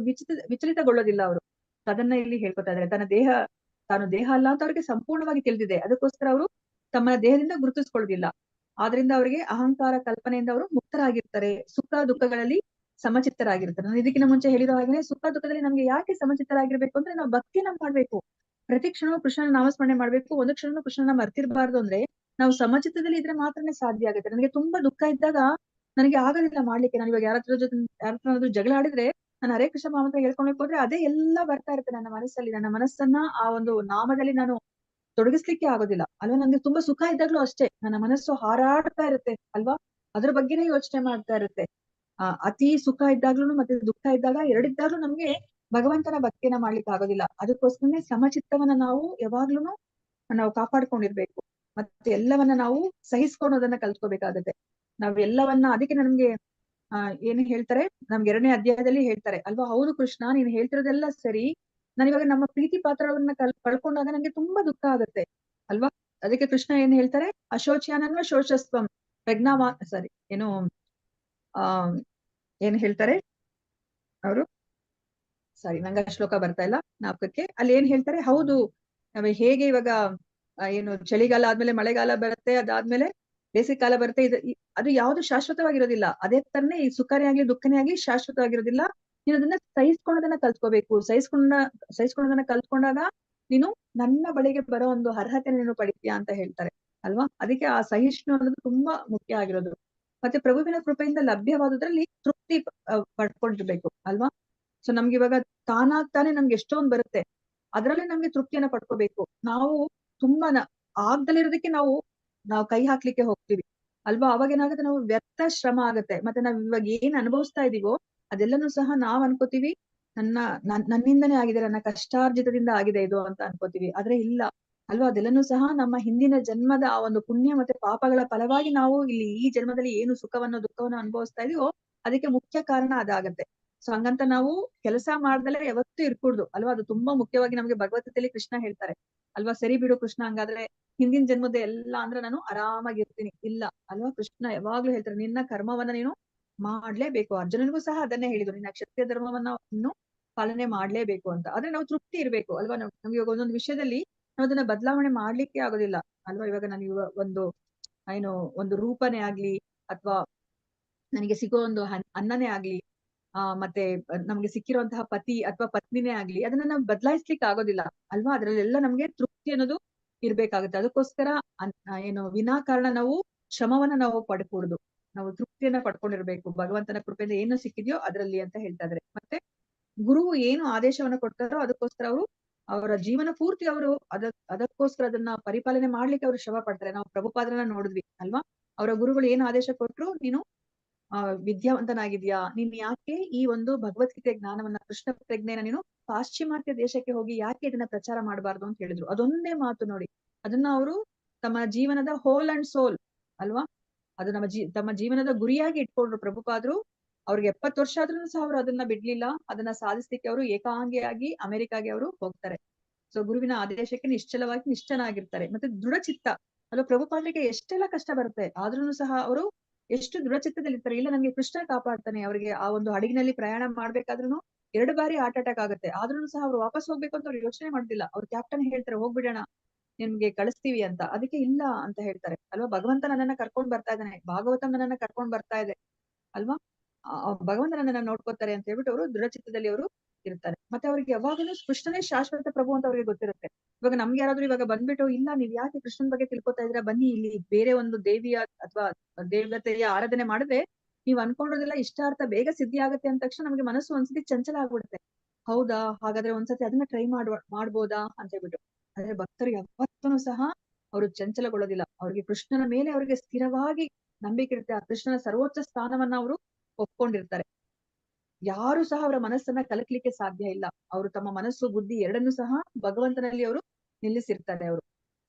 ವಿಚಲಿತಗೊಳ್ಳೋದಿಲ್ಲ. ಅವರು ಅದನ್ನ ಇಲ್ಲಿ ಹೇಳ್ಕೊತಾ ಇದ್ದಾರೆ. ತಾನು ದೇಹ ಅಲ್ಲ ಅಂತ ಅವ್ರಿಗೆ ಸಂಪೂರ್ಣವಾಗಿ ತಿಳಿದಿದೆ. ಅದಕ್ಕೋಸ್ಕರ ಅವರು ತಮ್ಮ ದೇಹದಿಂದ ಗುರುತಿಸ್ಕೊಳ್ಳೋದಿಲ್ಲ. ಆದ್ರಿಂದ ಅವರಿಗೆ ಅಹಂಕಾರ ಕಲ್ಪನೆಯಿಂದ ಅವರು ಮುಕ್ತರಾಗಿರ್ತಾರೆ. ಸುಖ ದುಃಖಗಳಲ್ಲಿ ಸಮಚಿತ್ತರಾಗಿರ್ತಾರೆ. ನಾನು ಇದಕ್ಕಿಂತ ಮುಂಚೆ ಹೇಳಿರೋ ಹಾಗೆ, ಸುಖ ದುಃಖದಲ್ಲಿ ನಮ್ಗೆ ಯಾಕೆ ಸಮಚಿತ್ತರಾಗಿರ್ಬೇಕು ಅಂದ್ರೆ, ನಾವು ಭಕ್ತಿನ ಮಾಡ್ಬೇಕು. ಪ್ರತಿ ಕ್ಷಣವೂ ಕೃಷ್ಣನ ನಾಮಸ್ಮರಣೆ ಮಾಡ್ಬೇಕು. ಒಂದು ಕ್ಷಣನೂ ಕೃಷ್ಣನ ಮರ್ತಿರ್ಬಾರ್ದು. ಅಂದ್ರೆ ನಾವು ಸಮಚಿತ್ತದಲ್ಲಿ ಇದ್ರೆ ಮಾತ್ರನೇ ಸಾಧ್ಯ ಆಗುತ್ತೆ. ನನಗೆ ತುಂಬಾ ದುಃಖ ಇದ್ದಾಗ ನನಗೆ ಆಗೋದಿಲ್ಲ ಮಾಡ್ಲಿಕ್ಕೆ. ನಾನು ಇವಾಗ ಯಾರತ್ರ ಜಗಳ ಆಡಿದ್ರೆ ನಾನು ಹರೇ ಕೃಷ್ಣ ಮಾತ್ರ ಹೇಳ್ಕೊಳ್ಬೇಕು ಹೋದ್ರೆ ಅದೇ ಎಲ್ಲ ಬರ್ತಾ ಇರುತ್ತೆ ನನ್ನ ಮನಸ್ಸಲ್ಲಿ. ನನ್ನ ಮನಸ್ಸನ್ನ ಆ ಒಂದು ನಾಮದಲ್ಲಿ ನಾನು ತೊಡಗಿಸ್ಲಿಕ್ಕೆ ಆಗೋದಿಲ್ಲ ಅಲ್ವಾ. ನಂಗೆ ತುಂಬಾ ಸುಖ ಇದ್ದಾಗ್ಲೂ ಅಷ್ಟೇ, ನನ್ನ ಮನಸ್ಸು ಹಾರಾಡ್ತಾ ಇರುತ್ತೆ ಅಲ್ವಾ, ಅದ್ರ ಬಗ್ಗೆನೇ ಯೋಚನೆ ಮಾಡ್ತಾ ಇರುತ್ತೆ. ಅತಿ ಸುಖ ಇದ್ದಾಗ್ಲೂ ಮತ್ತೆ ದುಃಖ ಇದ್ದಾಗ ಎರಡಿದ್ದಾಗ್ಲೂ ನಮ್ಗೆ ಭಗವಂತನ ಭಕ್ತಿಯನ್ನ ಮಾಡ್ಲಿಕ್ಕೆ ಆಗೋದಿಲ್ಲ. ಅದಕ್ಕೋಸ್ಕರನೇ ಸಮಚಿತ್ತವನ್ನ ನಾವು ಯಾವಾಗ್ಲೂ ನಾವು ಕಾಪಾಡ್ಕೊಂಡಿರ್ಬೇಕು. ಮತ್ತೆ ಎಲ್ಲವನ್ನ ನಾವು ಸಹಿಸ್ಕೊಳೋದನ್ನ ಕಲ್ತ್ಕೋಬೇಕಾಗತ್ತೆ. ನಾವ್ ಎಲ್ಲವನ್ನ, ಅದಕ್ಕೆ ನಮ್ಗೆ ಏನ್ ಹೇಳ್ತಾರೆ, ನಮ್ಗೆ 2ನೇ ಅಧ್ಯಾಯದಲ್ಲಿ ಹೇಳ್ತಾರೆ ಅಲ್ವಾ. ಹೌದು ಕೃಷ್ಣ, ನೀನ್ ಹೇಳ್ತಿರೋದೆಲ್ಲ ಸರಿ, ನಾನಿವಾಗ ನಮ್ಮ ಪ್ರೀತಿ ಪಾತ್ರವನ್ನ ಕಳ್ಕೊಂಡಾಗ ನಂಗೆ ತುಂಬಾ ದುಃಖ ಆಗುತ್ತೆ ಅಲ್ವಾ. ಅದಕ್ಕೆ ಕೃಷ್ಣ ಏನ್ ಹೇಳ್ತಾರೆ, ಅಶೋಚ್ಯಾನನ್ವ ಶೋಚಸ್ತ್ವಂ ಏನು ಏನ್ ಹೇಳ್ತಾರೆ ಅವರು, ನಂಗೆ ಶ್ಲೋಕ ಬರ್ತಾ ಇಲ್ಲ ಜ್ಞಾಪಕಕ್ಕೆ. ಅಲ್ಲಿ ಏನ್ ಹೇಳ್ತಾರೆ, ಹೌದು ನಾವ್ ಹೇಗೆ ಇವಾಗ ಏನು ಚಳಿಗಾಲ ಆದ್ಮೇಲೆ ಮಳೆಗಾಲ ಬರುತ್ತೆ, ಅದಾದ್ಮೇಲೆ ಬೇಸಿಗೆ ಕಾಲ ಬರುತ್ತೆ, ಅದು ಯಾವ್ದು ಶಾಶ್ವತವಾಗಿರೋದಿಲ್ಲ. ಅದೇ ತರನೇ ಈ ಸುಖನೇ ಆಗ್ಲಿ ದುಃಖನೇ ಆಗ್ಲಿ ಶಾಶ್ವತವಾಗಿರೋದಿಲ್ಲ. ನೀನು ಅದನ್ನ ಸಹಿಸ್ಕೊಳ್ಳೋದನ್ನ ಕಲ್ತ್ಕೋಬೇಕು. ಸಹಿಸ್ಕೊಳ್ಳೋದನ್ನ ಕಲ್ತ್ಕೊಂಡಾಗ ನೀನು ನನ್ನ ಬಳಿಗೆ ಬರೋ ಒಂದು ಅರ್ಹತೆ ನೀನು ಪಡಿತೀಯಾ ಅಂತ ಹೇಳ್ತಾರೆ ಅಲ್ವಾ. ಅದಕ್ಕೆ ಆ ಸಹಿಷ್ಣು ಅನ್ನೋದು ತುಂಬಾ ಮುಖ್ಯ ಆಗಿರೋದು. ಮತ್ತೆ ಪ್ರಭುವಿನ ಕೃಪೆಯಿಂದ ಲಭ್ಯವಾದುದ್ರಲ್ಲಿ ತೃಪ್ತಿ ಪಡ್ಕೊಂಡಿರ್ಬೇಕು ಅಲ್ವಾ. ಸೊ ನಮ್ಗೆ ಇವಾಗ ತಾನಾಗ್ತಾನೆ ನಮ್ಗೆ ಎಷ್ಟೊಂದು ಬರುತ್ತೆ, ಅದ್ರಲ್ಲೇ ನಮ್ಗೆ ತೃಪ್ತಿಯನ್ನ ಪಡ್ಕೋಬೇಕು. ನಾವು ತುಂಬಾ ಆಗ್ದಲಿರೋದಕ್ಕೆ ನಾವು ಕೈ ಹಾಕ್ಲಿಕ್ಕೆ ಹೋಗ್ತೀವಿ ಅಲ್ವಾ. ಅವಾಗ ಏನಾಗುತ್ತೆ, ನಾವು ವ್ಯರ್ಥ ಶ್ರಮ ಆಗುತ್ತೆ. ಮತ್ತೆ ನಾವ್ ಇವಾಗ ಏನ್ ಅನುಭವಿಸ್ತಾ ಇದೀವೋ ಅದೆಲ್ಲನೂ ಸಹ ನಾವ್ ಅನ್ಕೋತೀವಿ ನನ್ನಿಂದನೇ ಆಗಿದೆ, ನನ್ನ ಕಷ್ಟಾರ್ಜಿತದಿಂದ ಆಗಿದೆ ಇದು ಅಂತ ಅನ್ಕೋತೀವಿ. ಆದ್ರೆ ಇಲ್ಲ ಅಲ್ವಾ. ಅದೆಲ್ಲನೂ ಸಹ ನಮ್ಮ ಹಿಂದಿನ ಜನ್ಮದ ಆ ಒಂದು ಪುಣ್ಯ ಮತ್ತೆ ಪಾಪಗಳ ಫಲವಾಗಿ ನಾವು ಇಲ್ಲಿ ಈ ಜನ್ಮದಲ್ಲಿ ಏನು ಸುಖವನ್ನು ದುಃಖವನ್ನು ಅನುಭವಿಸ್ತಾ ಇದೀವೋ ಅದಕ್ಕೆ ಮುಖ್ಯ ಕಾರಣ ಅದಾಗತ್ತೆ. ಸೊ ಹಂಗಂತ ನಾವು ಕೆಲಸ ಮಾಡ್ದಲೇ ಯಾವತ್ತೂ ಇರ್ಕೂಡ್ದು ಅಲ್ವಾ. ಅದು ತುಂಬಾ ಮುಖ್ಯವಾಗಿ ನಮ್ಗೆ ಭಗವದ್ಗೀತೆಯಲ್ಲಿ ಕೃಷ್ಣ ಹೇಳ್ತಾರೆ ಅಲ್ವಾ. ಸರಿ ಬಿಡು ಕೃಷ್ಣ, ಹಂಗಾದ್ರೆ ಹಿಂದಿನ ಜನ್ಮದ ಎಲ್ಲ ಅಂದ್ರೆ ನಾನು ಆರಾಮಾಗಿರ್ತೀನಿ, ಇಲ್ಲ ಅಲ್ವಾ. ಕೃಷ್ಣ ಯಾವಾಗ್ಲೂ ಹೇಳ್ತಾರೆ, ನಿನ್ನ ಕರ್ಮವನ್ನ ನೀನು ಮಾಡ್ಲೇಬೇಕು. ಅರ್ಜುನನಿಗೂ ಸಹ ಅದನ್ನೇ ಹೇಳಿದ್ರು, ನಿನ್ನ ಕ್ಷತ್ರಿಯ ಧರ್ಮವನ್ನ ಇನ್ನು ಪಾಲನೆ ಮಾಡ್ಲೇಬೇಕು ಅಂತ. ಆದ್ರೆ ನಾವು ತೃಪ್ತಿ ಇರ್ಬೇಕು ಅಲ್ವಾ. ನಮ್ಗೆ ಇವಾಗ ಒಂದೊಂದು ವಿಷಯದಲ್ಲಿ ನಾವು ಅದನ್ನ ಬದಲಾವಣೆ ಮಾಡ್ಲಿಕ್ಕೆ ಆಗೋದಿಲ್ಲ ಅಲ್ವಾ. ಇವಾಗ ನಾನು ಇವಾಗ ಒಂದು ರೂಪನೇ ಆಗ್ಲಿ, ಅಥವಾ ನನಗೆ ಸಿಗೋ ಒಂದು ಅನ್ನನೇ ಆಗ್ಲಿ, ಮತ್ತೆ ನಮ್ಗೆ ಸಿಕ್ಕಿರುವಂತಹ ಪತಿ ಅಥವಾ ಪತ್ನಿನೇ ಆಗ್ಲಿ, ಅದನ್ನ ನಾವು ಬದಲಾಯಿಸ್ಲಿಕ್ಕೆ ಆಗೋದಿಲ್ಲ ಅಲ್ವಾ. ಅದ್ರಲ್ಲೆಲ್ಲ ನಮ್ಗೆ ತೃಪ್ತಿ ಅನ್ನೋದು ಇರ್ಬೇಕಾಗುತ್ತೆ. ಅದಕ್ಕೋಸ್ಕರ ವಿನಾಕಾರಣ ನಾವು ಶ್ರಮವನ್ನ ನಾವು ಪಡ್ಕೂಡ್ದು. ನಾವು ತೃಪ್ತಿಯನ್ನ ಪಡ್ಕೊಂಡಿರ್ಬೇಕು. ಭಗವಂತನ ಕೃಪೆಯಿಂದ ಏನು ಸಿಕ್ಕಿದ್ಯೋ ಅದ್ರಲ್ಲಿ ಅಂತ ಹೇಳ್ತಾ ಇದ್ದಾರೆ. ಮತ್ತೆ ಗುರುವು ಏನು ಆದೇಶವನ್ನ ಕೊಡ್ತಾರೋ ಅದಕ್ಕೋಸ್ಕರ ಅವರ ಜೀವನ ಪೂರ್ತಿ ಅವರು ಅದಕ್ಕೋಸ್ಕರ ಅದನ್ನ ಪರಿಪಾಲನೆ ಮಾಡ್ಲಿಕ್ಕೆ ಅವರು ಶ್ರಮ ಪಡ್ತಾರೆ. ನಾವು ಪ್ರಭುಪಾದರನ್ನ ನೋಡಿದ್ವಿ ಅಲ್ವಾ. ಅವರ ಗುರುಗಳು ಏನು ಆದೇಶ ಕೊಟ್ರು, ನೀನು ವಿದ್ಯಾವಂತನಾಗಿದ್ಯಾ, ನೀನ್ ಯಾಕೆ ಈ ಒಂದು ಭಗವದ್ಗೀತೆ ಜ್ಞಾನವನ್ನ, ಕೃಷ್ಣ ಪ್ರಜ್ಞೆನ ನೀನು ಪಾಶ್ಚಿಮಾತ್ಯ ದೇಶಕ್ಕೆ ಹೋಗಿ ಯಾಕೆ ಇದನ್ನ ಪ್ರಚಾರ ಮಾಡಬಾರ್ದು ಅಂತ ಹೇಳಿದ್ರು. ಅದೊಂದೇ ಮಾತು ನೋಡಿ, ಅದನ್ನ ಅವರು ತಮ್ಮ ಜೀವನದ ಹೋಲ್ ಅಂಡ್ ಸೋಲ್ ಅಲ್ವಾ, ಅದು ತಮ್ಮ ಜೀವನದ ಗುರಿಯಾಗಿ ಇಟ್ಕೊಂಡ್ರು ಪ್ರಭುಪಾದ್ರು. ಅವ್ರಿಗೆ 70 ವರ್ಷ ಆದ್ರೂ ಸಹ ಅವರು ಅದನ್ನ ಬಿಡ್ಲಿಲ್ಲ. ಅದನ್ನ ಸಾಧಿಸ್ಲಿಕ್ಕೆ ಅವರು ಏಕಾಂಗಿಯಾಗಿ ಅಮೆರಿಕಾಗೆ ಅವರು ಹೋಗ್ತಾರೆ. ಸೊ ಗುರುವಿನ ಆದೇಶಕ್ಕೆ ನಿಶ್ಚಲವಾಗಿ ನಿಷ್ಠನಾಗಿರ್ತಾರೆ. ಮತ್ತೆ ದೃಢಚಿತ್ತ ಅಲ್ವಾ, ಪ್ರಭುಪಾದರಿಗೆ ಎಷ್ಟೆಲ್ಲ ಕಷ್ಟ ಬರುತ್ತೆ ಆದ್ರೂ ಸಹ ಅವರು ಎಷ್ಟು ದೃಢಚಿತ್ತದಲ್ಲಿರ್ತಾರೆ. ಇಲ್ಲ ನಮ್ಗೆ ಕೃಷ್ಣ ಕಾಪಾಡ್ತಾನೆ. ಅವರಿಗೆ ಆ ಒಂದು ಹಡಗಿನಲ್ಲಿ ಪ್ರಯಾಣ ಮಾಡ್ಬೇಕಾದ್ರೂ 2 ಬಾರಿ ಹಾರ್ಟ್ ಅಟ್ಯಾಕ್ ಆಗುತ್ತೆ, ಆದ್ರೂ ಸಹ ಅವ್ರು ವಾಪಸ್ ಹೋಗ್ಬೇಕು ಅಂತ ಅವ್ರು ಯೋಚನೆ ಮಾಡುದಿಲ್ಲ. ಅವ್ರ ಕ್ಯಾಪ್ಟನ್ ಹೇಳ್ತಾರೆ ಹೋಗ್ಬಿಡೋಣ, ನಿಮ್ಗೆ ಕಳಿಸ್ತೀವಿ ಅಂತ. ಅದಕ್ಕೆ ಇಲ್ಲ ಅಂತ ಹೇಳ್ತಾರೆ ಅಲ್ವಾ. ಭಗವಂತ ನನ್ನನ್ನ ಕರ್ಕೊಂಡ್ ಬರ್ತಾ ಇದ್ದಾನೆ, ಭಾಗವತ ನನ್ನನ್ನ ಕರ್ಕೊಂಡ್ ಬರ್ತಾ ಇದೆ ಅಲ್ವಾ, ಭಗವಂತ ನನ್ನನ್ನ ನೋಡ್ಕೋತಾರೆ ಅಂತ ಹೇಳ್ಬಿಟ್ಟು ಅವರು ದೃಢಚಿತ್ತದಲ್ಲಿ ಅವರು ಇರ್ತಾರೆ. ಮತ್ತೆ ಅವ್ರಿಗೆ ಯಾವಾಗಲೂ ಕೃಷ್ಣನೇ ಶಾಶ್ವತ ಪ್ರಭು ಅಂತ ಅವ್ರಿಗೆ ಗೊತ್ತಿರುತ್ತೆ. ಇವಾಗ ನಮ್ಗೆ ಯಾರಾದ್ರೂ ಇವಾಗ ಬಂದ್ಬಿಟ್ಟು ಇಲ್ಲ ನೀವ್ ಯಾಕೆ ಕೃಷ್ಣನ್ ಬಗ್ಗೆ ತಿಳ್ಕೊತಾ ಇದ್ರ, ಬನ್ನಿ ಇಲ್ಲಿ ಬೇರೆ ಒಂದು ದೇವಿಯ ಅಥವಾ ದೇವತೆಯ ಆರಾಧನೆ ಮಾಡಿದ್ರೆ ನೀವ್ ಅನ್ಕೊಂಡಿರೋದೆಲ್ಲ ಇಷ್ಟಾರ್ಥ ಬೇಗ ಸಿದ್ಧಿ ಆಗುತ್ತೆ ಅಂದ ತಕ್ಷಣ ನಮ್ಗೆ ಮನಸ್ಸು ಒಂದ್ಸತಿ ಚಂಚಲ ಆಗ್ಬಿಡುತ್ತೆ. ಹೌದಾ, ಹಾಗಾದ್ರೆ ಒಂದ್ಸತಿ ಅದನ್ನ ಟ್ರೈ ಮಾಡ್ಬೋದಾ ಅಂತ ಹೇಳ್ಬಿಟ್ಟು. ಆದ್ರೆ ಭಕ್ತರು ಯಾವತ್ತೂ ಸಹ ಅವರು ಚಂಚಲಗೊಳ್ಳೋದಿಲ್ಲ. ಅವ್ರಿಗೆ ಕೃಷ್ಣನ ಮೇಲೆ ಅವ್ರಿಗೆ ಸ್ಥಿರವಾಗಿ ನಂಬಿಕೆ ಇರುತ್ತೆ. ಆ ಕೃಷ್ಣನ ಸರ್ವೋಚ್ಚ ಸ್ಥಾನವನ್ನ ಅವರು ಒಪ್ಕೊಂಡಿರ್ತಾರೆ. ಯಾರು ಸಹ ಅವರ ಮನಸ್ಸನ್ನ ಕಲಕ್ಲಿಕ್ಕೆ ಸಾಧ್ಯ ಇಲ್ಲ. ಅವರು ತಮ್ಮ ಮನಸ್ಸು ಬುದ್ಧಿ ಎರಡನ್ನೂ ಸಹ ಭಗವಂತನಲ್ಲಿ ಅವರು ನಿಲ್ಲಿಸಿರ್ತಾರೆ. ಅವರು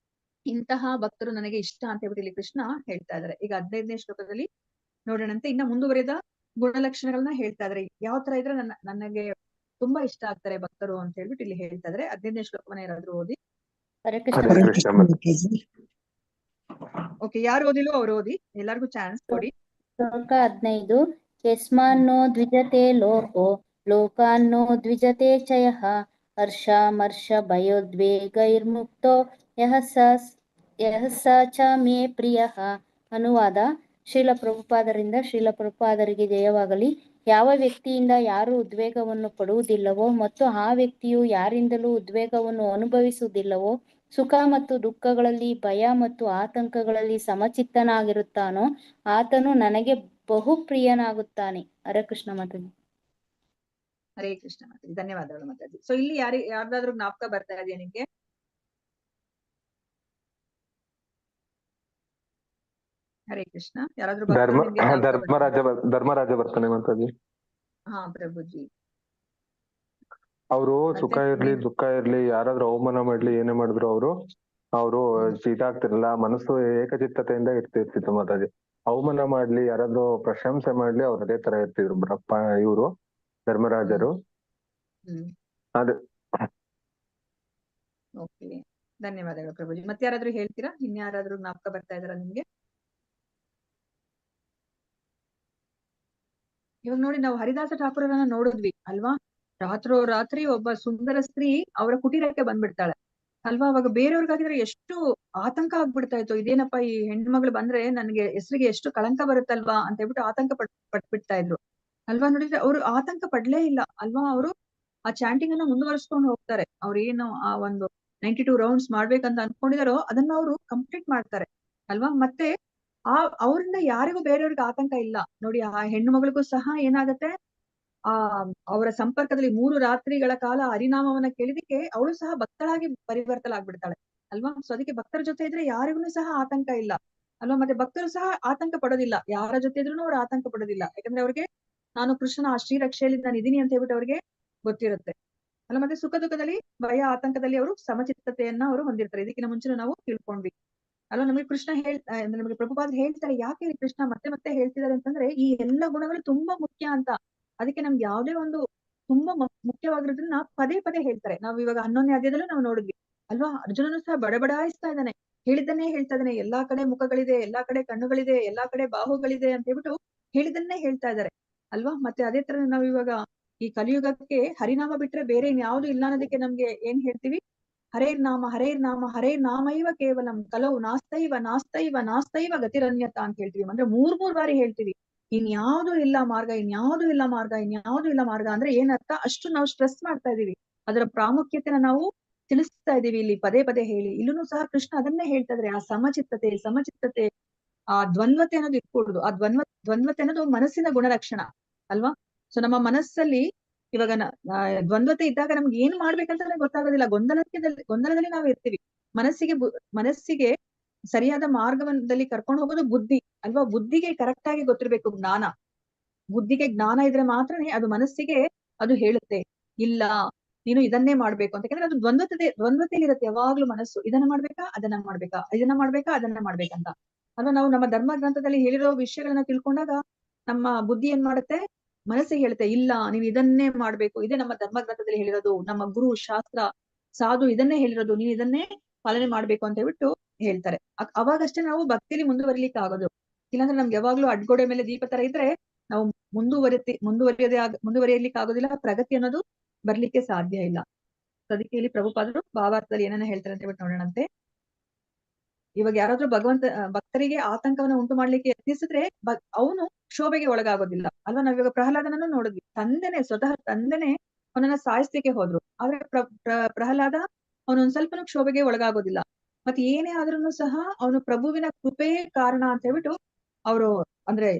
ಇಂತಹ ಭಕ್ತರು ನನಗೆ ಇಷ್ಟ ಅಂತ ಹೇಳ್ಬಿಟ್ಟು ಇಲ್ಲಿ ಕೃಷ್ಣ ಹೇಳ್ತಾ ಇದ್ದಾರೆ. ಈಗ 15ನೇ ಶ್ಲೋಕದಲ್ಲಿ ನೋಡೋಣಂತೆ ಇನ್ನ ಮುಂದುವರೆದ ಗುಣಲಕ್ಷಣಗಳನ್ನ ಹೇಳ್ತಾ ಇದ್ದಾರೆ. ಯಾವ ತರ ಇದ್ರೆ ನನಗೆ ತುಂಬಾ ಇಷ್ಟ ಆಗ್ತಾರೆ ಭಕ್ತರು ಅಂತ ಹೇಳ್ಬಿಟ್ಟು ಇಲ್ಲಿ ಹೇಳ್ತಾ ಇದ್ದಾರೆ. 15ನೇ ಶ್ಲೋಕವನ್ನ ಯಾರಾದ್ರೂ ಓದಿ. ಹರೇ ಕೃಷ್ಣ ಓಕೆ, ಯಾರು ಓದಿಲ್ವೋ ಅವ್ರು ಓದಿ, ಎಲ್ಲರಿಗೂ ಚಾನ್ಸ್ ಕೊಡಿ. ಶ್ಲೋಕ 15. ಯಸ್ಮಾನ್ನೋ ದ್ವಿಜತೆ ಲೋಕೋ ಲೋಕಾನ್ನೋ ದ್ವಿಜತೆ ಚ ಯಃ ಹರ್ಷಾಮರ್ಷ ಭಯೋದ್ವೇಗೈರ್ಮುಕ್ತೋ ಯಃ ಸ ಚ ಮೇ ಪ್ರಿಯಃ. ಅನುವಾದ: ಶ್ರೀಲ ಪ್ರಭುಪಾದರಿಂದ ಶ್ರೀಲ ಪ್ರಭುಪಾದರಿಗೆ ಜಯವಾಗಲಿ. ಯಾವ ವ್ಯಕ್ತಿಯಿಂದ ಯಾರು ಉದ್ವೇಗವನ್ನು ಪಡುವುದಿಲ್ಲವೋ ಮತ್ತು ಆ ವ್ಯಕ್ತಿಯು ಯಾರಿಂದಲೂ ಉದ್ವೇಗವನ್ನು ಅನುಭವಿಸುವುದಿಲ್ಲವೋ, ಸುಖ ಮತ್ತು ದುಃಖಗಳಲ್ಲಿ, ಭಯ ಮತ್ತು ಆತಂಕಗಳಲ್ಲಿ ಸಮಚಿತ್ತನಾಗಿರುತ್ತಾನೋ ಆತನು ನನಗೆ ಬಹು ಪ್ರಿಯನಾಗುತ್ತಾನೆ. ಹರೇ ಕೃಷ್ಣ ಮಾತಾಜಿ. ಹರೇ ಕೃಷ್ಣ ಮಾತಾಜಿ, ಧನ್ಯವಾದಗಳು ಮಾತಾಜಿ. ಸೊ ಇಲ್ಲಿ ಯಾರ್ದಾದ್ರೂ ಜ್ಞಾಪಕ ಬರ್ತಾ ಇದೆಯಾ ನಿಮ್ಗೆ? ಹರೇ ಕೃಷ್ಣ. ಯಾರಾದ್ರೂ ಧರ್ಮರಾಜ ಬರ್ತಾನೆ ಮಾತಾಜಿ. ಹಾ ಪ್ರಭುಜಿ. ಅವರು ಸುಖ ಇರ್ಲಿ ದುಃಖ ಇರ್ಲಿ, ಯಾರಾದ್ರೂ ಅವಮಾನ ಮಾಡ್ಲಿ ಏನೇ ಮಾಡಿದ್ರು ಅವರು ಇದಾಗ್ತಿರಲ್ಲ, ಮನಸ್ಸು ಏಕಚಿತ್ತತೆಯಿಂದ ಇರ್ತಿತ್ತು ಮಾತಾಜಿ. ಅವಮಾನ ಮಾಡ್ಲಿ, ಯಾರಾದ್ರೂ ಪ್ರಶಂಸೆ ಮಾಡ್ಲಿ, ಅವ್ರು ಅದೇ ತರ ಇರ್ತಿದ್ರು ಇವರು ಧರ್ಮರಾಜರು. ಅದೇ. ಓಕೆ, ಧನ್ಯವಾದಗಳು ಪ್ರಭುಜಿ. ಮತ್ತೆ ಯಾರಾದ್ರೂ ಹೇಳ್ತೀರಾ? ಇನ್ಯಾರಾದ್ರೂ ಜ್ಞಾಪಕ ಬರ್ತಾ ಇದಾರ ನಿಮ್ಗೆ? ಇವಾಗ ನೋಡಿ, ನಾವು ಹರಿದಾಸ ಠಾಕೂರರನ್ನ ನೋಡಿದ್ವಿ ಅಲ್ವಾ. ರಾತ್ರಿ ಒಬ್ಬ ಸುಂದರ ಸ್ತ್ರೀ ಅವರ ಕುಟೀರಕ್ಕೆ ಬಂದ್ಬಿಡ್ತಾಳೆ ಅಲ್ವಾ. ಅವಾಗ ಬೇರೆಯವ್ರಿಗಾಗಿದ್ರೆ ಎಷ್ಟು ಆತಂಕ ಆಗ್ಬಿಡ್ತಾ ಇತ್ತು. ಇದೇನಪ್ಪ ಈ ಹೆಣ್ಮಗಳು ಬಂದ್ರೆ ನನ್ಗೆ ಹೆಸರಿಗೆ ಎಷ್ಟು ಕಳಂಕ ಬರುತ್ತಲ್ವಾ ಅಂತ ಹೇಳ್ಬಿಟ್ಟು ಆತಂಕ ಪಟ್ಬಿಡ್ತಾ ಇದ್ರು ಅಲ್ವಾ. ನೋಡಿದ್ರೆ ಅವ್ರು ಆತಂಕ ಪಡ್ಲೇ ಇಲ್ಲ ಅಲ್ವಾ. ಅವರು ಆ ಚಾಂಟಿಂಗ್ ಅನ್ನ ಮುಂದುವರಿಸ್ಕೊಂಡು ಹೋಗ್ತಾರೆ. ಅವ್ರು ಏನು ಆ ಒಂದು 92 ರೌಂಡ್ಸ್ ಮಾಡ್ಬೇಕಂತ ಅನ್ಕೊಂಡಿದಾರೋ ಅದನ್ನ ಅವರು ಕಂಪ್ಲೀಟ್ ಮಾಡ್ತಾರೆ ಅಲ್ವಾ. ಮತ್ತೆ ಅವರಿಂದ ಯಾರಿಗೂ ಬೇರೆಯವ್ರಿಗೆ ಆತಂಕ ಇಲ್ಲ ನೋಡಿ. ಆ ಹೆಣ್ಣು ಮಗಳಿಗೂ ಸಹ ಏನಾಗತ್ತೆ, ಅವರ ಸಂಪರ್ಕದಲ್ಲಿ 3 ರಾತ್ರಿಗಳ ಕಾಲ ಹರಿನಾಮವನ್ನ ಕೇಳಿದಕ್ಕೆ ಅವಳು ಸಹ ಭಕ್ತಳಾಗಿ ಪರಿವರ್ತಲಾಗ್ಬಿಡ್ತಾಳೆ ಅಲ್ವಾ. ಸೊ ಅದಕ್ಕೆ ಭಕ್ತರ ಜೊತೆ ಇದ್ರೆ ಯಾರಿಗೂ ಸಹ ಆತಂಕ ಇಲ್ಲ ಅಲ್ವಾ. ಮತ್ತೆ ಭಕ್ತರು ಸಹ ಆತಂಕ ಪಡೋದಿಲ್ಲ, ಯಾರ ಜೊತೆ ಇದ್ರೂ ಅವ್ರು ಆತಂಕ ಪಡೋದಿಲ್ಲ. ಯಾಕಂದ್ರೆ ಅವ್ರಿಗೆ ನಾನು ಕೃಷ್ಣನ ಆ ಶ್ರೀರಕ್ಷೆಯಲ್ಲಿ ನಾನು ಇದೀನಿ ಅಂತ ಹೇಳ್ಬಿಟ್ಟು ಅವ್ರಿಗೆ ಗೊತ್ತಿರುತ್ತೆ ಅಲ್ಲ. ಮತ್ತೆ ಸುಖ ದುಃಖದಲ್ಲಿ, ಭಯ ಆತಂಕದಲ್ಲಿ ಅವರು ಸಮಚಿತ್ತತೆಯನ್ನ ಅವರು ಹೊಂದಿರ್ತಾರೆ. ಇದಕ್ಕಿಂತ ಮುಂಚೆ ನಾವು ತಿಳ್ಕೊಂಡ್ವಿ ಅಲ್ವಾ. ನಮಗೆ ಕೃಷ್ಣ ನಮಗೆ ಪ್ರಭುಪಾದರು ಹೇಳ್ತಾರೆ, ಯಾಕೆ ಕೃಷ್ಣ ಮತ್ತೆ ಮತ್ತೆ ಹೇಳ್ತಿದ್ದಾರೆ ಅಂತಂದ್ರೆ ಈ ಎಲ್ಲ ಗುಣಗಳು ತುಂಬಾ ಮುಖ್ಯ ಅಂತ. ಅದಕ್ಕೆ ನಮ್ಗೆ ಯಾವ್ದೇ ಒಂದು ತುಂಬಾ ಮುಖ್ಯವಾಗಿರೋದನ್ನ ಪದೇ ಪದೇ ಹೇಳ್ತಾರೆ. ನಾವು ಇವಾಗ 11ನೇ ಅಧ್ಯಾಯದಲ್ಲೂ ನಾವು ನೋಡಿದ್ವಿ ಅಲ್ವಾ. ಅರ್ಜುನನು ಸಹ ಬಡಬಡಾಯಿಸ್ತಾ ಇದ್ದಾನೆ, ಹೇಳಿದ್ದನ್ನೇ ಹೇಳ್ತಾ ಇದ್ದಾನೆ. ಎಲ್ಲಾ ಕಡೆ ಮುಖಗಳಿದೆ, ಎಲ್ಲಾ ಕಡೆ ಕಣ್ಣುಗಳಿದೆ, ಎಲ್ಲಾ ಕಡೆ ಬಾಹುಗಳಿದೆ ಅಂತ ಹೇಳ್ಬಿಟ್ಟು ಹೇಳಿದ್ದನ್ನೇ ಹೇಳ್ತಾ ಇದ್ದಾರೆ ಅಲ್ವಾ. ಮತ್ತೆ ಅದೇ ತರ ನಾವ್ ಇವಾಗ ಈ ಕಲಿಯುಗಕ್ಕೆ ಹರಿನಾಮ ಬಿಟ್ರೆ ಬೇರೆ ಇನ್ಯಾವುದು ಇಲ್ಲ ಅನ್ನೋದಕ್ಕೆ ನಮ್ಗೆ ಏನ್ ಹೇಳ್ತೀವಿ, ಹರೇರ್ ನಾಮ ಹರೇರ್ ನಾಮ ಹರೇರ್ ನಾಮೈವ ಕೇವಲಂ ಕಲವು ನಾಸ್ತೈವ ನಾಸ್ತೈವ ನಾಸ್ತೈವ ಗತಿರನ್ಯತ ಅಂತ ಹೇಳ್ತೀವಿ. ಅಂದ್ರೆ 3 ಬಾರಿ ಹೇಳ್ತೀವಿ ಇನ್ಯಾವುದು ಇಲ್ಲ ಮಾರ್ಗ, ಇನ್ಯಾವುದು ಇಲ್ಲ ಮಾರ್ಗ, ಇನ್ಯಾವುದು ಇಲ್ಲ ಮಾರ್ಗ. ಅಂದ್ರೆ ಏನರ್ಥ, ಅಷ್ಟು ನಾವು ಸ್ಟ್ರೆಸ್ ಮಾಡ್ತಾ ಇದೀವಿ, ಅದರ ಪ್ರಾಮುಖ್ಯತೆನ ನಾವು ತಿಳಿಸ್ತಾ ಇದೀವಿ ಇಲ್ಲಿ ಪದೇ ಪದೇ ಹೇಳಿ. ಇಲ್ಲೂ ಸಹ ಕೃಷ್ಣ ಅದನ್ನೇ ಹೇಳ್ತಾ ಇದ್ರೆ, ಆ ಸಮಚಿತ್ತತೆ ಆ ದ್ವಂದ್ವತೆ ಅನ್ನೋದು ಇಟ್ಕೊಡುದು. ಆ ದ್ವಂದ್ವತೆ ಅನ್ನೋದು ಮನಸ್ಸಿನ ಗುಣಲಕ್ಷಣ ಅಲ್ವಾ. ಸೊ ನಮ್ಮ ಮನಸ್ಸಲ್ಲಿ ಇವಾಗ ದ್ವಂದ್ವತೆ ಇದ್ದಾಗ ನಮ್ಗೆ ಏನ್ ಮಾಡ್ಬೇಕಂತ ಗೊತ್ತಾಗೋದಿಲ್ಲ, ಗೊಂದಲದಲ್ಲಿ ನಾವು ಇರ್ತೀವಿ. ಮನಸ್ಸಿಗೆ ಸರಿಯಾದ ಮಾರ್ಗದಲ್ಲಿ ಕರ್ಕೊಂಡು ಹೋಗೋದು ಬುದ್ಧಿ ಅಲ್ವಾ. ಬುದ್ಧಿಗೆ ಕರೆಕ್ಟ್ ಆಗಿ ಗೊತ್ತಿರ್ಬೇಕು ಜ್ಞಾನ ಬುದ್ಧಿಗೆ ಜ್ಞಾನ ಇದ್ರೆ ಮಾತ್ರನೇ ಅದು ಮನಸ್ಸಿಗೆ ಅದು ಹೇಳುತ್ತೆ, ಇಲ್ಲ ನೀನು ಇದನ್ನೇ ಮಾಡ್ಬೇಕು ಅಂತ. ಯಾಕಂದ್ರೆ ಅದು ದ್ವಂದ್ವತೆಯಲ್ಲಿರುತ್ತೆ ಯಾವಾಗ್ಲೂ ಮನಸ್ಸು. ಇದನ್ನ ಮಾಡ್ಬೇಕಾ ಅದನ್ನ ಮಾಡ್ಬೇಕಾ ಅದನ್ನ ಮಾಡ್ಬೇಕಂತ. ಅಲ್ವಾ ನಾವು ನಮ್ಮ ಧರ್ಮ ಗ್ರಂಥದಲ್ಲಿ ಹೇಳಿರೋ ವಿಷಯಗಳನ್ನ ತಿಳ್ಕೊಂಡಾಗ ನಮ್ಮ ಬುದ್ಧಿ ಏನ್ ಮಾಡುತ್ತೆ, ಮನಸ್ಸಿಗೆ ಹೇಳುತ್ತೆ, ಇಲ್ಲ ನೀವು ಇದನ್ನೇ ಮಾಡ್ಬೇಕು, ಇದೇ ನಮ್ಮ ಧರ್ಮ ಗ್ರಂಥದಲ್ಲಿ ಹೇಳಿರೋದು, ನಮ್ಮ ಗುರು ಶಾಸ್ತ್ರ ಸಾಧು ಇದನ್ನೇ ಹೇಳಿರೋದು, ನೀವು ಇದನ್ನೇ ಪಾಲನೆ ಮಾಡ್ಬೇಕು ಅಂತ ಹೇಳ್ಬಿಟ್ಟು ಹೇಳ್ತಾರೆ. ಅವಾಗಷ್ಟೇ ನಾವು ಭಕ್ತಿಯಲ್ಲಿ ಮುಂದುವರಿಲಿಕ್ಕೆ ಆಗೋದು. ಇಲ್ಲಾಂದ್ರೆ ನಮ್ಗೆ ಯಾವಾಗ್ಲೂ ಅಡ್ಗೋಡೆ ಮೇಲೆ ದೀಪ ತರ ಇದ್ರೆ ನಾವು ಮುಂದುವರಿಯಲಿಕ್ಕೆ ಆಗೋದಿಲ್ಲ, ಪ್ರಗತಿ ಅನ್ನೋದು ಬರ್ಲಿಕ್ಕೆ ಸಾಧ್ಯ ಇಲ್ಲ. ಅದಕ್ಕೆ ಇಲ್ಲಿ ಪ್ರಭುಪಾದರು ಭಾವಾರ್ಥದಲ್ಲಿ ಏನನ್ನ ಹೇಳ್ತಾರೆ ಅಂತ ಹೇಳ್ಬಿಟ್ಟು ನೋಡೋಣಂತೆ. ಇವಾಗ ಯಾರಾದ್ರೂ ಭಕ್ತರಿಗೆ ಆತಂಕವನ್ನ ಉಂಟು ಮಾಡ್ಲಿಕ್ಕೆ ಯತ್ನಿಸಿದ್ರೆ ಅವನು ಕ್ಷೋಭೆಗೆ ಒಳಗಾಗೋದಿಲ್ಲ ಅಲ್ವಾ. ನಾವಿವಾಗ ಪ್ರಹ್ಲಾದನನ್ನು ನೋಡಿದ್ವಿ, ಸ್ವತಃ ತಂದೆನೆ ಅವನನ್ನ ಸಾಯಿಸ್ಲಿಕ್ಕೆ ಹೋದ್ರು. ಆದ್ರೆ ಪ್ರಹ್ಲಾದ ಅವನೊಂದ್ ಸ್ವಲ್ಪನೂ ಕ್ಷೋಭೆಗೆ ಒಳಗಾಗೋದಿಲ್ಲ. ಮತ್ತೆ ಏನೇ ಆದ್ರೂ ಸಹ ಅವನು ಪ್ರಭುವಿನ ಕೃಪೆಯೇ ಕಾರಣ ಅಂತ ಹೇಳ್ಬಿಟ್ಟು ಅವರು ಅಂದ್ರೆ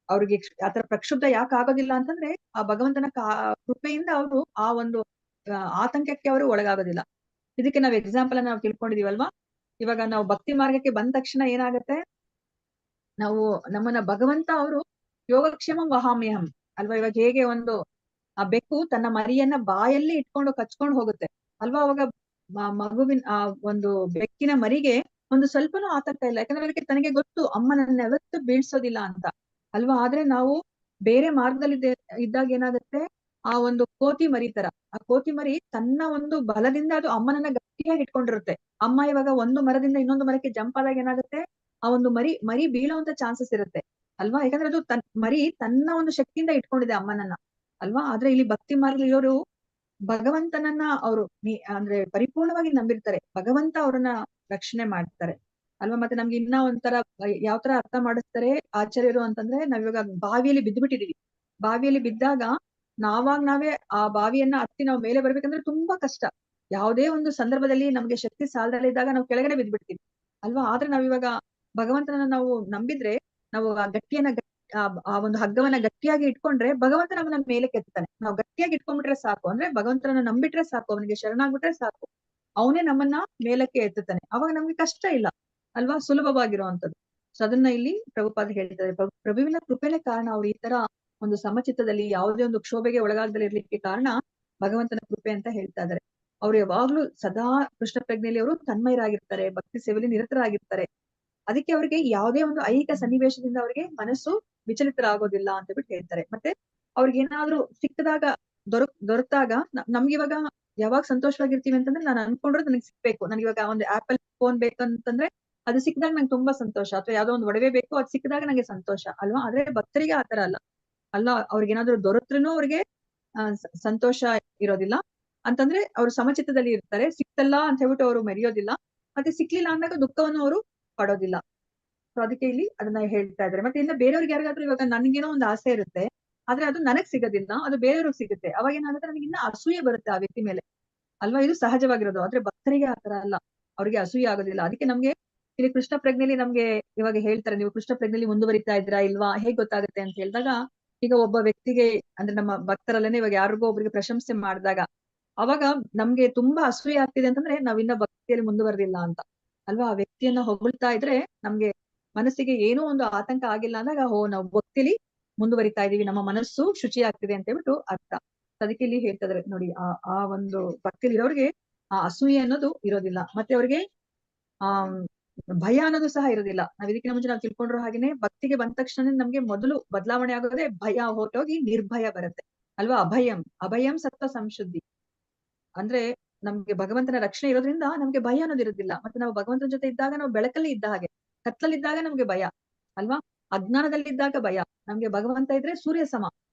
ಅವ್ರಿಗೆ ಆತರ ಪ್ರಕ್ಷುಬ್ಧ ಯಾಕೆ ಆಗೋದಿಲ್ಲ ಅಂತಂದ್ರೆ ಆ ಭಗವಂತನ ಕೃಪೆಯಿಂದ ಅವರು ಆ ಒಂದು ಆತಂಕಕ್ಕೆ ಅವರು ಒಳಗಾಗೋದಿಲ್ಲ. ಇದಕ್ಕೆ ನಾವು ಎಕ್ಸಾಂಪಲ್ ನಾವು ತಿಳ್ಕೊಂಡಿದೀವಲ್ವಾ. ಇವಾಗ ನಾವು ಭಕ್ತಿ ಮಾರ್ಗಕ್ಕೆ ಬಂದ ತಕ್ಷಣ ಏನಾಗತ್ತೆ, ನಾವು ನಮ್ಮನ್ನ ಭಗವಂತ ಅವರು ಯೋಗಕ್ಷೇಮ ವಹಾಮ್ಯಹಂ ಅಲ್ವಾ. ಇವಾಗ ಹೇಗೆ ಒಂದು ಆ ಬೆಕ್ಕು ತನ್ನ ಮರಿಯನ್ನ ಬಾಯಲ್ಲಿ ಇಟ್ಕೊಂಡು ಕಚ್ಕೊಂಡು ಹೋಗುತ್ತೆ ಅಲ್ವಾ, ಅವಾಗ ಮಗುವಿನ ಆ ಒಂದು ಬೆಕ್ಕಿನ ಮರಿಗೆ ಒಂದು ಸ್ವಲ್ಪನೂ ಆತಂಕ ಇಲ್ಲ. ಯಾಕಂದ್ರೆ ಅದಕ್ಕೆ ತನಗೆ ಗೊತ್ತು ಅಮ್ಮ ನನ್ನ ಯಾವತ್ತೂ ಬೀಳ್ಸೋದಿಲ್ಲ ಅಂತ ಅಲ್ವಾ. ಆದ್ರೆ ನಾವು ಬೇರೆ ಮಾರ್ಗದಲ್ಲಿ ಇದ್ದಾಗ ಏನಾಗುತ್ತೆ, ಆ ಒಂದು ಕೋತಿ ಮರಿ ತರ, ಆ ಕೋತಿ ಮರಿ ತನ್ನ ಒಂದು ಬಲದಿಂದ ಅದು ಅಮ್ಮನನ್ನ ಗಟ್ಟಿಯಾಗಿ ಇಟ್ಕೊಂಡಿರುತ್ತೆ. ಅಮ್ಮ ಇವಾಗ ಒಂದು ಮರದಿಂದ ಇನ್ನೊಂದು ಮರಕ್ಕೆ ಜಂಪ್ ಆದಾಗ ಏನಾಗುತ್ತೆ, ಆ ಒಂದು ಮರಿ ಬೀಳುವಂತ ಚಾನ್ಸಸ್ ಇರುತ್ತೆ ಅಲ್ವಾ. ಯಾಕಂದ್ರೆ ಅದು ಮರಿ ತನ್ನ ಒಂದು ಶಕ್ತಿಯಿಂದ ಇಟ್ಕೊಂಡಿದೆ ಅಮ್ಮನನ್ನ ಅಲ್ವಾ. ಆದ್ರೆ ಇಲ್ಲಿ ಭಕ್ತಿ ಮಾರ್ಗದಲ್ಲಿರೋರು ಭಗವಂತನನ್ನ ಅವರು ಅಂದ್ರೆ ಪರಿಪೂರ್ಣವಾಗಿ ನಂಬಿರ್ತಾರೆ, ಭಗವಂತ ಅವ್ರನ್ನ ರಕ್ಷಣೆ ಮಾಡ್ತಾರೆ ಅಲ್ವಾ. ಮತ್ತೆ ನಮ್ಗೆ ಇನ್ನ ಒಂಥರ ಯಾವ ತರ ಅರ್ಥ ಮಾಡಿಸ್ತಾರೆ ಆಚಾರ್ಯರು ಅಂತಂದ್ರೆ, ನಾವಿವಾಗ ಬಾವಿಯಲ್ಲಿ ಬಿದ್ದುಬಿಟ್ಟಿದೀವಿ. ಬಾವಿಯಲ್ಲಿ ಬಿದ್ದಾಗ ನಾವೇ ಆ ಬಾವಿಯನ್ನ ಹತ್ತಿ ನಾವು ಮೇಲೆ ಬರ್ಬೇಕಂದ್ರೆ ತುಂಬಾ ಕಷ್ಟ. ಯಾವುದೇ ಒಂದು ಸಂದರ್ಭದಲ್ಲಿ ನಮ್ಗೆ ಶಕ್ತಿ ಸಾಲದಲ್ಲಿದ್ದಾಗ ನಾವು ಕೆಳಗಡೆ ಬಿದ್ದ್ಬಿಡ್ತೀವಿ ಅಲ್ವಾ. ಆದ್ರೆ ನಾವಿವಾಗ ಭಗವಂತನನ್ನ ನಾವು ನಂಬಿದ್ರೆ, ನಾವು ಆ ಆ ಒಂದು ಹಗ್ಗವನ್ನ ಗಟ್ಟಿಯಾಗಿ ಇಟ್ಕೊಂಡ್ರೆ ಭಗವಂತ ನಮ್ಮನ್ನ ಮೇಲೆ ಕೆತ್ತಾನೆ. ನಾವು ಗಟ್ಟಿಯಾಗಿ ಇಟ್ಕೊಂಡ್ಬಿಟ್ರೆ ಸಾಕು, ಅಂದ್ರೆ ಭಗವಂತನನ್ನ ನಂಬಿಟ್ರೆ ಸಾಕು, ಅವನಿಗೆ ಶರಣಾಗ್ಬಿಟ್ರೆ ಸಾಕು, ಅವನೇ ನಮ್ಮನ್ನ ಮೇಲಕ್ಕೆ ಎತ್ತುತ್ತಾನೆ. ಅವಾಗ ನಮ್ಗೆ ಕಷ್ಟ ಇಲ್ಲ ಅಲ್ವಾ, ಸುಲಭವಾಗಿರುವಂತದ್ದು. ಸೊ ಅದನ್ನ ಇಲ್ಲಿ ಪ್ರಭುಪಾದ ಹೇಳ್ತಾರೆ, ಪ್ರಭುವಿನ ಕೃಪೆನೇ ಕಾರಣ ಅವ್ರು ಈ ತರ ಒಂದು ಸಮಚಿತ್ತದಲ್ಲಿ ಯಾವುದೇ ಒಂದು ಕ್ಷೋಭೆಗೆ ಒಳಗಾಗದಲ್ಲಿ ಇರ್ಲಿಕ್ಕೆ ಕಾರಣ ಭಗವಂತನ ಕೃಪೆ ಅಂತ ಹೇಳ್ತಾ ಇದ್ದಾರೆ. ಅವ್ರು ಯಾವಾಗ್ಲೂ ಸದಾ ಕೃಷ್ಣ ಪ್ರಜ್ಞೆಯಲ್ಲಿ ಅವರು ತನ್ಮಯರಾಗಿರ್ತಾರೆ, ಭಕ್ತಿ ಸೇವೆಯಲ್ಲಿ ನಿರತರಾಗಿರ್ತಾರೆ. ಅದಕ್ಕೆ ಅವ್ರಿಗೆ ಯಾವುದೇ ಒಂದು ಐಹಿಕ ಸನ್ನಿವೇಶದಿಂದ ಅವ್ರಿಗೆ ಮನಸ್ಸು ವಿಚಲಿತರಾಗೋದಿಲ್ಲ ಅಂತ ಬಿಟ್ಟು ಹೇಳ್ತಾರೆ. ಮತ್ತೆ ಅವ್ರಿಗೆ ಏನಾದ್ರೂ ಸಿಕ್ಕದಾಗ ದೊರೆತಾಗ ನಮ್ಗೆ ಇವಾಗ ಯಾವಾಗ ಸಂತೋಷವಾಗಿರ್ತೀವಿ ಅಂತಂದ್ರೆ, ನಾನು ಅನ್ಕೊಂಡ್ರೆ ನನಗೆ ಸಿಕ್ಬೇಕು, ನನಗೆ ಇವಾಗ ಒಂದು ಆಪಲ್ ಫೋನ್ ಬೇಕಂತಂದ್ರೆ ಅದು ಸಿಕ್ಕಿದಾಗ ನಂಗೆ ತುಂಬಾ ಸಂತೋಷ, ಅಥವಾ ಯಾವ್ದೋ ಒಂದು ಒಡವೆ ಬೇಕು ಅದು ಸಿಕ್ಕಿದಾಗ ನಂಗೆ ಸಂತೋಷ ಅಲ್ವಾ. ಆದ್ರೆ ಭಕ್ತರಿಗೆ ಆತರ ಅಲ್ಲ, ಅವ್ರಿಗೆ ಏನಾದ್ರು ದೊರೆತ್ರೂ ಅವ್ರಿಗೆ ಸಂತೋಷ ಇರೋದಿಲ್ಲ. ಅಂತಂದ್ರೆ ಅವ್ರು ಸಮಚಿತ್ತದಲ್ಲಿ ಇರ್ತಾರೆ, ಸಿಕ್ತಲ್ಲ ಅಂತ ಹೇಳ್ಬಿಟ್ಟು ಅವರು ಮೆರೆಯೋದಿಲ್ಲ, ಮತ್ತೆ ಸಿಕ್ಲಿಲ್ಲ ಅಂದಾಗ ದುಃಖವನ್ನು ಅವರು ಪಡೋದಿಲ್ಲ. ಸೊ ಅದಕ್ಕೆ ಇಲ್ಲಿ ಅದನ್ನ ಹೇಳ್ತಾ ಇದ್ದಾರೆ. ಮತ್ತೆ ಇನ್ನ ಬೇರೆಯವ್ರಿಗೆ ಯಾರಿಗಾದ್ರೂ ಇವಾಗ ನನ್ಗೇನೋ ಒಂದು ಆಸೆ ಇರುತ್ತೆ, ಆದ್ರೆ ಅದು ನನಗ್ ಸಿಗೋದಿಲ್ಲ, ಅದು ಬೇರೆಯವ್ರಿಗೆ ಸಿಗುತ್ತೆ, ಅವಾಗ ಏನಾಗುತ್ತೆ, ನನಗೆ ಇನ್ನ ಅಸೂಯೆ ಬರುತ್ತೆ ಆ ವ್ಯಕ್ತಿ ಮೇಲೆ ಅಲ್ವಾ. ಇದು ಸಹಜವಾಗಿರೋದು. ಆದ್ರೆ ಭಕ್ತರಿಗೆ ಆತರ ಅಲ್ಲ, ಅವ್ರಿಗೆ ಅಸೂಯೆ ಆಗೋದಿಲ್ಲ. ಅದಕ್ಕೆ ನಮ್ಗೆ ಇಲ್ಲಿ ಕೃಷ್ಣ ಪ್ರಜ್ಞೆಯಲ್ಲಿ ನಮ್ಗೆ ಇವಾಗ ಹೇಳ್ತಾರೆ, ನೀವು ಕೃಷ್ಣ ಪ್ರಜ್ಞೆಯಲ್ಲಿ ಮುಂದುವರಿತಾ ಇದ್ರಾ ಇಲ್ವಾ, ಹೇಗ್ ಗೊತ್ತಾಗುತ್ತೆ ಅಂತ ಹೇಳಿದಾಗ, ಈಗ ಒಬ್ಬ ವ್ಯಕ್ತಿಗೆ ಅಂದ್ರೆ ನಮ್ಮ ಭಕ್ತರಲ್ಲೇನೆ ಇವಾಗ ಯಾರಿಗೋ ಒಬ್ರಿಗೆ ಪ್ರಶಂಸೆ ಮಾಡಿದಾಗ ಅವಾಗ ನಮ್ಗೆ ತುಂಬಾ ಅಸೂಯೆ ಆಗ್ತಿದೆ ಅಂತಂದ್ರೆ ನಾವಿನ್ನ ಭಕ್ತಿಯಲ್ಲಿ ಮುಂದುವರೆದಿಲ್ಲ ಅಂತ ಅಲ್ವಾ. ಆ ವ್ಯಕ್ತಿಯನ್ನ ಹೊಗಳ್ತಾ ಇದ್ರೆ ನಮ್ಗೆ ಮನಸ್ಸಿಗೆ ಏನೋ ಒಂದು ಆತಂಕ ಆಗಿಲ್ಲ ಅಂದಾಗ, ನಾವು ಭಕ್ತಿಲಿ ಮುಂದುವರಿತಾ ಇದೀವಿ, ನಮ್ಮ ಮನಸ್ಸು ಶುಚಿ ಆಗ್ತಿದೆ ಅಂತ ಹೇಳ್ಬಿಟ್ಟು ಅರ್ಥ. ಅದಕ್ಕೆ ಇಲ್ಲಿ ಹೇಳ್ತಾ ಇದಾರೆ ನೋಡಿ, ಆ ಒಂದು ಭಕ್ತಿಲಿ ಇರೋರಿಗೆ ಆ ಅಸೂಯೆ ಅನ್ನೋದು ಇರೋದಿಲ್ಲ. ಮತ್ತೆ ಅವ್ರಿಗೆ ಆ ಭಯ ಅನ್ನೋದು ಸಹ ಇರೋದಿಲ್ಲ. ನಾವ್ ಇದಕ್ಕಿಂತ ಮುಂಚೆ ನಾವು ತಿಳ್ಕೊಂಡ್ರು ಹಾಗೇನೆ, ಭಕ್ತಿಗೆ ಬಂದ ತಕ್ಷಣ ನಮ್ಗೆ ಮೊದಲು ಬದಲಾವಣೆ ಆಗೋದೇ ಭಯ ಹೊರಟೋಗಿ ನಿರ್ಭಯ ಬರುತ್ತೆ ಅಲ್ವಾ. ಅಭಯಂ ಸತ್ವ ಸಂಶುದ್ಧಿ ಅಂದ್ರೆ ನಮ್ಗೆ ಭಗವಂತನ ರಕ್ಷಣೆ ಇರೋದ್ರಿಂದ ನಮ್ಗೆ ಭಯ ಅನ್ನೋದು ಇರೋದಿಲ್ಲ. ಮತ್ತೆ ನಾವು ಭಗವಂತನ ಜೊತೆ ಇದ್ದಾಗ ನಾವು ಬೆಳಕಲ್ಲಿ ಇದ್ದ ಹಾಗೆ, ಕತ್ತಲಿದ್ದಾಗ ನಮ್ಗೆ ಭಯ ಅಲ್ವಾ, ಅಜ್ಞಾನದಲ್ಲಿ ಇದ್ದಾಗ ಭಯ. ನಮ್ಗೆ ಭಗವಂತ ಇದ್ರೆ ಸೂರ್ಯ ಸಮ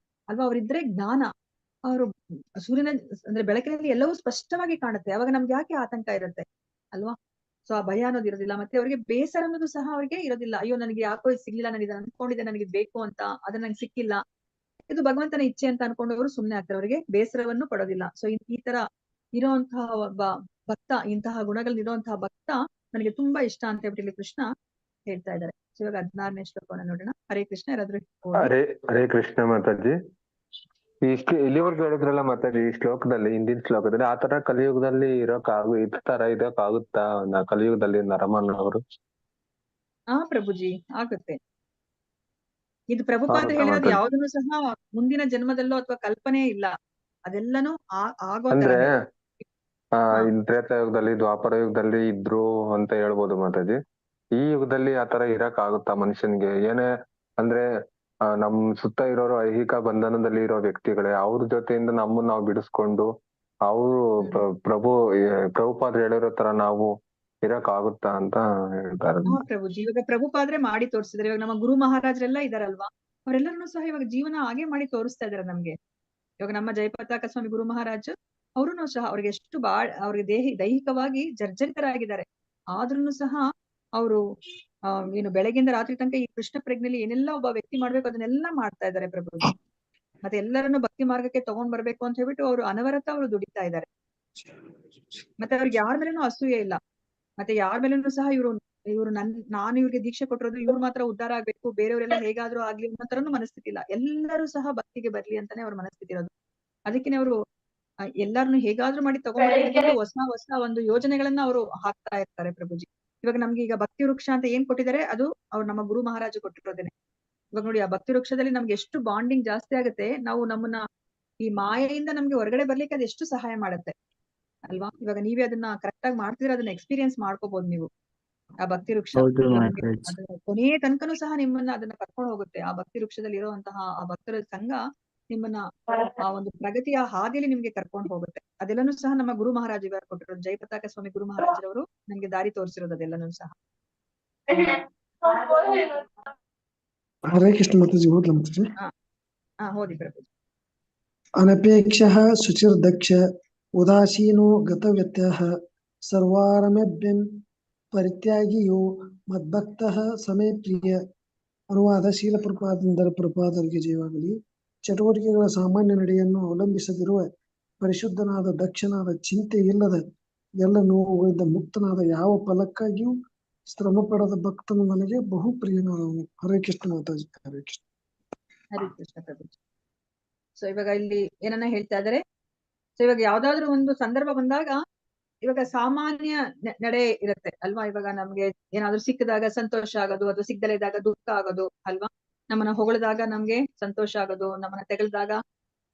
ಅಲ್ವಾ, ಅವ್ರಿದ್ರೆ ಜ್ಞಾನ, ಅವರು ಸೂರ್ಯನ ಅಂದ್ರೆ ಬೆಳಕಿನಲ್ಲಿ ಎಲ್ಲವೂ ಸ್ಪಷ್ಟವಾಗಿ ಕಾಣುತ್ತೆ, ಅವಾಗ ನಮ್ಗೆ ಯಾಕೆ ಆತಂಕ ಇರುತ್ತೆ ಅಲ್ವಾ. ಸೊ ಆ ಭಯ ಅನ್ನೋದು ಇರೋದಿಲ್ಲ. ಮತ್ತೆ ಅವರಿಗೆ ಬೇಸರ ಅನ್ನೋದು ಸಹ ಅವ್ರಿಗೆ ಇರೋದಿಲ್ಲ, ಅಯ್ಯೋ ನನಗೆ ಯಾಕೋ ಇದು ಸಿಗ್ಲಿಲ್ಲ, ನಾನು ಇದನ್ನ ಅನ್ಕೊಂಡಿದ್ದೆ ನನಗೆ ಬೇಕು ಅಂತ, ಅದನ್ನ ನಂಗೆ ಸಿಕ್ಕಿಲ್ಲ, ಇದು ಭಗವಂತನ ಇಚ್ಛೆ ಅಂತ ಅನ್ಕೊಂಡವರು ಸುಮ್ನೆ ಆಗ್ತಾರೆ, ಅವರಿಗೆ ಬೇಸರವನ್ನು ಪಡೋದಿಲ್ಲ. ಸೊ ಈ ತರ ಇರುವಂತಹ ಒಬ್ಬ ಭಕ್ತ, ಇಂತಹ ಗುಣಗಳಿರುವಂತಹ ಭಕ್ತ ನನಗೆ ತುಂಬಾ ಇಷ್ಟ ಅಂತ ಹೇಳ್ಬಿಟ್ಟು ಕೃಷ್ಣ ಹೇಳ್ತಾ ಇದ್ದಾರೆ. ಇವಾಗ 16ನೇ ಶ್ಲೋಕವನ್ನ ನೋಡೋಣ. ಹರೇ ಕೃಷ್ಣ. ಯಾರಾದ್ರೂ ಹರೇ ಕೃಷ್ಣ ಮಾತಾಜಿ. ಇಲ್ಲಿವರೆಗೂ ಹೇಳಿದ್ರಲ್ಲ ಮಾತಾಜಿ, ಈ ಶ್ಲೋಕದಲ್ಲಿ, ಹಿಂದಿನ ಶ್ಲೋಕದಲ್ಲಿ ಆತರ ಕಲಿಯುಗದಲ್ಲಿ ಇರೋಕ್ಕಾಗುತ್ತಾ ಕಲಿಯುಗದಲ್ಲಿ ನರಮನ್ ಅವರು? ಪ್ರಭುಜಿ ಆಗುತ್ತೆ. ಇದು ಪ್ರಭುಪಾದ ಹೌದಾ ಹೇಳಿರೋದು ಮಾತಾಜಿ? ಯಾವ್ದನ್ನು ಸಹ ಮುಂದಿನ ಜನ್ಮದಲ್ಲೋ ಅಥವಾ ಕಲ್ಪನೆ ಇಲ್ಲ, ಅದೆಲ್ಲನೂ ಆಗೋ ಅಂದ್ರೆ ತರನೇ. ಹಾ. ಇನ್ ತ್ರೇತಾಯುಗದಲ್ಲಿ ದ್ವಾಪರ ಯುಗದಲ್ಲಿ ಇದ್ರು ಅಂತ ಹೇಳ್ಬೋದು ಮಾತಾಜಿ. ಈ ಯುಗದಲ್ಲಿ ಆತರ ಇರಕ್ ಆಗುತ್ತಾ ಮನುಷ್ಯನ್ಗೆ? ಏನೇ ಅಂದ್ರೆ ನಮ್ ಸುತ್ತ ಇರೋರು ಐಹಿಕ ಬಂಧನದಲ್ಲಿ ಇರೋ ವ್ಯಕ್ತಿಗಳೇ, ಅವ್ರ ಜೊತೆಯಿಂದ ನಮ್ಮನ್ನ ನಾವು ಬಿಡಿಸ್ಕೊಂಡು ಅವರು ಪ್ರಭುಪಾದ್ರು ಹೇಳಿರೋ ತರ ನಾವು ಇರಕ್ ಆಗುತ್ತಾ ಅಂತ ಹೇಳ್ತಾರೆ. ಹಾ ಪ್ರಭುಜಿ, ಇವಾಗ ಪ್ರಭುಪಾದ್ರೆ ಮಾಡಿ ತೋರಿಸಿದ್ರೆ, ಇವಾಗ ನಮ್ಮ ಗುರು ಮಹಾರಾಜರೆಲ್ಲ ಇದಾರಲ್ವಾ, ಅವರೆಲ್ಲರನ್ನು ಸಹ ಇವಾಗ ಜೀವನ ಹಾಗೆ ಮಾಡಿ ತೋರಿಸ್ತಾ ಇದಾರೆ ನಮ್ಗೆ. ಇವಾಗ ನಮ್ಮ ಜಯಪತಾಕ ಸ್ವಾಮಿ ಗುರು ಮಹಾರಾಜ್ ಅವ್ರು ಸಹ ಅವ್ರಿಗೆ ಎಷ್ಟು ಅವ್ರಿಗೆ ದೈಹಿಕವಾಗಿ ಜರ್ಜರಿತರಾಗಿದ್ದಾರೆ, ಆದ್ರೂ ಸಹ ಅವರು ಏನು ಬೆಳಗ್ಗಿಂದ ರಾತ್ರಿ ತನಕ ಈ ಕೃಷ್ಣ ಪ್ರಜ್ಞೆಯಲ್ಲಿ ಏನೆಲ್ಲ ಒಬ್ಬ ವ್ಯಕ್ತಿ ಮಾಡ್ಬೇಕು ಅದನ್ನೆಲ್ಲ ಮಾಡ್ತಾ ಇದ್ದಾರೆ ಪ್ರಭುಜಿ. ಮತ್ತೆ ಎಲ್ಲರನ್ನು ಭಕ್ತಿ ಮಾರ್ಗಕ್ಕೆ ತಗೊಂಡ್ ಬರ್ಬೇಕು ಅಂತ ಹೇಳ್ಬಿಟ್ಟು ಅವರು ಅನವರತ ಅವರು ದುಡಿತಾ ಇದ್ದಾರೆ. ಮತ್ತೆ ಅವ್ರಿಗೆ ಯಾರ ಮೇಲೇನೂ ಅಸೂಯೆ ಇಲ್ಲ, ಮತ್ತೆ ಯಾರ ಮೇಲೇನೂ ಸಹ ಇವ್ರು ನಾನು ಇವ್ರಿಗೆ ದೀಕ್ಷೆ ಕೊಟ್ಟಿರೋದು ಇವ್ರು ಮಾತ್ರ ಉದ್ಧಾರ ಆಗ್ಬೇಕು, ಬೇರೆಯವರೆಲ್ಲ ಹೇಗಾದ್ರೂ ಆಗ್ಲಿ ಅನ್ನೋ ಮನಸ್ಥಿತಿ ಇಲ್ಲ. ಎಲ್ಲರೂ ಸಹ ಭಕ್ತಿಗೆ ಬರ್ಲಿ ಅಂತಾನೆ ಅವ್ರ ಮನಸ್ಥಿತಿ ಇರೋದು. ಅದಕ್ಕೆ ಅವರು ಎಲ್ಲಾರನ್ನು ಹೇಗಾದ್ರೂ ಮಾಡಿ ತಗೊಂಡ್ಬರ್ಬೇಕು, ಹೊಸ ಒಂದು ಯೋಜನೆಗಳನ್ನ ಅವರು ಹಾಕ್ತಾ ಇರ್ತಾರೆ ಪ್ರಭುಜಿ. ಇವಾಗ ನಮ್ಗೆ ಈಗ ಭಕ್ತಿ ವೃಕ್ಷ ಅಂತ ಏನ್ ಕೊಟ್ಟಿದ್ದಾರೆ ಅದು ಅವ್ರು ನಮ್ಮ ಗುರು ಮಹಾರಾಜ ಕೊಟ್ಟಿರೋದೇನೆ. ಇವಾಗ ನೋಡಿ, ಆ ಭಕ್ತಿ ವೃಕ್ಷದಲ್ಲಿ ನಮ್ಗೆ ಎಷ್ಟು ಬಾಂಡಿಂಗ್ ಜಾಸ್ತಿ ಆಗುತ್ತೆ, ನಾವು ನಮ್ಮನ್ನ ಈ ಮಾಯೆಯಿಂದ ನಮ್ಗೆ ಹೊರಗಡೆ ಬರ್ಲಿಕ್ಕೆ ಅದು ಎಷ್ಟು ಸಹಾಯ ಮಾಡುತ್ತೆ ಅಲ್ವಾ. ಇವಾಗ ನೀವೇ ಅದನ್ನ ಕರೆಕ್ಟ್ ಆಗಿ ಮಾಡ್ತಿದ್ರೆ ಅದನ್ನ ಎಕ್ಸ್ಪೀರಿಯನ್ಸ್ ಮಾಡ್ಕೋಬಹುದು ನೀವು. ಆ ಭಕ್ತಿ ವೃಕ್ಷ ಕೊನೆಯ ತನಕನೂ ಸಹ ನಿಮ್ಮನ್ನ ಅದನ್ನ ಕರ್ಕೊಂಡು ಹೋಗುತ್ತೆ. ಆ ಭಕ್ತಿ ವೃಕ್ಷದಲ್ಲಿ ಇರುವಂತಹ ಆ ಭಕ್ತರ ಸಂಘ ನಿಮ್ಮನ್ನ ಆ ಒಂದು ಪ್ರಗತಿಯ ಹಾದಿಯಲ್ಲಿ ನಿಮ್ಗೆ ಕರ್ಕೊಂಡು ಹೋಗುತ್ತೆ. ಅದೆಲ್ಲನೂ ಸಹ ನಮ್ಮ ಗುರು ಮಹಾರಾಜ್ ಇವರು ಕೊಟ್ಟಿರೋದು, ಜಯಪತಾಕ ಸ್ವಾಮಿ ಗುರು ಮಹಾರಾಜರವರು ನಮ್ಗೆ ದಾರಿ ತೋರಿಸಿರೋದು ಅದೆಲ್ಲನೂ ಸಹ. ಹರೇ ಕೃಷ್ಣ ಮಾತಾಜಿ, ಹೋಗ್ಲಾ ಮಾತಾಜಿ? ಹೋದಿ ಪ್ರಭು. ಅನಪೇಕ್ಷಃ ಶುಚಿರ್ದಕ್ಷ ಉದಾಸೀನೋ ಗತವ್ಯತ್ಯಃ ಸರ್ವಾರಮ್ಯಭ್ಯಂ ಪರಿತ್ಯಾಗಿ ಯೋ ಮದ್ಭಕ್ತಃ ಸಮೇ ಪ್ರಿಯ. ಅನುವಾದ: ಶೀಲ ಪ್ರಪಾದದಿಂದ ಪ್ರಪಾದರಿಗೆ ಜಯವಾಗಲಿ. ಚಟುವಟಿಕೆಗಳ ಸಾಮಾನ್ಯ ನಡೆಯನ್ನು ಅವಲಂಬಿಸದಿರುವ ಪರಿಶುದ್ಧನಾದ ದಕ್ಷನಾದ ಚಿಂತೆ ಇಲ್ಲದ ಎಲ್ಲ ನೋವುಗಳಿಂದ ಮುಕ್ತನಾದ ಯಾವ ಫಲಕ್ಕಾಗಿಯೂ ಶ್ರಮ ಪಡದ ಭಕ್ತನು ನನಗೆ ಬಹು ಪ್ರಿಯನಾದವನು. ಹರೇ ಕೃಷ್ಣ ಮಾತಾಜಿ. ಹರೇ ಕೃಷ್ಣ. ಹರೇ ಕೃಷ್ಣ ಪ್ರಭು. ಸೊ ಇವಾಗ ಇಲ್ಲಿ ಏನನ್ನ ಹೇಳ್ತಾ ಇದಾರೆ, ಸೊ ಇವಾಗ ಯಾವ್ದಾದ್ರು ಒಂದು ಸಂದರ್ಭ ಬಂದಾಗ ಇವಾಗ ಸಾಮಾನ್ಯ ನಡೆ ಇರುತ್ತೆ ಅಲ್ವಾ. ಇವಾಗ ನಮ್ಗೆ ಏನಾದ್ರು ಸಿಕ್ಕಿದಾಗ ಸಂತೋಷ ಆಗೋದು, ಅದು ಸಿಗ್ದಲೇ ಇದ್ದಾಗ ದುಃಖ ಆಗೋದು ಅಲ್ವಾ. ನಮ್ಮನ್ನ ಹೊಗಳಿದಾಗ ನಮ್ಗೆ ಸಂತೋಷ ಆಗೋದು, ನಮ್ಮನ್ನ ತೆಗೆದಾಗ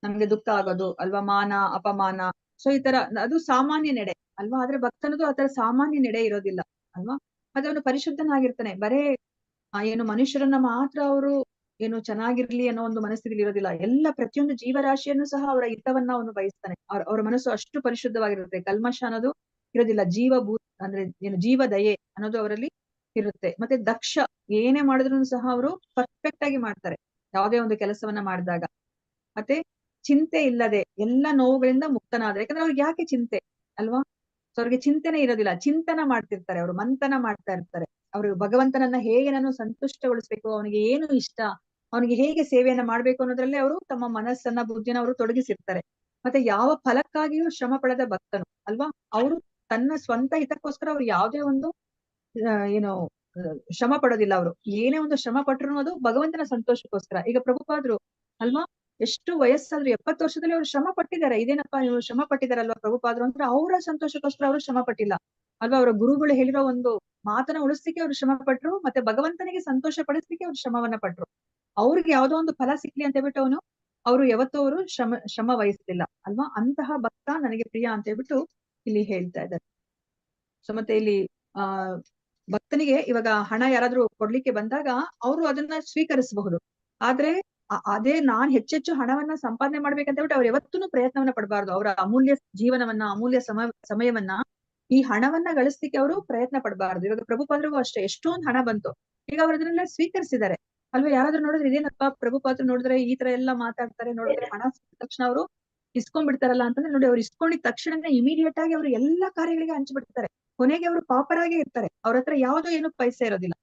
ನಮ್ಗೆ ದುಃಖ ಆಗೋದು ಅಲ್ವಾ. ಮಾನ ಅಪಮಾನ, ಸೊ ಈ ತರ ಅದು ಸಾಮಾನ್ಯ ನಡೆ ಅಲ್ವಾ. ಆದ್ರೆ ಭಕ್ತನದು ಆತರ ಸಾಮಾನ್ಯ ನಡೆ ಇರೋದಿಲ್ಲ ಅಲ್ವಾ. ಅದು ಅವನು ಪರಿಶುದ್ಧನಾಗಿರ್ತಾನೆ. ಬರೇ ಏನು ಮನುಷ್ಯರನ್ನ ಮಾತ್ರ ಅವರು ಏನು ಚೆನ್ನಾಗಿರ್ಲಿ ಅನ್ನೋ ಒಂದು ಮನಸ್ಥಿತಿ ಇರೋದಿಲ್ಲ. ಎಲ್ಲ ಪ್ರತಿಯೊಂದು ಜೀವರಾಶಿಯನ್ನು ಸಹ ಅವರ ಹಿತವನ್ನ ಅವನು ಬಯಸ್ತಾನೆ. ಅವ್ರ ಮನಸ್ಸು ಅಷ್ಟು ಪರಿಶುದ್ಧವಾಗಿರುತ್ತೆ, ಕಲ್ಮಶ ಅನ್ನೋದು ಇರೋದಿಲ್ಲ. ಅಂದ್ರೆ ಏನು ಜೀವ ದಯೆ ಅನ್ನೋದು ಅವರಲ್ಲಿ ಇರುತ್ತೆ. ಮತ್ತೆ ದಕ್ಷ, ಏನೇ ಮಾಡಿದ್ರು ಸಹ ಅವರು ಪರ್ಫೆಕ್ಟ್ ಆಗಿ ಮಾಡ್ತಾರೆ ಯಾವುದೇ ಒಂದು ಕೆಲಸವನ್ನ ಮಾಡಿದಾಗ. ಮತ್ತೆ ಚಿಂತೆ ಇಲ್ಲದೆ ಎಲ್ಲ ನೋವುಗಳಿಂದ ಮುಕ್ತನಾದ್ರೆ, ಯಾಕಂದ್ರೆ ಅವ್ರಿಗೆ ಯಾಕೆ ಚಿಂತೆ ಅಲ್ವಾ. ಸೊ ಅವ್ರಿಗೆ ಚಿಂತೆನೆ ಇರೋದಿಲ್ಲ, ಚಿಂತನ ಮಾಡ್ತಿರ್ತಾರೆ, ಅವರು ಮಂಥನ ಮಾಡ್ತಾ ಇರ್ತಾರೆ. ಅವರು ಭಗವಂತನನ್ನ ಹೇಗೆ ನಾನು ಸಂತುಷ್ಟಗೊಳಿಸ್ಬೇಕು, ಅವನಿಗೆ ಏನು ಇಷ್ಟ, ಅವನಿಗೆ ಹೇಗೆ ಸೇವೆಯನ್ನ ಮಾಡ್ಬೇಕು ಅನ್ನೋದ್ರಲ್ಲಿ ಅವರು ತಮ್ಮ ಮನಸ್ಸನ್ನ ಬುದ್ಧಿನ ಅವರು ತೊಡಗಿಸಿರ್ತಾರೆ. ಮತ್ತೆ ಯಾವ ಫಲಕ್ಕಾಗಿಯೂ ಶ್ರಮ ಪಡದ ಭಕ್ತನು ಅಲ್ವಾ. ಅವರು ತನ್ನ ಸ್ವಂತ ಹಿತಕ್ಕೋಸ್ಕರ ಅವ್ರು ಯಾವುದೇ ಒಂದು ಏನು ಶ್ರಮ ಪಡೋದಿಲ್ಲ. ಅವರು ಏನೇ ಒಂದು ಶ್ರಮ ಪಟ್ರು ಅದು ಭಗವಂತನ ಸಂತೋಷಕ್ಕೋಸ್ಕರ. ಈಗ ಪ್ರಭುಪಾದ್ರು ಅಲ್ವಾ, ಎಷ್ಟು ವಯಸ್ಸಾದ್ರು 70 ವರ್ಷದಲ್ಲಿ ಅವರು ಶ್ರಮ ಪಟ್ಟಿದ್ದಾರೆ. ಇದೇನಪ್ಪಾ ಇವರು ಶ್ರಮ ಪಟ್ಟಿದಾರಲ್ವಾ ಪ್ರಭುಪಾದ್ರು ಅಂದ್ರೆ ಅವರ ಸಂತೋಷಕ್ಕೋಸ್ಕರ ಅವರು ಶ್ರಮ ಪಟ್ಟಿಲ್ಲ ಅಲ್ವಾ. ಅವರ ಗುರುಗಳು ಹೇಳಿರೋ ಒಂದು ಮಾತನ್ನ ಉಳಿಸ್ಲಿಕ್ಕೆ ಅವ್ರು ಶ್ರಮ ಪಟ್ರು, ಮತ್ತೆ ಭಗವಂತನಿಗೆ ಸಂತೋಷ ಪಡಿಸ್ಲಿಕ್ಕೆ ಅವ್ರು ಶ್ರಮವನ್ನ ಪಟ್ರು. ಅವ್ರಿಗೆ ಯಾವ್ದೋ ಒಂದು ಫಲ ಸಿಕ್ಲಿ ಅಂತ ಹೇಳ್ಬಿಟ್ಟು ಅವರು ಯಾವತ್ತೂ ಅವರು ಶ್ರಮ ವಹಿಸ್ತಿಲ್ಲ ಅಲ್ವಾ. ಅಂತಹ ಭಕ್ತ ನನಗೆ ಪ್ರಿಯ ಅಂತ ಹೇಳ್ಬಿಟ್ಟು ಇಲ್ಲಿ ಹೇಳ್ತಾ ಇದ್ದಾರೆ. ಸೊ ಮತ್ತೆ ಇಲ್ಲಿ ಭಕ್ತನಿಗೆ ಇವಾಗ ಹಣ ಯಾರಾದ್ರೂ ಕೊಡ್ಲಿಕ್ಕೆ ಬಂದಾಗ ಅವರು ಅದನ್ನ ಸ್ವೀಕರಿಸಬಹುದು. ಆದ್ರೆ ಅದೇ ನಾನ್ ಹೆಚ್ಚೆಚ್ಚು ಹಣವನ್ನ ಸಂಪಾದನೆ ಮಾಡ್ಬೇಕಂತ ಹೇಳ್ಬಿಟ್ಟು ಅವ್ರು ಯಾವತ್ತೂ ಪ್ರಯತ್ನವನ್ನ ಪಡಬಾರ್ದು. ಅವರ ಅಮೂಲ್ಯ ಜೀವನವನ್ನ, ಅಮೂಲ್ಯ ಸಮಯವನ್ನ, ಈ ಹಣವನ್ನ ಗಳಿಸ್ಲಿಕ್ಕೆ ಅವರು ಪ್ರಯತ್ನ ಪಡಬಾರ್ದು. ಇವಾಗ ಪ್ರಭುಪಾದ್ರಿಗೂ ಅಷ್ಟೇ ಎಷ್ಟೊಂದು ಹಣ ಬಂತು, ಈಗ ಅವ್ರು ಅದನ್ನೆಲ್ಲ ಸ್ವೀಕರಿಸಿದ್ದಾರೆ ಅಲ್ವಾ. ಯಾರಾದ್ರೂ ನೋಡಿದ್ರೆ ಇದೇನಪ್ಪ ಪ್ರಭುಪಾದ್ರು ನೋಡಿದ್ರೆ ಈ ತರ ಎಲ್ಲಾ ಮಾತಾಡ್ತಾರೆ, ನೋಡಿದ್ರೆ ಹಣ ಸಿಕ್ಕ ತಕ್ಷಣ ಅವರು ಇಸ್ಕೊಂಡ್ಬಿಡ್ತಾರಲ್ಲ ಅಂತಂದ್ರೆ, ನೋಡಿ ಅವ್ರು ಇಸ್ಕೊಂಡಿದ ತಕ್ಷಣನೇ ಇಮಿಡಿಯೇಟ್ ಆಗಿ ಅವರು ಎಲ್ಲಾ ಕಾರ್ಯಗಳಿಗೆ ಹಂಚ್ಬಿಡ್ತಾರೆ. ಕೊನೆಗೆ ಅವರು ಪಾಪರಾಗೆ ಇರ್ತಾರೆ, ಅವ್ರ ಹತ್ರ ಯಾವ್ದೋ ಏನು ಪೈಸೆ ಇರೋದಿಲ್ಲ.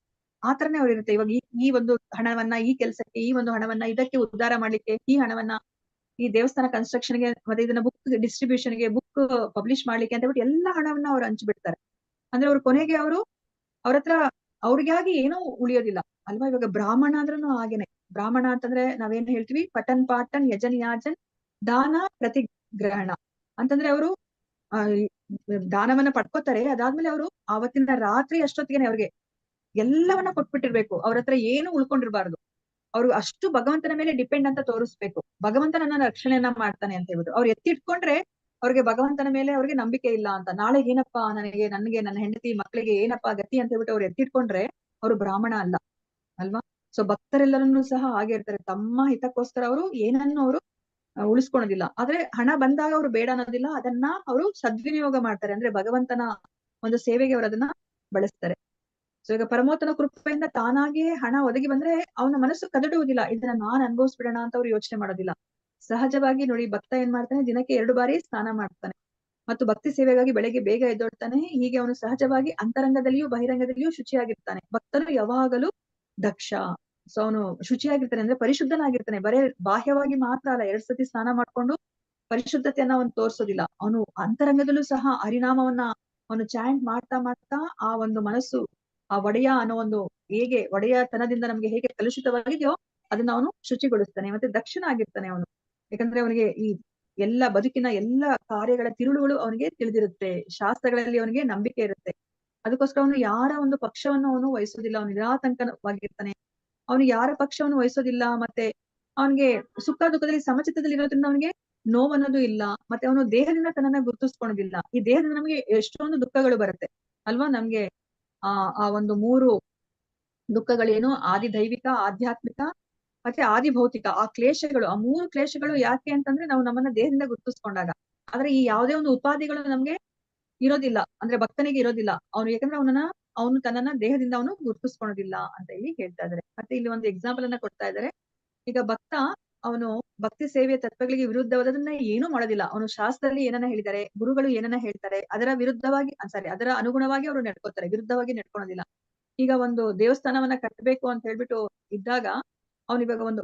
ಆ ತರನೇ ಅವ್ರು ಇರುತ್ತೆ. ಇವಾಗ ಈ ಒಂದು ಹಣವನ್ನ ಈ ಕೆಲ್ಸಕ್ಕೆ, ಈ ಒಂದು ಹಣವನ್ನ ಇದಕ್ಕೆ ಉದ್ಧಾರ ಮಾಡ್ಲಿಕ್ಕೆ, ಈ ಹಣವನ್ನ ಈ ದೇವಸ್ಥಾನ ಕನ್ಸ್ಟ್ರಕ್ಷನ್ಗೆ, ಮತ್ತೆ ಇದನ್ನ ಬುಕ್ ಡಿಸ್ಟ್ರಿಬ್ಯೂಷನ್ಗೆ, ಬುಕ್ ಪಬ್ಲಿಷ್ ಮಾಡ್ಲಿಕ್ಕೆ ಅಂತ ಹೇಳ್ಬಿಟ್ಟು ಎಲ್ಲಾ ಹಣವನ್ನ ಅವ್ರು ಹಂಚ್ಬಿಡ್ತಾರೆ. ಅಂದ್ರೆ ಅವ್ರು ಕೊನೆಗೆ ಅವ್ರ ಹತ್ರ ಅವ್ರಿಗಾಗಿ ಏನೂ ಉಳಿಯೋದಿಲ್ಲ ಅಲ್ವಾ. ಇವಾಗ ಬ್ರಾಹ್ಮಣ ಅಂದ್ರೂ ಹಾಗೇನೆ. ಬ್ರಾಹ್ಮಣ ಅಂತಂದ್ರೆ ನಾವೇನ್ ಹೇಳ್ತೀವಿ, ಪಠನ್ ಪಾಠನ್ ಯಜನ್ ಯಾಜನ್ ದಾನ ಪ್ರತಿಗ್ರಹಣ ಅಂತಂದ್ರೆ ಅವರು ದಾನವನ್ನ ಪಡ್ಕೋತಾರೆ. ಅದಾದ್ಮೇಲೆ ಅವರು ಆವತ್ತಿನ ರಾತ್ರಿ ಅಷ್ಟೊತ್ತಿಗೆ ಅವ್ರಿಗೆ ಎಲ್ಲವನ್ನ ಕೊಟ್ಬಿಟ್ಟಿರ್ಬೇಕು, ಅವ್ರ ಹತ್ರ ಏನು ಉಳ್ಕೊಂಡಿರ್ಬಾರ್ದು ಅವ್ರು ಅಷ್ಟು ಭಗವಂತನ ಮೇಲೆ ಡಿಪೆಂಡ್ ಅಂತ ತೋರಿಸ್ಬೇಕು. ಭಗವಂತ ನನ್ನ ರಕ್ಷಣೆಯನ್ನ ಮಾಡ್ತಾನೆ ಅಂತ ಹೇಳ್ಬಿಟ್ಟು ಅವ್ರು ಎತ್ತಿಟ್ಕೊಂಡ್ರೆ ಅವ್ರಿಗೆ ಭಗವಂತನ ಮೇಲೆ ಅವ್ರಿಗೆ ನಂಬಿಕೆ ಇಲ್ಲ ಅಂತ. ನಾಳೆ ಏನಪ್ಪಾ ನನಗೆ ನನ್ನ ಹೆಂಡತಿ ಮಕ್ಕಳಿಗೆ ಏನಪ್ಪಾ ಗತಿ ಅಂತ ಹೇಳ್ಬಿಟ್ಟು ಅವ್ರು ಎತ್ತಿಟ್ಕೊಂಡ್ರೆ ಅವ್ರು ಬ್ರಾಹ್ಮಣ ಅಲ್ಲ ಅಲ್ವಾ. ಸೊ ಭಕ್ತರೆಲ್ಲರನ್ನೂ ಸಹ ಹಾಗೆ ಇರ್ತಾರೆ, ತಮ್ಮ ಹಿತಕ್ಕೋಸ್ಕರ ಅವರು ಏನನ್ನು ಅವರು ಉಳಿಸ್ಕೊಳೋದಿಲ್ಲ. ಆದ್ರೆ ಹಣ ಬಂದಾಗ ಅವ್ರು ಬೇಡ ಅನ್ನೋದಿಲ್ಲ, ಅದನ್ನ ಅವರು ಸದ್ವಿನಿಯೋಗ ಮಾಡ್ತಾರೆ. ಅಂದ್ರೆ ಭಗವಂತನ ಒಂದು ಸೇವೆಗೆ ಅವರು ಅದನ್ನ ಬಳಸ್ತಾರೆ. ಸೊ ಈಗ ಪರಮೋತ್ತನ ಕೃಪೆಯಿಂದ ತಾನಾಗಿಯೇ ಹಣ ಒದಗಿ ಬಂದ್ರೆ ಅವನ ಮನಸ್ಸು ಕದಡುವುದಿಲ್ಲ, ಇದನ್ನ ನಾನ್ ಅನುಭವಿಸ್ಬಿಡೋಣ ಅಂತ ಅವ್ರು ಯೋಚನೆ ಮಾಡೋದಿಲ್ಲ. ಸಹಜವಾಗಿ ನೋಡಿ, ಭಕ್ತ ಏನ್ ಮಾಡ್ತಾನೆ, ದಿನಕ್ಕೆ 2 ಬಾರಿ ಸ್ನಾನ ಮಾಡ್ತಾನೆ ಮತ್ತು ಭಕ್ತಿ ಸೇವೆಗಾಗಿ ಬೆಳಗ್ಗೆ ಬೇಗ ಎದ್ದೊಳ್ತಾನೆ. ಹೀಗೆ ಅವನು ಸಹಜವಾಗಿ ಅಂತರಂಗದಲ್ಲಿಯೂ ಬಹಿರಂಗದಲ್ಲಿಯೂ ಶುಚಿಯಾಗಿರ್ತಾನೆ. ಭಕ್ತನು ಯಾವಾಗಲೂ ದಕ್ಷ. ಸೊ ಅವನು ಶುಚಿಯಾಗಿರ್ತಾನೆ ಅಂದ್ರೆ ಪರಿಶುದ್ಧನಾಗಿರ್ತಾನೆ. ಬರೇ ಬಾಹ್ಯವಾಗಿ ಮಾತ್ರ ಅಲ್ಲ, 2 ಸತಿ ಸ್ನಾನ ಮಾಡ್ಕೊಂಡು ಪರಿಶುದ್ಧತೆಯನ್ನ ಅವನು ತೋರ್ಸೋದಿಲ್ಲ. ಅವನು ಅಂತರಂಗದಲ್ಲೂ ಸಹ ಹರಿನಾಮವನ್ನ ಅವನು ಚಾಂಟ್ ಮಾಡ್ತಾ ಮಾಡ್ತಾ ಆ ಒಂದು ಮನಸ್ಸು ಆ ಒಡೆಯ ಅನ್ನೋ ಒಂದು ಹೇಗೆ ಒಡೆಯತನದಿಂದ ನಮ್ಗೆ ಹೇಗೆ ಕಲುಷಿತವಾಗಿದೆಯೋ ಅದನ್ನ ಅವನು ಶುಚಿಗೊಳಿಸ್ತಾನೆ. ಮತ್ತೆ ದಕ್ಷನಾಗಿರ್ತಾನೆ ಅವನು. ಯಾಕಂದ್ರೆ ಅವನಿಗೆ ಈ ಎಲ್ಲ ಬದುಕಿನ ಎಲ್ಲ ಕಾರ್ಯಗಳ ತಿರುಳುಗಳು ಅವನಿಗೆ ತಿಳಿದಿರುತ್ತೆ, ಶಾಸ್ತ್ರಗಳಲ್ಲಿ ಅವನಿಗೆ ನಂಬಿಕೆ ಇರುತ್ತೆ. ಅದಕ್ಕೋಸ್ಕರ ಅವನು ಯಾರ ಒಂದು ಪಕ್ಷವನ್ನು ಅವನು ವಹಿಸೋದಿಲ್ಲ, ಅವನು ನಿರಾತಂಕವಾಗಿರ್ತಾನೆ. ಅವನು ಯಾರ ಪಕ್ಷವನ್ನು ವಹಿಸೋದಿಲ್ಲ. ಮತ್ತೆ ಅವನಿಗೆ ಸುಖ ದುಃಖದಲ್ಲಿ ಸಮಚಿತ್ತದಲ್ಲಿ ಇರೋದ್ರಿಂದ ಅವನಿಗೆ ನೋವನ್ನೋದು ಇಲ್ಲ. ಮತ್ತೆ ಅವನು ದೇಹದಿಂದ ತನ್ನನ್ನ ಗುರುತಿಸ್ಕೊಳೋದಿಲ್ಲ. ಈ ದೇಹದಿಂದ ನಮಗೆ ಎಷ್ಟೊಂದು ದುಃಖಗಳು ಬರುತ್ತೆ ಅಲ್ವಾ. ನಮ್ಗೆ ಆ ಒಂದು 3 ದುಃಖಗಳೇನು, ಆದಿ ದೈವಿಕ, ಆಧ್ಯಾತ್ಮಿಕ ಮತ್ತೆ ಆದಿ ಭೌತಿಕ. ಆ ಕ್ಲೇಶಗಳು, ಆ 3 ಕ್ಲೇಶಗಳು ಯಾಕೆ ಅಂತಂದ್ರೆ ನಾವು ನಮ್ಮನ್ನ ದೇಹದಿಂದ ಗುರುತಿಸ್ಕೊಂಡಾಗ. ಆದ್ರೆ ಈ ಯಾವುದೇ ಒಂದು ಉಪಾಧಿಗಳು ನಮ್ಗೆ ಇರೋದಿಲ್ಲ, ಅಂದ್ರೆ ಭಕ್ತನಿಗೆ ಇರೋದಿಲ್ಲ. ಅವನು ಯಾಕಂದ್ರೆ ಅವನು ತನ್ನನ್ನ ದೇಹದಿಂದ ಅವನು ಗುರುತಿಸ್ಕೊಳೋದಿಲ್ಲ ಅಂತ ಇಲ್ಲಿ ಹೇಳ್ತಾ ಇದಾರೆ. ಮತ್ತೆ ಇಲ್ಲಿ ಒಂದು ಎಕ್ಸಾಂಪಲ್ ಅನ್ನ ಕೊಡ್ತಾ ಇದಾರೆ. ಈಗ ಭಕ್ತ ಅವನು ಭಕ್ತಿ ಸೇವೆಯ ತತ್ವಗಳಿಗೆ ವಿರುದ್ಧವಾದದನ್ನ ಏನೂ ಮಾಡೋದಿಲ್ಲ. ಅವನು ಶಾಸ್ತ್ರದಲ್ಲಿ ಏನನ್ನ ಹೇಳಿದ್ದಾರೆ, ಗುರುಗಳು ಏನನ್ನ ಹೇಳ್ತಾರೆ ಅದರ ವಿರುದ್ಧವಾಗಿ ಅದರ ಅನುಗುಣವಾಗಿ ಅವರು ನಡ್ಕೋತಾರೆ, ವಿರುದ್ಧವಾಗಿ ನಡ್ಕೊಳೋದಿಲ್ಲ. ಈಗ ಒಂದು ದೇವಸ್ಥಾನವನ್ನ ಕಟ್ಟಬೇಕು ಅಂತ ಹೇಳ್ಬಿಟ್ಟು ಇದ್ದಾಗ ಅವ್ನು ಇವಾಗ ಒಂದು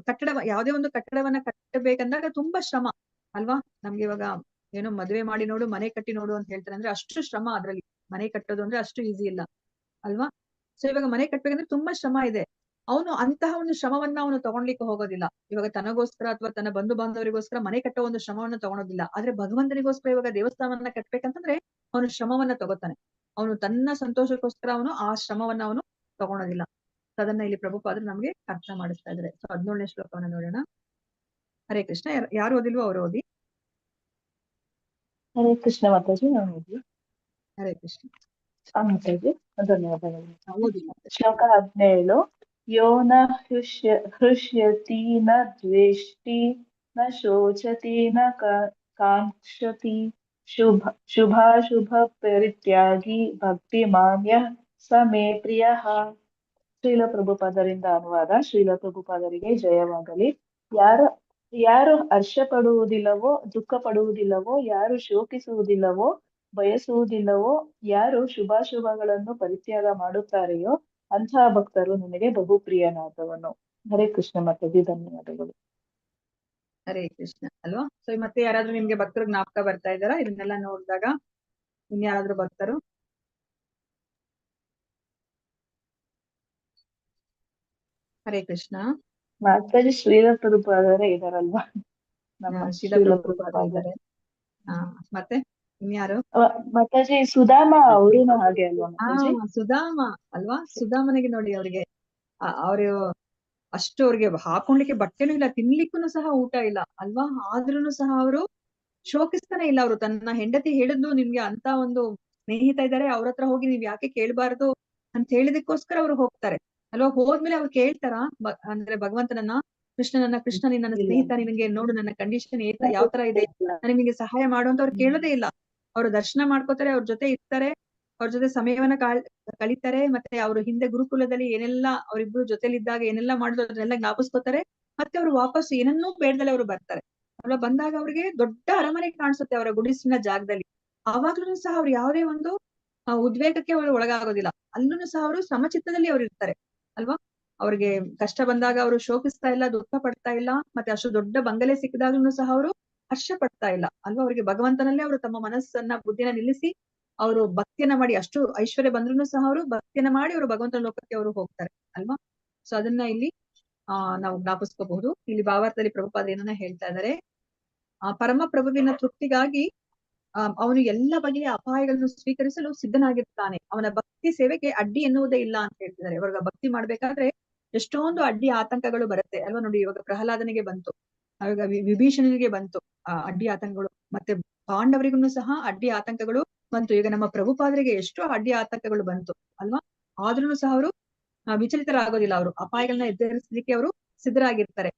ಯಾವುದೇ ಒಂದು ಕಟ್ಟಡವನ್ನ ಕಟ್ಟಬೇಕಂದಾಗ ತುಂಬಾ ಶ್ರಮ ಅಲ್ವಾ. ನಮ್ಗೆ ಇವಾಗ ಏನೋ ಮದುವೆ ಮಾಡಿ ನೋಡು, ಮನೆ ಕಟ್ಟಿ ನೋಡು ಅಂತ ಹೇಳ್ತಾರೆ. ಅಂದ್ರೆ ಅಷ್ಟು ಶ್ರಮ ಅದ್ರಲ್ಲಿ. ಮನೆ ಕಟ್ಟೋದು ಅಂದ್ರೆ ಅಷ್ಟು ಈಸಿ ಇಲ್ಲ ಅಲ್ವಾ. ಸೊ ಇವಾಗ ಮನೆ ಕಟ್ಬೇಕಂದ್ರೆ ತುಂಬಾ ಶ್ರಮ ಇದೆ. ಅವನು ಅಂತಹ ಒಂದು ಶ್ರಮವನ್ನ ಅವನು ತಗೊಳ್ಲಿಕ್ಕೆ ಹೋಗೋದಿಲ್ಲ. ಇವಾಗ ತನಗೋಸ್ಕರ ಅಥವಾ ತನ್ನ ಬಂಧು ಬಾಂಧವರಿಗೋಸ್ಕರ ಮನೆ ಕಟ್ಟೋ ಒಂದು ಶ್ರಮವನ್ನ ತಗೊಳೋದಿಲ್ಲ. ಆದ್ರೆ ಭಗವಂತನಿಗೋಸ್ಕರ ಇವಾಗ ದೇವಸ್ಥಾನವನ್ನ ಕಟ್ಬೇಕಂತಂದ್ರೆ ಅವನು ಶ್ರಮವನ್ನ ತಗೋತಾನೆ. ಅವನು ತನ್ನ ಸಂತೋಷಕ್ಕೋಸ್ಕರ ಅವನು ಆ ಶ್ರಮವನ್ನ ಅವನು ತಗೊಳೋದಿಲ್ಲ. ಅದನ್ನ ಇಲ್ಲಿ ಪ್ರಭುಪಾದರು ನಮ್ಗೆ ಅರ್ಥ ಮಾಡಿಸ್ತಾ ಇದ್ದಾರೆ. ಸೊ 17ನೇ ಶ್ಲೋಕವನ್ನ ನೋಡೋಣ. ಹರೇ ಕೃಷ್ಣ. ಯಾರು ಓದಿಲ್ವೋ ಅವ್ರು ಓದಿ. ಹರೇ ಕೃಷ್ಣ ಮಾತಾಜಿ, ನಾನು ಓದಿ. ಹರೇ ಕೃಷ್ಣ. ಮಾತಾಜಿ ಧನ್ಯವಾದಗಳು. ಓದಿ ಮಾತಾಜಿ. ಶ್ಲೋಕ 17. ಯೋ ನ ಹೃಷ್ಯತಿ ನ ದ್ವೇಷ್ಟಿ ನ ಶೋಚತಿ ನ ಕಾಂಕ್ಷತಿ ಶುಭಾಶುಭ ಪರಿತ್ಯಾಗಿ ಭಕ್ತಿ ಮಾನ್ಯ ಸ ಮೇ ಪ್ರಿಯ. ಶ್ರೀಲ ಪ್ರಭುಪಾದರಿಂದ ಅನುವಾದ. ಶ್ರೀಲ ಪ್ರಭುಪಾದರಿಗೆ ಜಯವಾಗಲಿ. ಯಾರು ಹರ್ಷ ಪಡುವುದಿಲ್ಲವೋ, ದುಃಖ ಪಡುವುದಿಲ್ಲವೋ, ಯಾರು ಶೋಕಿಸುವುದಿಲ್ಲವೋ, ಬಯಸುವುದಿಲ್ಲವೋ, ಯಾರು ಶುಭಾಶುಭಗಳನ್ನು ಪರಿತ್ಯಾಗ ಮಾಡುತ್ತಾರೆಯೋ ಅಂತಹ ಭಕ್ತರು ನನಗೆ ಬಹು ಪ್ರಿಯನಾದವನು. ಹರೇ ಕೃಷ್ಣ ಮಾತಾಜಿ, ಧನ್ಯವಾದಗಳು. ಹರೇ ಕೃಷ್ಣ ಅಲ್ವಾ. ಸೊ ಮತ್ತೆ ಯಾರಾದ್ರೂ ನಿಮ್ಗೆ ಭಕ್ತರು ಜ್ಞಾಪಕ ಬರ್ತಾ ಇದ್ದಾರಾ ಇದನ್ನೆಲ್ಲ ನೋಡಿದಾಗ? ಇನ್ಯಾರಾದ್ರೂ ಭಕ್ತರು? ಹರೇ ಕೃಷ್ಣ ಮಾತಾಜಿ ಶ್ರೀಲ ಪ್ರಭುಪಾದರೇ ಇದಾರಲ್ವಾ, ನಮ್ಮ ಶ್ರೀಲ ಪ್ರಭುಪಾದ ಇದ್ದಾರೆ. ಮತ್ತೆ ಇನ್ಯಾರು? ಮಾತಾಜಿ ಸುಧಾಮ ಅವರು ಹಾಗೆ ಅಲ್ವಾ ಮಾತಾಜಿ? ಸುಧಾಮ ಅಲ್ವಾ. ಸುಧಾಮನಿಗೆ ನೋಡಿ, ಅವ್ರಿಗೆ ಅವ್ರು ಅಷ್ಟು ಅವ್ರಿಗೆ ಹಾಕೊಂಡ್ಲಿಕ್ಕೆ ಬಟ್ಟೆನೂ ಇಲ್ಲ, ತಿನ್ಲಿಕ್ಕೂ ಸಹ ಊಟ ಇಲ್ಲ ಅಲ್ವಾ. ಆದ್ರೂನು ಸಹ ಅವರು ಶೋಕಿಸ್ತಾನೆ ಇಲ್ಲ. ಅವರು ತನ್ನ ಹೆಂಡತಿ ಹೇಳಿದ್ಲು, ನಿಮ್ಗೆ ಅಂತ ಒಂದು ಸ್ನೇಹಿತ ಇದ್ದಾರೆ, ಅವ್ರ ಹತ್ರ ಹೋಗಿ ನೀವ್ ಯಾಕೆ ಕೇಳ್ಬಾರ್ದು ಅಂತ ಹೇಳಿದಕ್ಕೋಸ್ಕರ ಅವ್ರು ಹೋಗ್ತಾರೆ ಅಲ್ವಾ. ಹೋದ್ಮೇಲೆ ಅವ್ರು ಕೇಳ್ತಾರ ಅಂದ್ರೆ ಭಗವಂತನನ್ನ, ಕೃಷ್ಣ ನೀನ್ ನನ್ನ ಸ್ನೇಹಿತ, ನಿನಗೆ ನೋಡು ನನ್ನ ಕಂಡೀಷನ್ ಯಾವ ತರ ಇದೆ, ನಿಮಗೆ ಸಹಾಯ ಮಾಡು ಅಂತ ಅವ್ರು ಕೇಳೋದೇ ಇಲ್ಲ. ಅವ್ರು ದರ್ಶನ ಮಾಡ್ಕೋತಾರೆ, ಅವ್ರ ಜೊತೆ ಇರ್ತಾರೆ, ಅವ್ರ ಜೊತೆ ಸಮಯವನ್ನ ಕಳೀತಾರೆ. ಮತ್ತೆ ಅವ್ರು ಹಿಂದೆ ಗುರುಕುಲದಲ್ಲಿ ಏನೆಲ್ಲ ಅವ್ರಿಬ್ರು ಜೊತೆಲಿದ್ದಾಗ ಏನೆಲ್ಲ ಮಾಡಿದ್ರು ಅದನ್ನೆಲ್ಲ ಜ್ಞಾಪಿಸ್ಕೋತಾರೆ. ಮತ್ತೆ ಅವ್ರು ವಾಪಸ್ ಏನನ್ನೂ ಬೇಡದಲ್ಲೇ ಅವ್ರು ಬರ್ತಾರೆ ಅಲ್ವಾ. ಬಂದಾಗ ಅವ್ರಿಗೆ ದೊಡ್ಡ ಅರಮನೆ ಕಾಣಿಸುತ್ತೆ ಅವರ ಗುಡಿಸಿನ ಜಾಗದಲ್ಲಿ. ಆವಾಗ್ಲೂ ಸಹ ಅವ್ರು ಯಾವುದೇ ಒಂದು ಉದ್ವೇಗಕ್ಕೆ ಅವರು ಒಳಗಾಗೋದಿಲ್ಲ. ಅಲ್ಲೂ ಸಹ ಅವರು ಸಮಚಿತ್ತದಲ್ಲಿ ಅವ್ರು ಇರ್ತಾರೆ ಅಲ್ವಾ. ಅವ್ರಿಗೆ ಕಷ್ಟ ಬಂದಾಗ ಅವರು ಶೋಕಿಸ್ತಾ ಇಲ್ಲ, ದುಃಖ ಪಡ್ತಾ ಇಲ್ಲ. ಮತ್ತೆ ಅಷ್ಟು ದೊಡ್ಡ ಬಂಗಲೆ ಸಿಕ್ಕಿದಾಗ್ಲೂ ಸಹ ಅವರು ಹರ್ಷ ಪಡ್ತಾ ಇಲ್ಲ ಅಲ್ವಾ. ಅವ್ರಿಗೆ ಭಗವಂತನಲ್ಲೇ ಅವರು ತಮ್ಮ ಮನಸ್ಸನ್ನ ಬುದ್ಧಿನ ನಿಲ್ಲಿಸಿ ಅವರು ಭಕ್ತಿಯನ್ನ ಮಾಡಿ, ಅಷ್ಟು ಐಶ್ವರ್ಯ ಬಂದ್ರು ಸಹ ಅವರು ಭಕ್ತಿಯನ್ನ ಮಾಡಿ ಅವರು ಭಗವಂತನ ಲೋಕಕ್ಕೆ ಅವರು ಹೋಗ್ತಾರೆ ಅಲ್ವಾ. ಸೊ ಅದನ್ನ ಇಲ್ಲಿ ನಾವು ಜ್ಞಾಪಿಸ್ಕೋಬಹುದು. ಇಲ್ಲಿ ಭಾವಾರ್ಥದಲ್ಲಿ ಪ್ರಭುಪಾದ ಏನನ್ನ ಹೇಳ್ತಾ ಇದ್ದಾರೆ, ಪರಮ ಪ್ರಭುವಿನ ತೃಪ್ತಿಗಾಗಿ ಅವನು ಎಲ್ಲ ಬಗೆಯ ಅಪಾಯಗಳನ್ನು ಸ್ವೀಕರಿಸಲು ಸಿದ್ಧನಾಗಿರ್ತಾನೆ. ಅವನ ಭಕ್ತಿ ಸೇವೆಗೆ ಅಡ್ಡಿ ಎನ್ನುವುದೇ ಇಲ್ಲ ಅಂತ ಹೇಳ್ತಿದ್ದಾರೆ. ಇವಾಗ ಭಕ್ತಿ ಮಾಡ್ಬೇಕಾದ್ರೆ ಎಷ್ಟೊಂದು ಅಡ್ಡಿ ಆತಂಕಗಳು ಬರುತ್ತೆ ಅಲ್ವಾ. ನೋಡಿ ಇವಾಗ ಪ್ರಹ್ಲಾದನಿಗೆ ಬಂತು, ಆವಾಗ ವಿಭೀಷಣನಿಗೆ ಬಂತು ಆ ಅಡ್ಡಿ ಆತಂಕಗಳು, ಮತ್ತೆ ಪಾಂಡವರಿಗೂ ಸಹ ಅಡ್ಡಿ ಆತಂಕಗಳು ಬಂತು. ಈಗ ನಮ್ಮ ಪ್ರಭುಪಾದರಿಗೆ ಎಷ್ಟೋ ಅಡ್ಡಿ ಆತಂಕಗಳು ಬಂತು ಅಲ್ವಾ. ಆದ್ರೂ ಸಹ ಅವರು ವಿಚಲಿತರಾಗೋದಿಲ್ಲ. ಅವರು ಅಪಾಯಗಳನ್ನ ಎದುರಿಸಲಿಕ್ಕೆ ಅವರು ಸಿದ್ಧರಾಗಿರ್ತಾರೆ.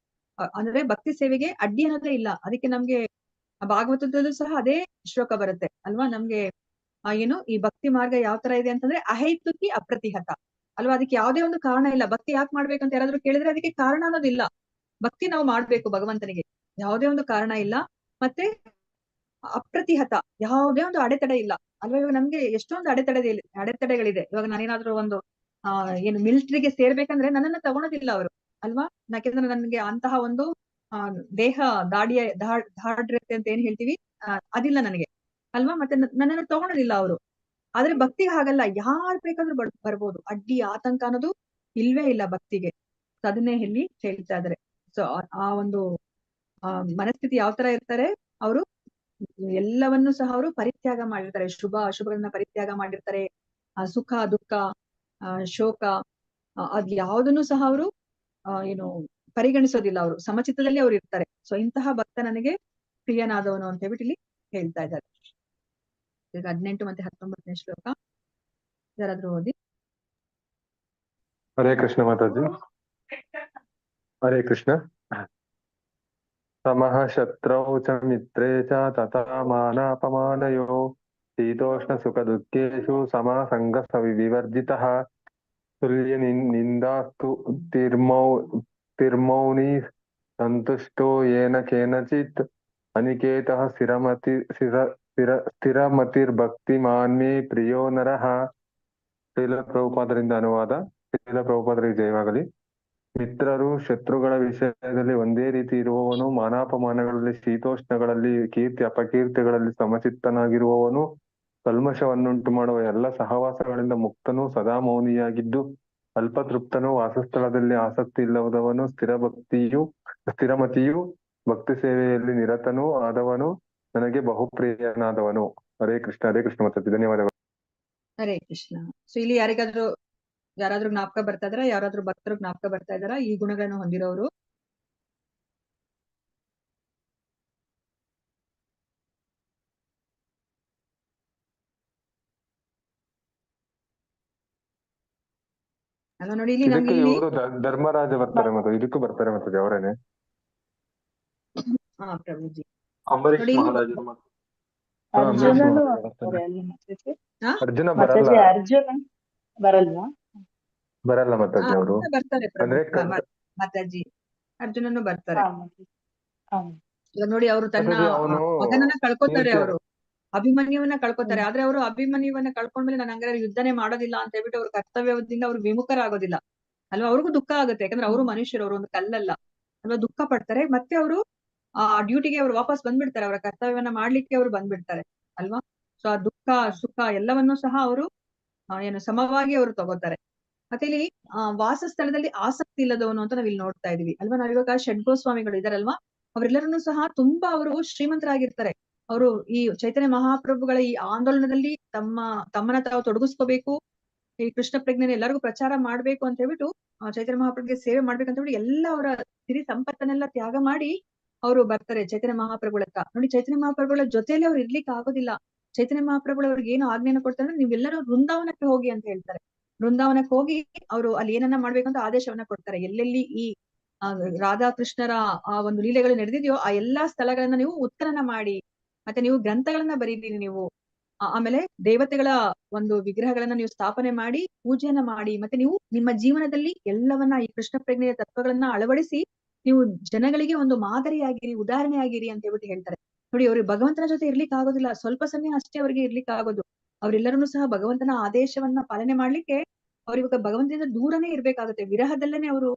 ಅಂದ್ರೆ ಭಕ್ತಿ ಸೇವೆಗೆ ಅಡ್ಡಿ ಅನ್ನೋದೇ ಇಲ್ಲ. ಅದಕ್ಕೆ ನಮ್ಗೆ ಭಾಗವತದಲ್ಲೂ ಸಹ ಅದೇ ಶ್ಲೋಕ ಬರುತ್ತೆ ಅಲ್ವಾ. ನಮ್ಗೆ ಏನು ಈ ಭಕ್ತಿ ಮಾರ್ಗ ಯಾವ ತರ ಇದೆ ಅಂತಂದ್ರೆ ಅಹೈತುಕಿ ಅಪ್ರತಿಹತ ಅಲ್ವಾ. ಅದಕ್ಕೆ ಯಾವುದೇ ಒಂದು ಕಾರಣ ಇಲ್ಲ. ಭಕ್ತಿ ಯಾಕೆ ಮಾಡ್ಬೇಕಂತ ಯಾರಾದ್ರೂ ಕೇಳಿದ್ರೆ ಅದಕ್ಕೆ ಕಾರಣ ಅನ್ನೋದಿಲ್ಲ. ಭಕ್ತಿ ನಾವು ಮಾಡ್ಬೇಕು ಭಗವಂತನಿಗೆ, ಯಾವುದೇ ಒಂದು ಕಾರಣ ಇಲ್ಲ. ಮತ್ತೆ ಅಪ್ರತಿಹತ, ಯಾವುದೇ ಒಂದು ಅಡೆತಡೆ ಇಲ್ಲ ಅಲ್ವಾ. ಇವಾಗ ನಮ್ಗೆ ಎಷ್ಟೊಂದು ಅಡೆತಡೆಗಳಿದೆ. ಇವಾಗ ನಾನೇನಾದ್ರೂ ಒಂದು ಏನು ಮಿಲಿಟರಿಗೆ ಸೇರ್ಬೇಕಂದ್ರೆ ನನ್ನನ್ನ ತಗೊಳೋದಿಲ್ಲ ಅವರು ಅಲ್ವಾ. ಯಾಕೆಂದ್ರೆ ನನ್ಗೆ ಅಂತಹ ಒಂದು ದೇಹ ದಾಢ್ಯತೆ ಅಂತ ಏನ್ ಹೇಳ್ತೀವಿ ಅದಿಲ್ಲ ನನಗೆ ಅಲ್ವಾ. ಮತ್ತೆ ನನ್ನನ್ನು ತಗೊಳೋದಿಲ್ಲ ಅವರು. ಆದ್ರೆ ಭಕ್ತಿಗೆ ಹಾಗಲ್ಲ, ಯಾರ್ ಬೇಕಾದ್ರೂ ಬರ್ಬೋದು. ಅಡ್ಡಿ ಆತಂಕ ಅನ್ನೋದು ಇಲ್ವೇ ಇಲ್ಲ ಭಕ್ತಿಗೆ. ಅದನ್ನೇ ಇಲ್ಲಿ ಹೇಳ್ತಾ ಇದಾರೆ. ಸೊ ಆ ಒಂದು ಮನಸ್ಥಿತಿ ಯಾವ ತರ ಇರ್ತಾರೆ ಅವರು, ಎಲ್ಲವನ್ನೂ ಸಹ ಅವರು ಪರಿತ್ಯಾಗ ಮಾಡಿರ್ತಾರೆ. ಶುಭ ಅಶುಭಗಳನ್ನ ಪರಿತ್ಯಾಗ ಮಾಡಿರ್ತಾರೆ. ಸುಖ ದುಃಖ ಶೋಕ ಅದ್ ಯಾವುದನ್ನು ಸಹ ಅವರು ಏನು ಪರಿಗಣಿಸೋದಿಲ್ಲ. ಅವರು ಸಮಚಿತ್ತದಲ್ಲಿ ಅವ್ರು ಇರ್ತಾರೆ. ಸೊ ಇಂತಹ ಭಕ್ತ ನನಗೆ ಪ್ರಿಯನಾದವನು ಅಂತ ಹೇಳ್ಬಿಟ್ಟು ಇಲ್ಲಿ ಹೇಳ್ತಾ ಇದ್ದಾರೆ. ಈಗ 18 ಮತ್ತೆ 19ನೇ ಶ್ಲೋಕ ಯಾರಾದ್ರೂ ಓದಿ. ಹರೇ ಕೃಷ್ಣ ಮಾತಾಜಿ. ಹರೇ ಕೃಷ್ಣ. ಸಮಃ ಶತ್ರೌ ಚ ಮಿತ್ರೇ ಚ ತಥಾ ಮಾನಾಪಮಾನಯೋ ಶೀತೋಷ್ಣ ಸುಖ ದುಃಖೇಷು ಸಮಃ ಸಂಗ ವಿವರ್ಜಿತಃ ತುಲ್ಯ ನಿಂದಾಸ್ತು ತಿರ್ಮೌನಿ ಸಂತುಷ್ಟೋ ಯೇನ ಕೇನಚಿತ್ ಅನಿಕೇತಃ ಸ್ಥಿರಮತಿರ್ಭಕ್ತಿಮಾನ್ಮೇ ಪ್ರಿಯೋ ನರಃ. ಶ್ರೀಲ ಪ್ರಭುಪಾದರಿಂದ ಅನುವಾದ. ಶ್ರೀಲ ಪ್ರಭುಪಾದರಿಗೆ ಜಯವಾಗಲಿ. ಮಿತ್ರರು ಶತ್ರುಗಳ ವಿಷಯದಲ್ಲಿ ಒಂದೇ ರೀತಿ ಇರುವವನು, ಮಾನಾಪಮಾನಗಳಲ್ಲಿ ಶೀತೋಷ್ಣಗಳಲ್ಲಿ ಕೀರ್ತಿ ಅಪಕೀರ್ತಿಗಳಲ್ಲಿ ಸಮಚಿತ್ತನಾಗಿರುವವನು, ಕಲ್ಮಶವನ್ನುಂಟು ಮಾಡುವ ಎಲ್ಲ ಸಹವಾಸಗಳಿಂದ ಮುಕ್ತನು, ಸದಾ ಮೌನಿಯಾಗಿದ್ದು ಅಲ್ಪತೃಪ್ತನು, ವಾಸಸ್ಥಳದಲ್ಲಿ ಆಸಕ್ತಿ ಇಲ್ಲದವನು, ಸ್ಥಿರಮತಿಯು ಭಕ್ತಿ ಸೇವೆಯಲ್ಲಿ ನಿರತನೂ ಆದವನು, ನನಗೆ ಬಹುಪ್ರಿಯನಾದವನು. ಹರೇ ಕೃಷ್ಣ. ಹರೇ ಕೃಷ್ಣ ಮಾತಾಜಿ. ಧನ್ಯವಾದಗಳು. ಹರೇ ಕೃಷ್ಣ. ಸೊ ಇಲ್ಲಿ ಯಾರಾದ್ರೂ ಜ್ಞಾಪಕ ಬರ್ತಾ ಇದಾರ? ಯಾರಾದ್ರೂ ಭಕ್ತರು ಜ್ಞಾಪಕ ಬರ್ತಾ ಇದಾರ ಈ ಗುಣಗಳನ್ನು ಹೊಂದಿರೋರು? ಅಲ್ಲ ನೋಡಿ ಇಲ್ಲಿ ನಮ್ಗೆ ಇದಕ್ಕೆ ಇಲ್ಲಿ ಇವರು ಧರ್ಮರಾಜ ಬರ್ತಾರೆ, ಮತ್ತೆ ಇದಕ್ಕೂ ಬರ್ತಾರೆ ಮತ್ತೆ ಅವರೇನೆ. ಪ್ರಭುಜಿ ಅಂಬರೀಷ್ ನೋಡಿ ಇಲ್ಲಿ ಮಹಾರಾಜರು ಅರ್ಜುನನು ಬರ್ತಾರೆ. ಅಲ್ಲಿ ಮಾತಾಜಿ. ಅರ್ಜುನ ಬರಲ್ಲ, ಮಾತಾಜಿ ಅರ್ಜುನ ಬರಲ್ವಾ? ಬರಲ್ಲ ಮಾತಾಜಿ ಅವರು. ಬರ್ತಾರೆ ಅಂದ್ರೆ ಮಾತಾಜಿ, ಅರ್ಜುನನು ಬರ್ತಾರೆ. ಹಾ ಮಾತಾಜಿ. ಹಾ ಇವಾಗ ನೋಡಿ ಅವರು ತನ್ನ ಮಾತಾಜಿ ಅವನು ಮಗನನ್ನ ಕಳ್ಕೊತಾರೆ, ಕೀರ್ತಿ ಅವರು ಅಭಿಮನ್ಯುವನ್ನ ಕಳ್ಕೊತಾರೆ. ಆದ್ರೆ ಅವರು ಅಭಿಮನ್ಯುವನ್ನ ಕಳ್ಕೊಂಡ್ಮೇಲೆ ನಾನು ಹಂಗಾರೆ ಯುದ್ಧನೇ ಮಾಡೋದಿಲ್ಲ ಅಂತ ಹೇಳ್ಬಿಟ್ಟು ಅವ್ರ ಕರ್ತವ್ಯದಿಂದ ಅವ್ರು ವಿಮುಖರಾಗೋದಿಲ್ಲ ಅಲ್ವಾ. ಅವ್ರಿಗೂ ದುಃಖ ಆಗುತ್ತೆ, ಯಾಕಂದ್ರೆ ಅವರು ಮನುಷ್ಯರು, ಅವರು ಒಂದು ಕಲ್ಲಲ್ಲ ಅಲ್ವಾ. ದುಃಖ ಪಡ್ತಾರೆ, ಮತ್ತೆ ಅವರು ಆ ಡ್ಯೂಟಿಗೆ ಅವ್ರು ವಾಪಸ್ ಬಂದ್ಬಿಡ್ತಾರೆ, ಅವರ ಕರ್ತವ್ಯವನ್ನ ಮಾಡ್ಲಿಕ್ಕೆ ಅವ್ರು ಬಂದ್ಬಿಡ್ತಾರೆ ಅಲ್ವಾ. ಸೊ ಆ ದುಃಖ ಸುಖ ಎಲ್ಲವನ್ನೂ ಸಹ ಅವರು ಏನು ಸಮವಾಗಿ ಅವರು ತಗೋತಾರೆ. ಮತ್ತೆ ಇಲ್ಲಿ ವಾಸಸ್ಥಳದಲ್ಲಿ ಆಸಕ್ತಿ ಇಲ್ಲದವನು ಅಂತ ನಾವ್ ಇಲ್ಲಿ ನೋಡ್ತಾ ಇದೀವಿ ಅಲ್ವಾ. ನಾವಿವಾಗ ಷಡ್ಗೋಸ್ವಾಮಿಗಳು ಇದಾರಲ್ವಾ, ಅವರೆಲ್ಲರನ್ನೂ ಸಹ ತುಂಬಾ ಅವರು ಶ್ರೀಮಂತರಾಗಿರ್ತಾರೆ. ಅವರು ಈ ಚೈತನ್ಯ ಮಹಾಪ್ರಭುಗಳ ಈ ಆಂದೋಲನದಲ್ಲಿ ತಮ್ಮನ್ನ ತಾವು ತೊಡಗಿಸ್ಕೋಬೇಕು, ಈ ಕೃಷ್ಣ ಪ್ರಜ್ಞೆನ ಎಲ್ಲರಿಗೂ ಪ್ರಚಾರ ಮಾಡ್ಬೇಕು ಅಂತ ಹೇಳ್ಬಿಟ್ಟು ಚೈತನ್ಯ ಮಹಾಪ್ರಭುಗೆ ಸೇವೆ ಮಾಡ್ಬೇಕಂತ ಹೇಳಿ ಎಲ್ಲ ಅವರ ಸಿರಿ ಸಂಪತ್ತನ್ನೆಲ್ಲ ತ್ಯಾಗ ಮಾಡಿ ಅವರು ಬರ್ತಾರೆ ಚೈತನ್ಯ ಮಹಾಪ್ರಭುಗಳ ಹತ್ರ. ನೋಡಿ ಚೈತನ್ಯ ಮಹಾಪ್ರಭುಗಳ ಜೊತೆಯಲ್ಲಿ ಅವ್ರು ಇರ್ಲಿಕ್ಕೆ ಆಗೋದಿಲ್ಲ. ಚೈತನ್ಯ ಮಹಾಪ್ರಭುಗಳು ಅವ್ರಿಗೆ ಏನು ಆಜ್ಞೆಯನ್ನು ಕೊಡ್ತಾರೆ ಅಂದ್ರೆ ನೀವೆಲ್ಲರೂ ವೃಂದಾವನಕ್ಕೆ ಹೋಗಿ ಅಂತ ಹೇಳ್ತಾರೆ. ವೃಂದಾವನಕ್ಕೆ ಹೋಗಿ ಅವರು ಅಲ್ಲಿ ಏನನ್ನ ಮಾಡ್ಬೇಕಂತ ಆದೇಶವನ್ನ ಕೊಡ್ತಾರೆ. ಎಲ್ಲೆಲ್ಲಿ ಈ ರಾಧಾಕೃಷ್ಣರ ಆ ಒಂದು ಲೀಲೆಗಳು ನಡೆದಿದೆಯೋ ಆ ಎಲ್ಲಾ ಸ್ಥಳಗಳನ್ನ ನೀವು ಉತ್ಖನನ ಮಾಡಿ, ಮತ್ತೆ ನೀವು ಗ್ರಂಥಗಳನ್ನ ಬರೀರಿ, ನೀವು ಆಮೇಲೆ ದೇವತೆಗಳ ಒಂದು ವಿಗ್ರಹಗಳನ್ನ ನೀವು ಸ್ಥಾಪನೆ ಮಾಡಿ ಪೂಜೆಯನ್ನ ಮಾಡಿ, ಮತ್ತೆ ನೀವು ನಿಮ್ಮ ಜೀವನದಲ್ಲಿ ಎಲ್ಲವನ್ನ ಈ ಕೃಷ್ಣ ಪ್ರಜ್ಞೆಯ ತತ್ವಗಳನ್ನ ಅಳವಡಿಸಿ ನೀವು ಜನಗಳಿಗೆ ಒಂದು ಮಾದರಿಯಾಗಿರಿ, ಉದಾಹರಣೆ ಆಗಿರಿ ಅಂತ ಹೇಳ್ಬಿಟ್ಟು ಹೇಳ್ತಾರೆ. ನೋಡಿ ಅವ್ರಿಗೆ ಭಗವಂತನ ಜೊತೆ ಇರ್ಲಿಕ್ಕೆ ಆಗೋದಿಲ್ಲ, ಸ್ವಲ್ಪ ಸಮಯ ಅಷ್ಟೇ ಅವ್ರಿಗೆ ಇರ್ಲಿಕ್ಕೆ ಆಗೋದು. ಅವರೆಲ್ಲರನ್ನೂ ಸಹ ಭಗವಂತನ ಆದೇಶವನ್ನ ಪಾಲನೆ ಮಾಡ್ಲಿಕ್ಕೆ ಅವ್ರಿವಾಗ ಭಗವಂತನಿಂದ ದೂರನೇ ಇರ್ಬೇಕಾಗತ್ತೆ, ವಿರಹದಲ್ಲೇನೆ ಅವರು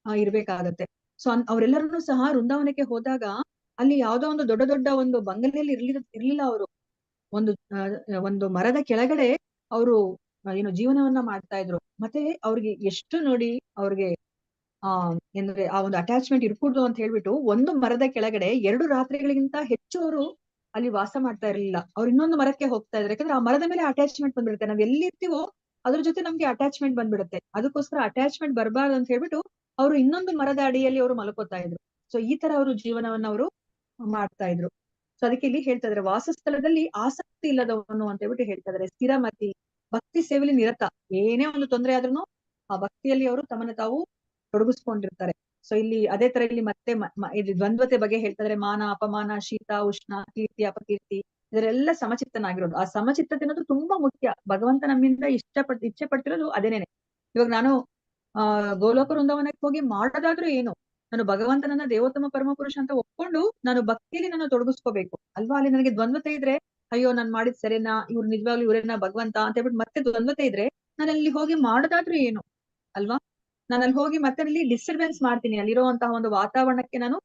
ಇರ್ಬೇಕಾಗತ್ತೆ. ಸೊ ಅವರೆಲ್ಲರನ್ನೂ ಸಹ ವೃಂದಾವನಕ್ಕೆ ಹೋದಾಗ ಅಲ್ಲಿ ಯಾವ್ದೋ ಒಂದು ದೊಡ್ಡ ದೊಡ್ಡ ಒಂದು ಬಂಗಲೆಯಲ್ಲಿ ಇರ್ಲಿಲ್ಲ ಅವರು. ಒಂದು ಮರದ ಕೆಳಗಡೆ ಅವರು ಏನು ಜೀವನವನ್ನ ಮಾಡ್ತಾ ಇದ್ರು. ಮತ್ತೆ ಅವ್ರಿಗೆ ಎಷ್ಟು ನೋಡಿ ಅವ್ರಿಗೆ ಏನಂದ್ರೆ ಆ ಒಂದು ಅಟ್ಯಾಚ್ಮೆಂಟ್ ಇರ್ಕೂಡ್ದು ಅಂತ ಹೇಳ್ಬಿಟ್ಟು ಒಂದು ಮರದ ಕೆಳಗಡೆ 2 ರಾತ್ರಿಗಳಿಗಿಂತ ಹೆಚ್ಚು ಅವರು ಅಲ್ಲಿ ವಾಸ ಮಾಡ್ತಾ ಇರ್ಲಿಲ್ಲ. ಅವ್ರು ಇನ್ನೊಂದು ಮರಕ್ಕೆ ಹೋಗ್ತಾ ಇದ್ರು, ಯಾಕಂದ್ರೆ ಆ ಮರದ ಮೇಲೆ ಅಟ್ಯಾಚ್ಮೆಂಟ್ ಬಂದ್ಬಿಡುತ್ತೆ. ನಾವ್ ಎಲ್ಲಿರ್ತೀವೋ ಅದ್ರ ಜೊತೆ ನಮ್ಗೆ ಅಟ್ಯಾಚ್ಮೆಂಟ್ ಬಂದ್ಬಿಡುತ್ತೆ. ಅದಕ್ಕೋಸ್ಕರ ಅಟ್ಯಾಚ್ಮೆಂಟ್ ಬರಬಾರ್ದು ಅಂತ ಹೇಳ್ಬಿಟ್ಟು ಅವರು ಇನ್ನೊಂದು ಮರದ ಅಡಿಯಲ್ಲಿ ಅವರು ಮಲ್ಕೋತಾ ಇದ್ರು. ಸೊ ಈ ತರ ಅವರು ಜೀವನವನ್ನ ಅವರು ಮಾಡ್ತಾ ಇದ್ರು. ಸೊ ಅದಕ್ಕೆ ಇಲ್ಲಿ ಹೇಳ್ತಾ ಇದಾರೆ, ವಾಸಸ್ಥಳದಲ್ಲಿ ಆಸಕ್ತಿ ಇಲ್ಲದವನು ಅಂತ ಹೇಳ್ಬಿಟ್ಟು ಹೇಳ್ತಾ ಇದಾರೆ. ಸ್ಥಿರಮತಿ, ಭಕ್ತಿ ಸೇವೆಯಲ್ಲಿ ನಿರತ, ಏನೇ ಒಂದು ತೊಂದರೆ ಆದ್ರೂ ಆ ಭಕ್ತಿಯಲ್ಲಿ ಅವರು ತಮ್ಮನ್ನ ತಾವು ತೊಡಗಿಸ್ಕೊಂಡಿರ್ತಾರೆ. ಸೊ ಇಲ್ಲಿ ಅದೇ ತರ ಇಲ್ಲಿ ಮತ್ತೆ ಇದು ದ್ವಂದ್ವತೆ ಬಗ್ಗೆ ಹೇಳ್ತಾ ಇದಾರೆ. ಮಾನ, ಅಪಮಾನ, ಶೀತ, ಉಷ್ಣ, ಕೀರ್ತಿ, ಅಪಕೀರ್ತಿ, ಇದರೆಲ್ಲ ಸಮಚಿತ್ತನಾಗಿರೋದು. ಆ ಸಮಚಿತ್ತತೆ ಅನ್ನೋದು ತುಂಬಾ ಮುಖ್ಯ. ಭಗವಂತ ನಮ್ಮಿಂದ ಇಚ್ಛೆ ಪಡ್ತಿರೋದು ಅದೇನೇನೆ. ಇವಾಗ ನಾನು ಗೋಲೋಕ ವೃಂದಾವನಕ್ಕೆ ಹೋಗಿ ಮಾಡೋದಾದ್ರೂ ಏನು, ನಾನು ಭಗವಂತನನ್ನ ದೇವೋತ್ತಮ ಪರಮ ಪುರುಷ ಅಂತ ಒಪ್ಕೊಂಡು ನಾನು ಭಕ್ತಿಯಲ್ಲಿ ನಾನು ತೊಡಗಿಸ್ಕೋಬೇಕು ಅಲ್ವಾ. ಅಲ್ಲಿ ನನಗೆ ದ್ವಂದ್ವತೆ ಇದ್ರೆ, ಅಯ್ಯೋ ನಾನ್ ಮಾಡಿದ್ ಸರಿನಾ, ಇವ್ರು ನಿಜವಾಗ್ಲೂ ಇವ್ರೇನ ಭಗವಂತ ಅಂತ ಹೇಳ್ಬಿಟ್ಟು ಮತ್ತೆ ದ್ವಂದ್ವತೆ ಇದ್ರೆ ನಾನು ಅಲ್ಲಿ ಹೋಗಿ ಮಾಡೋದಾದ್ರೂ ಏನು ಅಲ್ವಾ. ನಾನು ಅಲ್ಲಿ ಹೋಗಿ ಮತ್ತೆ ಅಲ್ಲಿ ಡಿಸ್ಟರ್ಬೆನ್ಸ್ ಮಾಡ್ತೀನಿ. ಅಲ್ಲಿರುವಂತಹ ಒಂದು ವಾತಾವರಣಕ್ಕೆ ನಾನು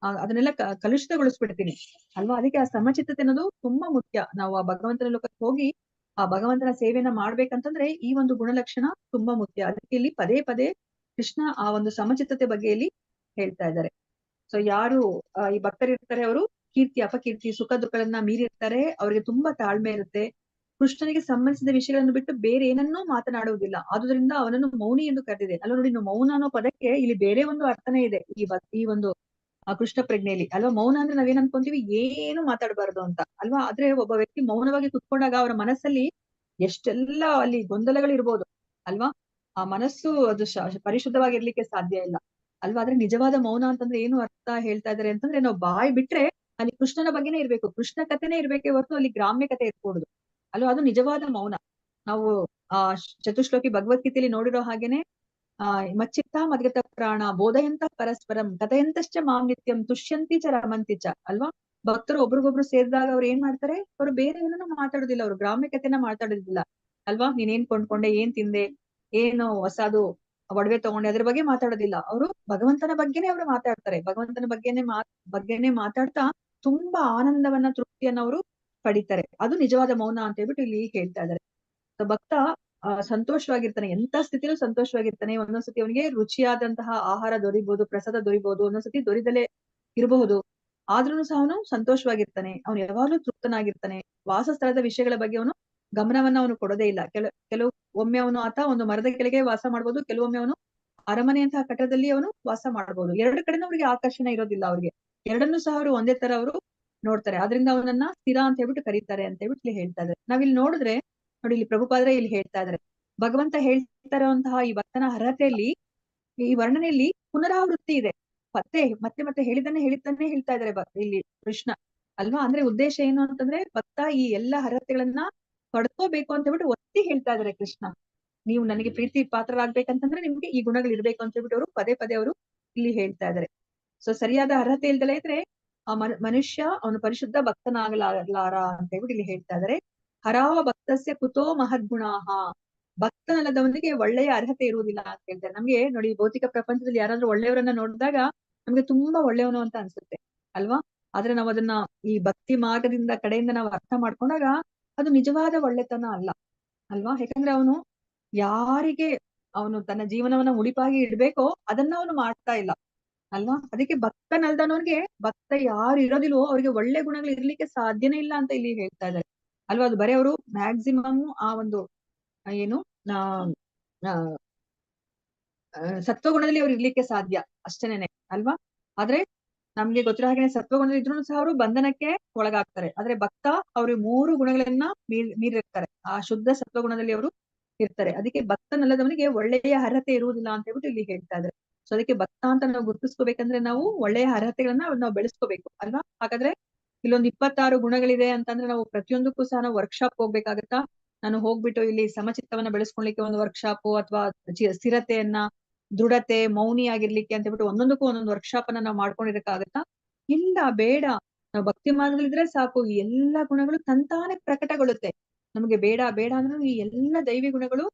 ಅದನ್ನೆಲ್ಲ ಕಲುಷಿತಗೊಳಿಸ್ಬಿಡ್ತೀನಿ ಅಲ್ವಾ. ಅದಕ್ಕೆ ಆ ಸಮಚಿತ್ತತೆ ಅನ್ನೋದು ತುಂಬಾ ಮುಖ್ಯ. ನಾವು ಆ ಭಗವಂತನ ಲೋಕಕ್ಕೆ ಹೋಗಿ ಆ ಭಗವಂತನ ಸೇವೆಯನ್ನ ಮಾಡ್ಬೇಕಂತಂದ್ರೆ ಈ ಒಂದು ಗುಣಲಕ್ಷಣ ತುಂಬಾ ಮುಖ್ಯ. ಅದಕ್ಕೆ ಇಲ್ಲಿ ಪದೇ ಪದೇ ಕೃಷ್ಣ ಆ ಒಂದು ಸಮಚಿತ್ತತೆ ಬಗ್ಗೆ ಇಲ್ಲಿ ಹೇಳ್ತಾ ಇದ್ದಾರೆ. ಸೊ ಯಾರು ಈ ಭಕ್ತರಿರ್ತಾರೆ ಅವರು ಕೀರ್ತಿ, ಅಪಕೀರ್ತಿ, ಸುಖ ದುಃಖಗಳನ್ನ ಮೀರಿರ್ತಾರೆ. ಅವ್ರಿಗೆ ತುಂಬಾ ತಾಳ್ಮೆ ಇರುತ್ತೆ. ಕೃಷ್ಣನಿಗೆ ಸಂಬಂಧಿಸಿದ ವಿಷಯಗಳನ್ನು ಬಿಟ್ಟು ಬೇರೆ ಏನನ್ನೂ ಮಾತನಾಡುವುದಿಲ್ಲ. ಆದುದರಿಂದ ಅವನನ್ನು ಮೌನಿ ಎಂದು ಕರೆದಿದೆ. ಅಲ್ಲ ನೋಡಿ, ಮೌನ ಅನ್ನೋ ಪದಕ್ಕೆ ಇಲ್ಲಿ ಬೇರೆ ಒಂದು ಅರ್ಥನೇ ಇದೆ ಈ ಒಂದು ಕೃಷ್ಣ ಪ್ರಜ್ಞೆಯಲ್ಲಿ ಅಲ್ವಾ. ಮೌನ ಅಂದ್ರೆ ನಾವೇನ್ ಅನ್ಕೊಂತೀವಿ, ಏನು ಮಾತಾಡಬಾರ್ದು ಅಂತ ಅಲ್ವಾ. ಆದ್ರೆ ಒಬ್ಬ ವ್ಯಕ್ತಿ ಮೌನವಾಗಿ ಕುತ್ಕೊಂಡಾಗ ಅವರ ಮನಸ್ಸಲ್ಲಿ ಎಷ್ಟೆಲ್ಲ ಅಲ್ಲಿ ಗೊಂದಲಗಳಿರ್ಬೋದು ಅಲ್ವಾ. ಆ ಮನಸ್ಸು ಅದು ಪರಿಶುದ್ಧವಾಗಿರ್ಲಿಕ್ಕೆ ಸಾಧ್ಯ ಇಲ್ಲ ಅಲ್ವಾ. ಆದ್ರೆ ನಿಜವಾದ ಮೌನ ಅಂತಂದ್ರೆ ಏನು ಅರ್ಥ ಹೇಳ್ತಾ ಇದಾರೆ ಅಂತಂದ್ರೆ, ನಾವು ಬಾಯಿ ಬಿಟ್ರೆ ಅಲ್ಲಿ ಕೃಷ್ಣನ ಬಗ್ಗೆನೇ ಇರ್ಬೇಕು, ಕೃಷ್ಣ ಕಥೆನೇ ಇರ್ಬೇಕೇ ಹೊರತು ಅಲ್ಲಿ ಗ್ರಾಮ್ಯ ಕಥೆ ಇರ್ಕೂಡುದು ಅಲ್ವಾ. ಅದು ನಿಜವಾದ ಮೌನ. ನಾವು ಚತುಶ್ಲೋಕಿ ಭಗವದ್ಗೀತೆಯಲ್ಲಿ ನೋಡಿರೋ ಹಾಗೇನೆ ಮಚ್ಚಿತ್ತ ಮದ್ಗತ ಪ್ರಾಣ ಬೋಧಯಂತ ಪರಸ್ಪರಂ ಕಥೆಯಂತಶ್ಚ ಮಾಂ ನಿತ್ಯಂ ತುಷ್ಯಂತಿ ಚ ರಮಂತಿ ಚ ಅಲ್ವಾ. ಭಕ್ತರು ಒಬ್ರಿಗೊಬ್ರು ಸೇರಿದಾಗ ಅವ್ರು ಏನ್ ಮಾಡ್ತಾರೆ, ಅವ್ರು ಬೇರೆ ಏನನ್ನು ಮಾತಾಡುದಿಲ್ಲ, ಅವ್ರು ಗ್ರಾಮ್ಯ ಕಥೆನ ಮಾತಾಡುದಿಲ್ಲ ಅಲ್ವಾ. ನೀನೇನ್ ಕೊಂಡ್ಕೊಂಡೆ, ಏನ್ ತಿಂದೆ, ಏನು ಹೊಸದು ಒಡವೆ ತಗೊಂಡೆ, ಅದ್ರ ಬಗ್ಗೆ ಮಾತಾಡೋದಿಲ್ಲ. ಅವರು ಭಗವಂತನ ಬಗ್ಗೆನೇ ಅವರು ಮಾತಾಡ್ತಾರೆ. ಭಗವಂತನ ಬಗ್ಗೆನೇ ಮಾತಾಡ್ತಾ ತುಂಬಾ ಆನಂದವನ್ನ, ತೃಪ್ತಿಯನ್ನ ಅವರು ಪಡಿತಾರೆ. ಅದು ನಿಜವಾದ ಮೌನ ಅಂತ ಹೇಳ್ಬಿಟ್ಟು ಇಲ್ಲಿ ಹೇಳ್ತಾ ಇದ್ದಾರೆ. ಭಕ್ತ ಸಂತೋಷವಾಗಿರ್ತಾನೆ, ಎಂತ ಸ್ಥಿತಿಲೂ ಸಂತೋಷವಾಗಿರ್ತಾನೆ. ಒಂದೊಂದ್ಸತಿ ಅವನಿಗೆ ರುಚಿಯಾದಂತಹ ಆಹಾರ ದೊರಿಬಹುದು, ಪ್ರಸಾದ ದೊರಿಬಹುದು, ಒಂದೊಂದ್ಸತಿ ದೊರಿದಲೇ ಇರಬಹುದು. ಆದ್ರೂ ಸಹ ಅವನು ಸಂತೋಷವಾಗಿರ್ತಾನೆ. ಅವನು ಯಾವಾಗ್ಲೂ ತೃಪ್ತನಾಗಿರ್ತಾನೆ. ವಾಸಸ್ಥಳದ ವಿಷಯಗಳ ಬಗ್ಗೆ ಅವನು ಗಮನವನ್ನ ಅವನು ಕೊಡೋದೇ ಇಲ್ಲ. ಕೆಲವು ಒಮ್ಮೆ ಆತ ಒಂದು ಮರದ ಕೆಳಗೆ ವಾಸ ಮಾಡ್ಬೋದು, ಕೆಲವೊಮ್ಮೆ ಅವನು ಅರಮನೆಯಂತಹ ಕಟ್ಟಡದಲ್ಲಿ ಅವನು ವಾಸ ಮಾಡ್ಬೋದು. ಎರಡು ಕಡೆನೂ ಅವ್ರಿಗೆ ಆಕರ್ಷಣೆ ಇರೋದಿಲ್ಲ. ಅವ್ರಿಗೆ ಎರಡನ್ನೂ ಸಹ ಅವರು ಒಂದೇ ತರ ಅವರು ನೋಡ್ತಾರೆ. ಆದ್ರಿಂದ ಅವನನ್ನ ಸ್ಥಿರ ಅಂತ ಹೇಳ್ಬಿಟ್ಟು ಕರೀತಾರೆ ಅಂತ ಹೇಳ್ಬಿಟ್ಟು ಇಲ್ಲಿ ಹೇಳ್ತಾ ಇದ್ದಾರೆ. ನಾವಿಲ್ಲಿ ನೋಡಿದ್ರೆ ನೋಡಿ, ಇಲ್ಲಿ ಪ್ರಭುಪಾದ್ರೆ ಇಲ್ಲಿ ಹೇಳ್ತಾ ಇದಾರೆ, ಭಗವಂತ ಹೇಳ್ತಾ ಇರುವಂತಹ ಈ ಭಕ್ತನ ಅರ್ಹತೆಯಲ್ಲಿ, ಈ ವರ್ಣನೆಯಲ್ಲಿ ಪುನರಾವೃತ್ತಿ ಇದೆ. ಮತ್ತೆ ಮತ್ತೆ ಹೇಳಿದ್ದಾನೆ ಹೇಳ್ತಾ ಇದಾರೆ ಇಲ್ಲಿ ಕೃಷ್ಣ ಅಲ್ವಾ. ಅಂದ್ರೆ ಉದ್ದೇಶ ಏನು ಅಂತಂದ್ರೆ, ಭಕ್ತ ಈ ಎಲ್ಲಾ ಅರ್ಹತೆಗಳನ್ನ ಪಡ್ಕೋಬೇಕು ಅಂತ ಹೇಳ್ಬಿಟ್ಟು ಒತ್ತಿ ಹೇಳ್ತಾ ಇದಾರೆ ಕೃಷ್ಣ. ನೀವು ನನಗೆ ಪ್ರೀತಿ ಪಾತ್ರರಾಗ್ಬೇಕಂತಂದ್ರೆ ನಿಮ್ಗೆ ಈ ಗುಣಗಳು ಇರ್ಬೇಕು ಅಂತ ಹೇಳ್ಬಿಟ್ಟು ಅವರು ಪದೇ ಪದೇ ಅವರು ಇಲ್ಲಿ ಹೇಳ್ತಾ ಇದಾರೆ. ಸೊ ಸರಿಯಾದ ಅರ್ಹತೆ ಇಲ್ದಲೇ ಇದ್ರೆ ಆ ಮನುಷ್ಯ ಅವನು ಪರಿಶುದ್ಧ ಭಕ್ತನಾಗಲಾರ ಅಂತ ಹೇಳ್ಬಿಟ್ಟು ಇಲ್ಲಿ ಹೇಳ್ತಾ ಇದಾರೆ. ಹರಾವ ಭಕ್ತಸ್ಯ ಕುತೋ ಮಹದ್ಗುಣಾಹ, ಭಕ್ತನಲ್ಲದವನಿಗೆ ಒಳ್ಳೆಯ ಅರ್ಹತೆ ಇರುವುದಿಲ್ಲ ಅಂತ ಹೇಳ್ತಾರೆ. ನಮ್ಗೆ ನೋಡಿ, ಭೌತಿಕ ಪ್ರಪಂಚದಲ್ಲಿ ಯಾರಾದ್ರೂ ಒಳ್ಳೆಯವರನ್ನ ನೋಡಿದಾಗ ನಮ್ಗೆ ತುಂಬಾ ಒಳ್ಳೆಯವನು ಅಂತ ಅನ್ಸುತ್ತೆ ಅಲ್ವಾ. ಆದ್ರೆ ನಾವು ಅದನ್ನ ಈ ಭಕ್ತಿ ಮಾರ್ಗದಿಂದ ಕಡೆಯಿಂದ ನಾವು ಅರ್ಥ ಮಾಡ್ಕೊಂಡಾಗ ಅದು ನಿಜವಾದ ಒಳ್ಳೆತನ ಅಲ್ಲ ಅಲ್ವಾ. ಯಾಕಂದ್ರೆ ಅವನು ಯಾರಿಗೆ ಅವನು ತನ್ನ ಜೀವನವನ್ನ ಮುಡಿಪಾಗಿ ಇಡ್ಬೇಕೋ ಅದನ್ನ ಅವನು ಮಾಡ್ತಾ ಇಲ್ಲ ಅಲ್ವಾ. ಅದಕ್ಕೆ ಭಕ್ತನಲ್ದನವ್ರಿಗೆ, ಭಕ್ತ ಯಾರು ಇರೋದಿಲ್ವೋ ಅವ್ರಿಗೆ ಒಳ್ಳೆ ಗುಣಗಳು ಇರ್ಲಿಕ್ಕೆ ಸಾಧ್ಯನೇ ಇಲ್ಲ ಅಂತ ಇಲ್ಲಿ ಹೇಳ್ತಾ ಇದ್ದಾರೆ ಅಲ್ವಾ. ಅದು ಬರೀ ಅವರು ಮ್ಯಾಕ್ಸಿಮಮ್ ಆ ಒಂದು ಏನು ಸತ್ವಗುಣದಲ್ಲಿ ಅವ್ರು ಇರ್ಲಿಕ್ಕೆ ಸಾಧ್ಯ ಅಷ್ಟೇನೆ ಅಲ್ವಾ. ಆದ್ರೆ ನಮ್ಗೆ ಗೊತ್ತಿರೋ ಹಾಗೆ ಸತ್ವಗುಣದಲ್ಲಿ ಇದ್ರು ಸಹ ಅವರು ಬಂಧನಕ್ಕೆ ಒಳಗಾಗ್ತಾರೆ. ಆದ್ರೆ ಭಕ್ತ ಅವ್ರು 3 ಗುಣಗಳನ್ನ ಮೀರಿರ್ತಾರೆ. ಆ ಶುದ್ಧ ಸತ್ವಗುಣದಲ್ಲಿ ಅವರು ಇರ್ತಾರೆ. ಅದಕ್ಕೆ ಭಕ್ತನಲ್ಲದವನಿಗೆ ಒಳ್ಳೆಯ ಅರ್ಹತೆ ಇರುವುದಿಲ್ಲ ಅಂತ ಹೇಳ್ಬಿಟ್ಟು ಇಲ್ಲಿ ಹೇಳ್ತಾ ಇದ್ದಾರೆ. ಸೊ ಅದಕ್ಕೆ ಭಕ್ತ ಅಂತ ನಾವು ಗುರುತಿಸ್ಕೋಬೇಕಂದ್ರೆ ನಾವು ಒಳ್ಳೆಯ ಅರ್ಹತೆಗಳನ್ನ ನಾವು ಬೆಳೆಸ್ಕೋಬೇಕು ಅಲ್ವಾ. ಹಾಗಾದ್ರೆ ಇಲ್ಲೊಂದು 26 ಗುಣಗಳಿದೆ ಅಂತಂದ್ರೆ ನಾವು ಪ್ರತಿಯೊಂದಕ್ಕೂ ಸಹ ನಾವು ವರ್ಕ್ಶಾಪ್ ಹೋಗ್ಬೇಕಾಗತ್ತಾ? ನಾನು ಹೋಗ್ಬಿಟ್ಟು ಇಲ್ಲಿ ಸಮಚಿತ್ತವನ್ನ ಬೆಳೆಸ್ಕೊಳ್ಲಿಕ್ಕೆ ಒಂದು ವರ್ಕ್ಶಾಪ್ ಅಥವಾ ಸ್ಥಿರತೆಯನ್ನ, ದೃಢತೆ, ಮೌನಿ ಆಗಿರ್ಲಿಕ್ಕೆ ಅಂತ ಹೇಳ್ಬಿಟ್ಟು ಒಂದೊಂದಕ್ಕೂ ಒಂದೊಂದು ವರ್ಕ್ಶಾಪ್ ಅನ್ನ ನಾವು ಮಾಡ್ಕೊಂಡಿರಕ್ಕಾಗತ್ತಾ? ಇಲ್ಲ, ಬೇಡ. ನಾವು ಭಕ್ತಿ ಮಾರ್ಗದಲ್ಲಿದ್ರೆ ಸಾಕು, ಈ ಎಲ್ಲಾ ಗುಣಗಳು ತಂತಾನೆ ಪ್ರಕಟಗೊಳ್ಳುತ್ತೆ. ನಮಗೆ ಬೇಡ ಅಂದ್ರೆ ಈ ಎಲ್ಲಾ ದೈವಿ ಗುಣಗಳು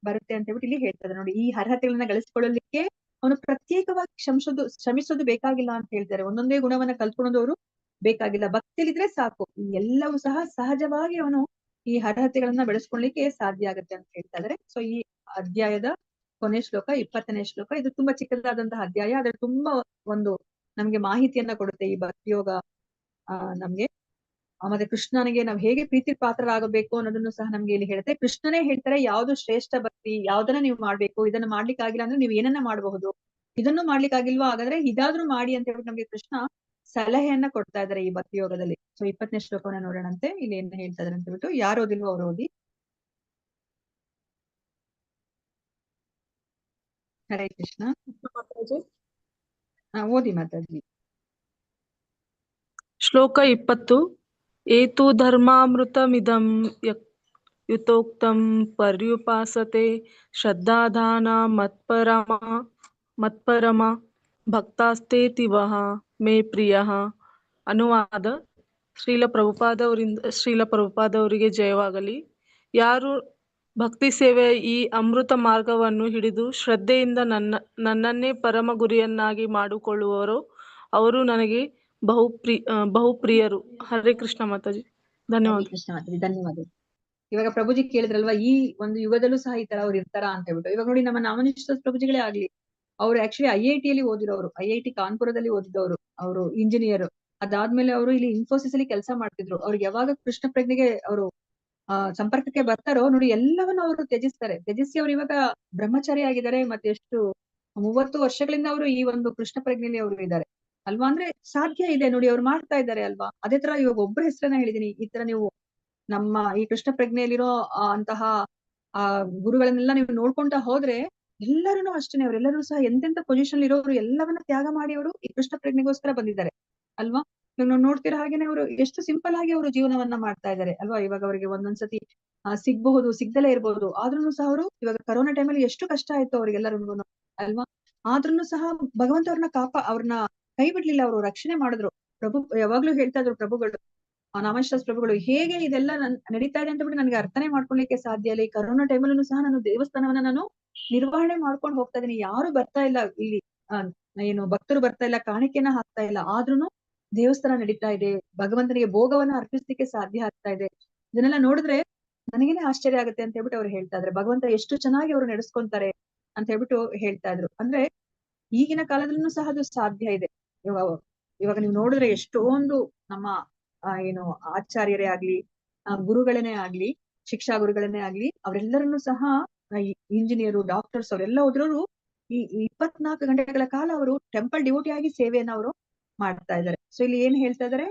ಬರುತ್ತೆ ಅಂತ ಹೇಳ್ಬಿಟ್ಟು ಇಲ್ಲಿ ಹೇಳ್ತಾರೆ. ನೋಡಿ, ಈ ಅರ್ಹತೆಗಳನ್ನ ಗಳಿಸ್ಕೊಳ್ಳಲಿಕ್ಕೆ ಅವನು ಪ್ರತ್ಯೇಕವಾಗಿ ಶ್ರಮಿಸೋದು ಬೇಕಾಗಿಲ್ಲ ಅಂತ ಹೇಳ್ತಾರೆ. ಒಂದೊಂದೇ ಗುಣವನ್ನ ಕಲ್ತ್ಕೊಳ್ಳೋದವರು ಬೇಕಾಗಿಲ್ಲ. ಭಕ್ತಿಯಲ್ಲಿದ್ರೆ ಸಾಕು, ಈ ಎಲ್ಲವೂ ಸಹ ಸಹಜವಾಗಿ ಅವನು ಈ ಅರ್ಹತೆಗಳನ್ನ ಬೆಳೆಸ್ಕೊಳ್ಳಿಕ್ಕೆ ಸಾಧ್ಯ ಆಗುತ್ತೆ ಅಂತ ಹೇಳ್ತಾ ಇದಾರೆ. ಸೊ ಈ ಅಧ್ಯಾಯದ ಕೊನೆ ಶ್ಲೋಕ 20ನೇ ಶ್ಲೋಕ. ಇದು ತುಂಬಾ ಚಿಕ್ಕದಾದಂತಹ ಅಧ್ಯಾಯ. ಆದ್ರೆ ತುಂಬಾ ಒಂದು ನಮ್ಗೆ ಮಾಹಿತಿಯನ್ನ ಕೊಡುತ್ತೆ ಈ ಭಕ್ತಿಯೋಗ ನಮ್ಗೆ. ಮತ್ತೆ ಕೃಷ್ಣನಿಗೆ ನಾವು ಹೇಗೆ ಪ್ರೀತಿ ಪಾತ್ರರಾಗಬೇಕು ಅನ್ನೋದನ್ನು ಸಹ ನಮ್ಗೆ ಇಲ್ಲಿ ಹೇಳುತ್ತೆ. ಕೃಷ್ಣನೇ ಹೇಳ್ತಾರೆ ಯಾವ್ದು ಶ್ರೇಷ್ಠ ಭಕ್ತಿ, ಯಾವ್ದನ್ನ ನೀವು ಮಾಡ್ಬೇಕು, ಇದನ್ನ ಮಾಡ್ಲಿಕ್ಕಾಗಿಲ್ಲ ಅಂದ್ರೆ ನೀವು ಏನನ್ನ ಮಾಡಬಹುದು, ಇದನ್ನು ಮಾಡ್ಲಿಕ್ಕಾಗಿಲ್ವಾ ಹಾಗಾದ್ರೆ ಇದಾದ್ರೂ ಮಾಡಿ ಅಂತ ಹೇಳ್ಬಿಟ್ಟು ನಮ್ಗೆ ಕೃಷ್ಣ ಸಲಹೆಯನ್ನ ಕೊಡ್ತಾ ಇದ್ದಾರೆ ಈ ಭಕ್ತಿ ಯೋಗದಲ್ಲಿ. ಸೊ 20ನೇ ಶ್ಲೋಕವನ್ನ ನೋಡೋಣಂತೆ, ಇಲ್ಲಿ ಏನ್ ಹೇಳ್ತಾ ಇದಾರೆ ಅಂತ ಹೇಳ್ಬಿಟ್ಟು. ಯಾರು ಓದಿಲ್ವೋ ಅವ್ರು ಓದಿ. ಹರೇ ಕೃಷ್ಣ. ಓದಿ ಮಾತಾಜಿ. ಶ್ಲೋಕ 20. ಏತು ಧರ್ಮಾಮೃತಮಿದಂ ಯುತೋಕ್ತಂ ಪರ್ಯುಪಾಸತೆ ಶ್ರದ್ಧಾಧಾನ ಮತ್ಪರಮ ಭಕ್ತಾಸ್ತೇತಿವಹ ಮೇ ಪ್ರಿಯಃ. ಅನುವಾದ. ಶ್ರೀಲ ಪ್ರಭುಪಾದವರಿಗೆ ಜಯವಾಗಲಿ. ಯಾರು ಭಕ್ತಿ ಸೇವೆಯ ಈ ಅಮೃತ ಮಾರ್ಗವನ್ನು ಹಿಡಿದು ಶ್ರದ್ಧೆಯಿಂದ ನನ್ನನ್ನೇ ಪರಮ ಗುರಿಯನ್ನಾಗಿ ಮಾಡಿಕೊಳ್ಳುವರೋ ಅವರು ನನಗೆ ಬಹುಪ್ರಿಯರು. ಹರೇ ಕೃಷ್ಣ ಮಾತಾಜಿ. ಧನ್ಯವಾದ. ಕೃಷ್ಣ ಮಾತಾಜಿ, ಧನ್ಯವಾದ. ಇವಾಗ ಪ್ರಭುಜಿ ಕೇಳಿದ್ರಲ್ವಾ, ಈ ಒಂದು ಯುಗದಲ್ಲೂ ಸಹ ಈ ತರ ಅವ್ರು ಇರ್ತಾರ ಅಂತ ಹೇಳ್ಬಿಟ್ಟು. ಇವಾಗ ನೋಡಿ, ನಮ್ಮ ನಾಮನಿಷ್ಠ ಪ್ರಭುಜಿಗಳೇ ಆಗ್ಲಿ, ಅವ್ರು ಆಕ್ಚುಲಿ IIT ಅಲ್ಲಿ ಓದಿರೋರು, IIT ಕಾನ್ಪುರದಲ್ಲಿ ಓದಿದವರು, ಅವರು ಇಂಜಿನಿಯರ್. ಅದಾದ್ಮೇಲೆ ಅವರು ಇಲ್ಲಿ ಇನ್ಫೋಸಿಸ್ ಅಲ್ಲಿ ಕೆಲಸ ಮಾಡ್ತಿದ್ರು. ಅವ್ರಿಗೆ ಯಾವಾಗ ಕೃಷ್ಣ ಪ್ರಜ್ಞೆಗೆ ಅವರು ಸಂಪರ್ಕಕ್ಕೆ ಬರ್ತಾರೋ ನೋಡಿ, ಎಲ್ಲವನ್ನು ಅವರು ತ್ಯಜಿಸಿ ಅವ್ರು ಇವಾಗ ಬ್ರಹ್ಮಚಾರಿ ಆಗಿದ್ದಾರೆ. ಮತ್ತೆ ಎಷ್ಟು 30 ವರ್ಷಗಳಿಂದ ಅವರು ಈ ಒಂದು ಕೃಷ್ಣ ಪ್ರಜ್ಞೆಯಲ್ಲಿ ಅವರು ಇದ್ದಾರೆ ಅಲ್ವಾ. ಅಂದ್ರೆ ಸಾಧ್ಯ ಇದೆ ನೋಡಿ, ಅವ್ರು ಮಾಡ್ತಾ ಇದ್ದಾರೆ ಅಲ್ವಾ. ಅದೇ ತರ ಇವಾಗ ಒಬ್ಬರ ಹೆಸರನ್ನ ಹೇಳಿದೀನಿ, ಈ ತರ ನೀವು ನಮ್ಮ ಈ ಕೃಷ್ಣ ಪ್ರಜ್ಞೆಯಲ್ಲಿರೋ ಅಂತಹ ಗುರುಗಳನ್ನೆಲ್ಲ ನೀವು ನೋಡ್ಕೊಂತ ಹೋದ್ರೆ ಎಲ್ಲರೂ ಅಷ್ಟೇನೆ, ಅವರೆಲ್ಲರೂ ಸಹ ಎಂತೆಂತ ಪೊಸಿಷನ್ ಇರೋರು ಎಲ್ಲವನ್ನ ತ್ಯಾಗ ಮಾಡಿ ಅವರು ಈ ಕೃಷ್ಣ ಪ್ರಜ್ಞೆಗೋಸ್ಕರ ಬಂದಿದ್ದಾರೆ ಅಲ್ವಾ. ಇವಾಗ ನಾವು ನೋಡ್ತಿರೋ ಹಾಗೇನೆ ಅವರು ಎಷ್ಟು ಸಿಂಪಲ್ ಆಗಿ ಅವರು ಜೀವನವನ್ನ ಮಾಡ್ತಾ ಇದ್ದಾರೆ ಅಲ್ವಾ. ಇವಾಗ ಅವರಿಗೆ ಒಂದೊಂದ್ಸತಿ ಸಿಗ್ಬಹುದು, ಸಿಗ್ದಲೇ ಇರ್ಬಹುದು. ಆದ್ರೂ ಸಹ ಅವರು ಇವಾಗ ಕರೋನಾ ಟೈಮಲ್ಲಿ ಎಷ್ಟು ಕಷ್ಟ ಆಯ್ತು ಅವ್ರಿಗೆಲ್ಲರಿಗೂ ಅಲ್ವಾ. ಆದ್ರೂ ಸಹ ಭಗವಂತ ಅವ್ರನ್ನ ಕೈ ಬಿಡ್ಲಿಲ್ಲ, ಅವರು ರಕ್ಷಣೆ ಮಾಡಿದ್ರು. ಪ್ರಭು ಯಾವಾಗ್ಲೂ ಹೇಳ್ತಾ ಇದ್ರು ಪ್ರಭುಗಳು, ನಾಮನಿಷ್ಠ ಪ್ರಭುಗಳು, ಹೇಗೆ ಇದೆಲ್ಲ ನಡೀತಾ ಇದೆ ಅಂತ ಬಿಟ್ಟು ನನಗೆ ಅರ್ಥನೇ ಮಾಡ್ಕೊಳ್ಲಿಕ್ಕೆ ಸಾಧ್ಯ ಇಲ್ಲ. ಈ ಕರೋನಾ ಟೈಮಲ್ಲೂ ಸಹ ನಾನು ದೇವಸ್ಥಾನವನ್ನ ನಾನು ನಿರ್ವಹಣೆ ಮಾಡ್ಕೊಂಡು ಹೋಗ್ತಾ ಇದೀನಿ. ಯಾರು ಬರ್ತಾ ಇಲ್ಲ ಇಲ್ಲಿ, ಏನು ಭಕ್ತರು ಬರ್ತಾ ಇಲ್ಲ, ಕಾಣಿಕೆನ ಹಾಕ್ತಾ ಇಲ್ಲ, ಆದ್ರೂನು ದೇವಸ್ಥಾನ ನಡೀತಾ ಇದೆ, ಭಗವಂತನಿಗೆ ಭೋಗವನ್ನ ಅರ್ಪಿಸ್ಲಿಕ್ಕೆ ಸಾಧ್ಯ ಆಗ್ತಾ ಇದೆ. ಇದನ್ನೆಲ್ಲ ನೋಡಿದ್ರೆ ನನಗೇನೆ ಆಶ್ಚರ್ಯ ಆಗುತ್ತೆ ಅಂತ ಹೇಳ್ಬಿಟ್ಟು ಅವ್ರು ಹೇಳ್ತಾ ಇದ್ರೆ, ಭಗವಂತ ಎಷ್ಟು ಚೆನ್ನಾಗಿ ಅವ್ರು ನಡೆಸ್ಕೊಂತಾರೆ ಅಂತ ಹೇಳ್ಬಿಟ್ಟು ಹೇಳ್ತಾ ಇದ್ರು. ಅಂದ್ರೆ ಈಗಿನ ಕಾಲದಲ್ಲೂ ಸಹ ಅದು ಸಾಧ್ಯ ಇದೆ. ಇವಾಗ ನೀವು ನೋಡಿದ್ರೆ ಎಷ್ಟೊಂದು ನಮ್ಮ ಏನು ಆಚಾರ್ಯರೇ ಆಗ್ಲಿ, ಗುರುಗಳನ್ನೇ ಆಗ್ಲಿ, ಶಿಕ್ಷಾ ಗುರುಗಳನ್ನೇ ಆಗ್ಲಿ, ಅವರೆಲ್ಲರನ್ನು ಸಹ ಇಂಜಿನಿಯರು, ಡಾಕ್ಟರ್ಸ್ ಅವರೆಲ್ಲ ಹೋದ್ರು ಈ 24 ಗಂಟೆಗಳ ಕಾಲ ಅವರು ಟೆಂಪಲ್ ಡಿವೋಟಿ ಆಗಿ ಸೇವೆಯನ್ನ ಅವರು ಮಾಡ್ತಾ ಇದ್ದಾರೆ. ಸೊ ಇಲ್ಲಿ ಏನ್ ಹೇಳ್ತಾ ಇದಾರೆ,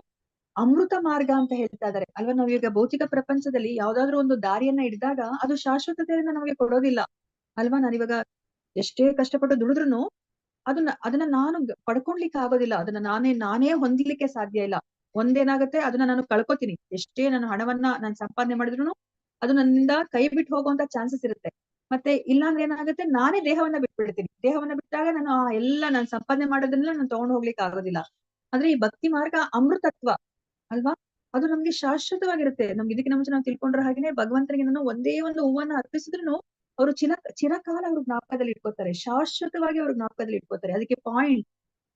ಅಮೃತ ಮಾರ್ಗ ಅಂತ ಹೇಳ್ತಾ ಇದಾರೆ ಅಲ್ವಾ. ನಾವೀಗ ಭೌತಿಕ ಪ್ರಪಂಚದಲ್ಲಿ ಯಾವ್ದಾದ್ರು ಒಂದು ದಾರಿಯನ್ನ ಹಿಡಿದಾಗ ಅದು ಶಾಶ್ವತತೆಯನ್ನ ನಮಗೆ ಕೊಡೋದಿಲ್ಲ ಅಲ್ವಾ. ನಾನಿವಾಗ ಎಷ್ಟೇ ಕಷ್ಟಪಟ್ಟು ದುಡಿದ್ರು ಅದನ್ನ ನಾನು ಪಡ್ಕೊಳ್ಲಿಕ್ಕೆ ಆಗೋದಿಲ್ಲ, ಅದನ್ನ ನಾನೇ ಹೊಂದಲಿಕ್ಕೆ ಸಾಧ್ಯ ಇಲ್ಲ. ಒಂದೇನಾಗುತ್ತೆ, ಅದನ್ನ ನಾನು ಕಳ್ಕೊತೀನಿ. ಎಷ್ಟೇ ನಾನು ಹಣವನ್ನ ನಾನು ಸಂಪಾದನೆ ಮಾಡಿದ್ರು ಅದು ನನ್ನಿಂದ ಕೈ ಬಿಟ್ಟು ಹೋಗುವಂತ ಚಾನ್ಸಸ್ ಇರುತ್ತೆ. ಮತ್ತೆ ಇಲ್ಲಾಂದ್ರೆ ಏನಾಗುತ್ತೆ, ನಾನೇ ದೇಹವನ್ನ ಬಿಟ್ಬಿಡ್ತೀನಿ. ದೇಹವನ್ನ ಬಿಟ್ಟಾಗ ನಾನು ಸಂಪಾದನೆ ಮಾಡೋದನ್ನ ನಾನು ತಗೊಂಡು ಹೋಗ್ಲಿಕ್ಕೆ ಆಗೋದಿಲ್ಲ. ಆದ್ರೆ ಈ ಭಕ್ತಿ ಮಾರ್ಗ ಅಮೃತತ್ವ ಅಲ್ವಾ, ಅದು ನಮ್ಗೆ ಶಾಶ್ವತವಾಗಿರುತ್ತೆ. ನಮ್ಗೆ ಇದಕ್ಕೆ ಮುಂಚೆ ನಾವು ತಿಳ್ಕೊಂಡ್ರ ಹಾಗೇನೆ ಭಗವಂತನಿಗೆ ನಾನು ಒಂದೇ ಒಂದು ಹೂವನ್ನ ಅರ್ಪಿಸಿದ್ರು ಅವರು ಚಿರಕಾಲ ಅವ್ರ ಜ್ಞಾಪಕದಲ್ಲಿ ಇಟ್ಕೋತಾರೆ, ಶಾಶ್ವತವಾಗಿ ಅವ್ರ ಜ್ಞಾಪಕದಲ್ಲಿ ಇಟ್ಕೋತಾರೆ. ಅದಕ್ಕೆ